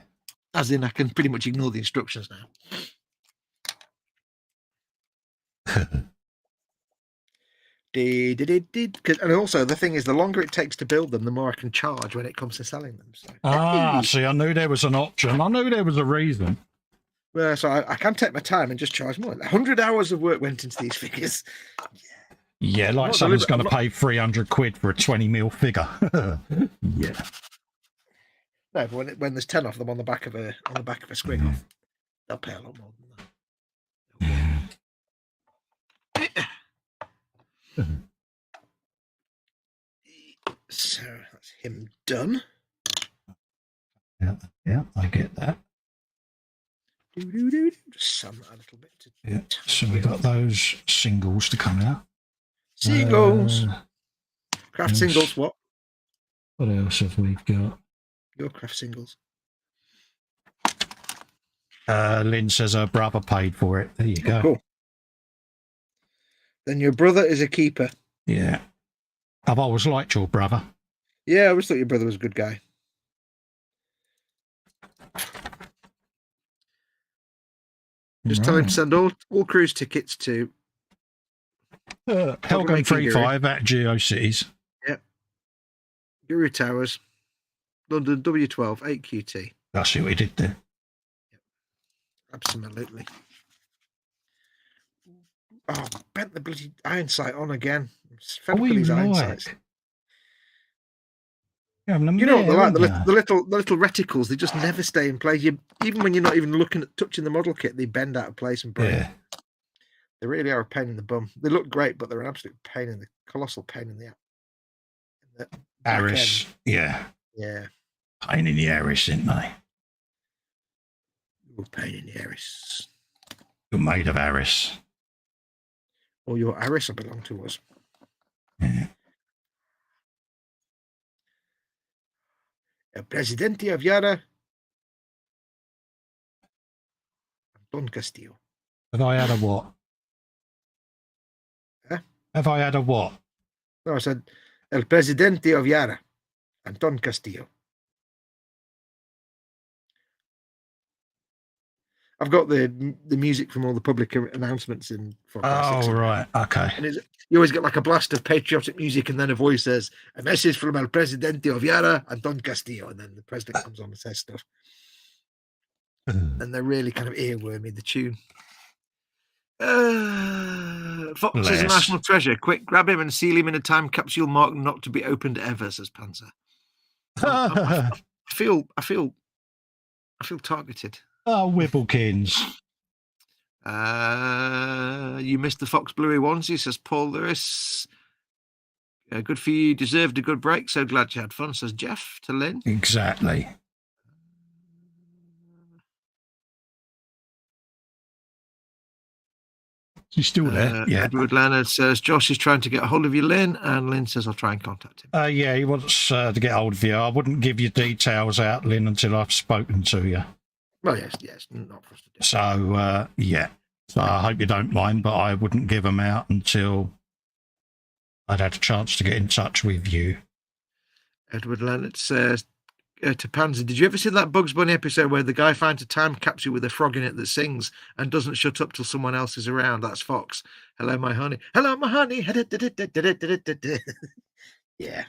As in, I can pretty much ignore the instructions now. And also, the thing is, the longer it takes to build them, the more I can charge when it comes to selling them. So.
See, I knew there was an option. I knew there was a reason.
Well, so I can take my time and just charge more. 100 hours of work went into these figures.
Yeah, like someone's going to pay 300 quid for a 20 mil figure. Yeah.
No, but when there's 10 of them on the back of a squig off, they'll pay a lot more than that. So that's him done.
Yeah, I get that.
Just sum that a little bit.
Yeah. So we got those singles to come out.
Singles. Craft singles. What?
What else have we got?
Your craft singles.
Lynn says her brother paid for it. There you go.
Cool. Then your brother is a keeper.
Yeah. I've always liked your brother.
Yeah, I always thought your brother was a good guy. Just tell him to send all cruise tickets to
Helgan 35 at GeoCities.
Yep. Guru Towers, London W12 8QT.
I see what he did there.
Yep. Absolutely. Oh, bent the bloody iron sight on again.
What are you like?
You know what they're like, the little reticles, they just never stay in place. Even when you're not even looking at touching the model kit, they bend out of place and break.
Yeah.
They really are a pain in the bum. They look great, but they're an absolute colossal pain in the
Aris, yeah.
Yeah.
Pain in the Aris, isn't they?
You're pain in the Aris.
You're made of Aris.
Or your Aris will belong to us.
Yeah.
El Presidente of Yara. Don Castillo.
Have I had a what?
Huh?
Have I had a what?
No, I said El Presidente of Yara. Anton Castillo. I've got the music from all the public announcements in.
Oh, right. Okay.
And you always get like a blast of patriotic music, and then a voice says, "A message from El Presidente of Yara, Anton Castillo," and then the president comes on and says stuff. And they're really kind of earwormy, the tune. Fox is a national treasure. Quick, grab him and seal him in a time capsule marked not to be opened ever, says Panzer. I feel targeted.
Oh, Whippлекins.
You missed the Fox Bluey onesie, says Paul Lewis. Good for you. Deserved a good break. So glad you had fun, says Jeff to Lynn.
Exactly. She's still there. Yeah.
Edward Leonard says, Josh is trying to get a hold of you, Lynn, and Lynn says, I'll try and contact him.
Yeah, he wants to get hold of you. I wouldn't give your details out, Lynn, until I've spoken to you.
Well, yes, not for us to do.
So, yeah. So I hope you don't mind, but I wouldn't give them out until I'd had a chance to get in touch with you.
Edward Leonard says to Pansy, did you ever see that Bugs Bunny episode where the guy finds a time capsule with a frog in it that sings and doesn't shut up till someone else is around? That's Fox. Hello, my honey. Hello, my honey. Yeah.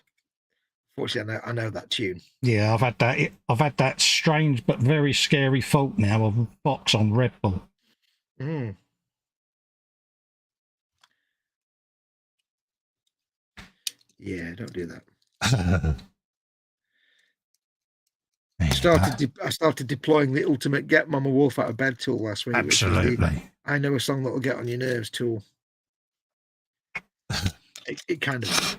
Fortunately, I know that tune.
Yeah, I've had that strange but very scary thought now of Fox on Red Bull.
Mm. Yeah, don't do that. I started deploying the ultimate get Mama Wolf out of bed tool last week.
Absolutely.
I know a song that will get on your nerves tool. It kind of.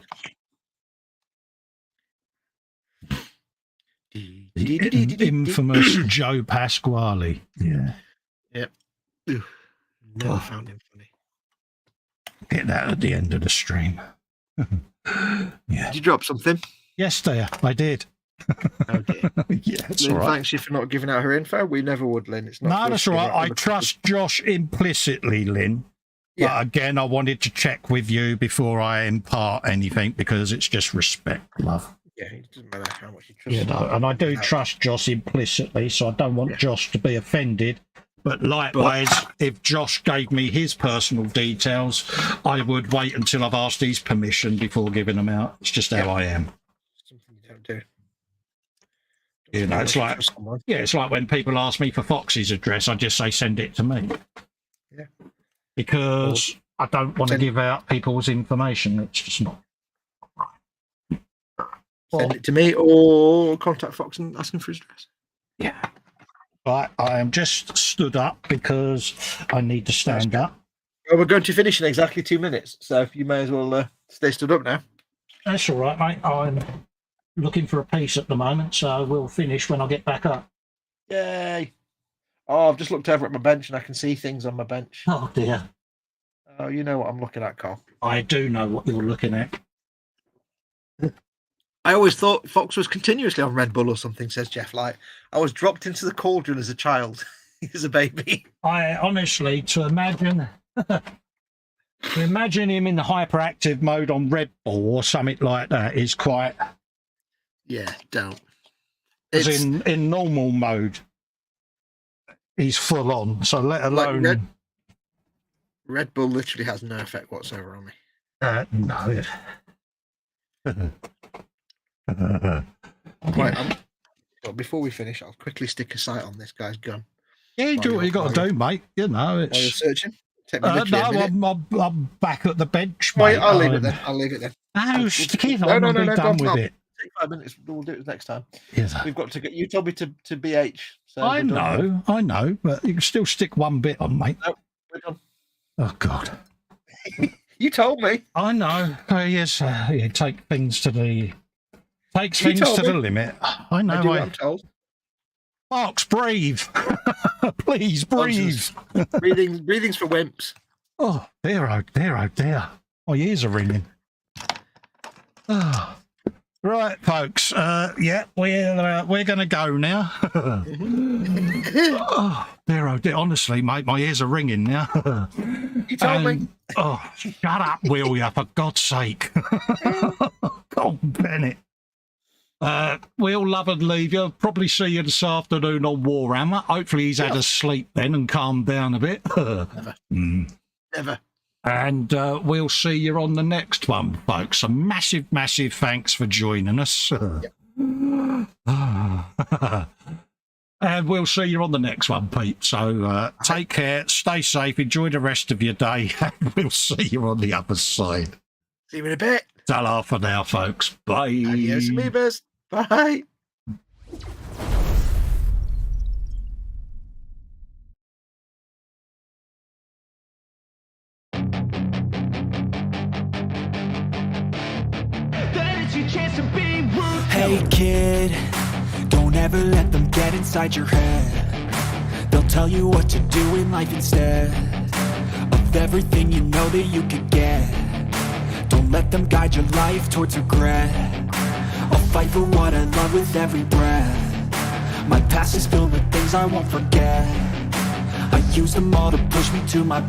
The infamous Joe Pasquale. Yeah.
Yep. Never found him funny.
Get that at the end of the stream. Yeah.
Did you drop something?
Yes, dear, I did.
Okay.
Yeah, that's
Lynn,
all right.
thanks you for not giving out her info. We never would, Lynn. It's not.
No, that's all right. I trust Josh implicitly, Lynn. Yeah. But again, I wanted to check with you before I impart anything because it's just respect, love.
Yeah, it doesn't matter how much you trust.
You know, and I do trust Josh implicitly, so I don't want Josh to be offended. But likewise, if Josh gave me his personal details, I would wait until I've asked his permission before giving them out. It's just how I am.
Something you don't do.
You know, it's like, it's like when people ask me for Fox's address, I just say send it to me.
Yeah.
Because I don't want to give out people's information. It's just not right.
Send it to me or contact Fox and ask him for his address.
Yeah. Right, I am just stood up because I need to stand up.
Well, we're going to finish in exactly 2 minutes, so you may as well stay stood up now.
That's all right, mate. I'm looking for a piece at the moment, so we'll finish when I get back up.
Yay. Oh, I've just looked over at my bench and I can see things on my bench.
Oh, dear.
Oh, you know what I'm looking at, Carl.
I do know what you're looking at.
I always thought Fox was continuously on Red Bull or something, says Jeff Light. I was dropped into the cauldron as a child, as a baby.
I honestly, to imagine him in the hyperactive mode on Red Bull or something like that is quite...
Yeah, don't.
Because in normal mode, he's full on, so let alone...
Like Red Bull literally has no effect whatsoever on me.
No.
Right, before we finish, I'll quickly stick a sight on this guy's gun.
Yeah, you do what you got to do, mate. You know, it's...
While you're searching? Take me
I'm back at the bench,
mate.
Right,
I'll leave it then. I'll leave it then.
No, stick it on. No, done with it.
Take 5 minutes. We'll do it next time.
Yes,
we've got to get. You told me to BH. So
I know, but you can still stick one bit on, mate.
No, we're done.
Oh God.
You told me.
I know. Yes, take things to the limit. I know.
I do what I'm told.
Fox, breathe. Please breathe.
Breathing's for wimps.
Oh dear, oh dear, oh dear. My ears are ringing. Oh. Right, folks. Yeah, we're going to go now. Oh dear. Honestly, mate, my ears are ringing now.
You told me.
Oh, shut up, will you? For God's sake. God, Bennett. We'll love and leave you. Probably see you this afternoon on Warhammer. Hopefully he's had a sleep then and calmed down a bit.
Never. Never.
And we'll see you on the next one, folks. A massive, massive thanks for joining us. And we'll see you on the next one, Pete. So take care, stay safe, enjoy the rest of your day, and we'll see you on the other side.
See you in a bit.
Ta-ra for now, folks. Bye.
Adios, amigos. Bye.
Hey kid, don't ever let them get inside your head. They'll tell you what to do in life instead of everything everything you know that you could get. Don't let them guide your life towards regret. I'll fight for what I love with every breath. My past is filled with things I won't forget. I use them all to push me to my best.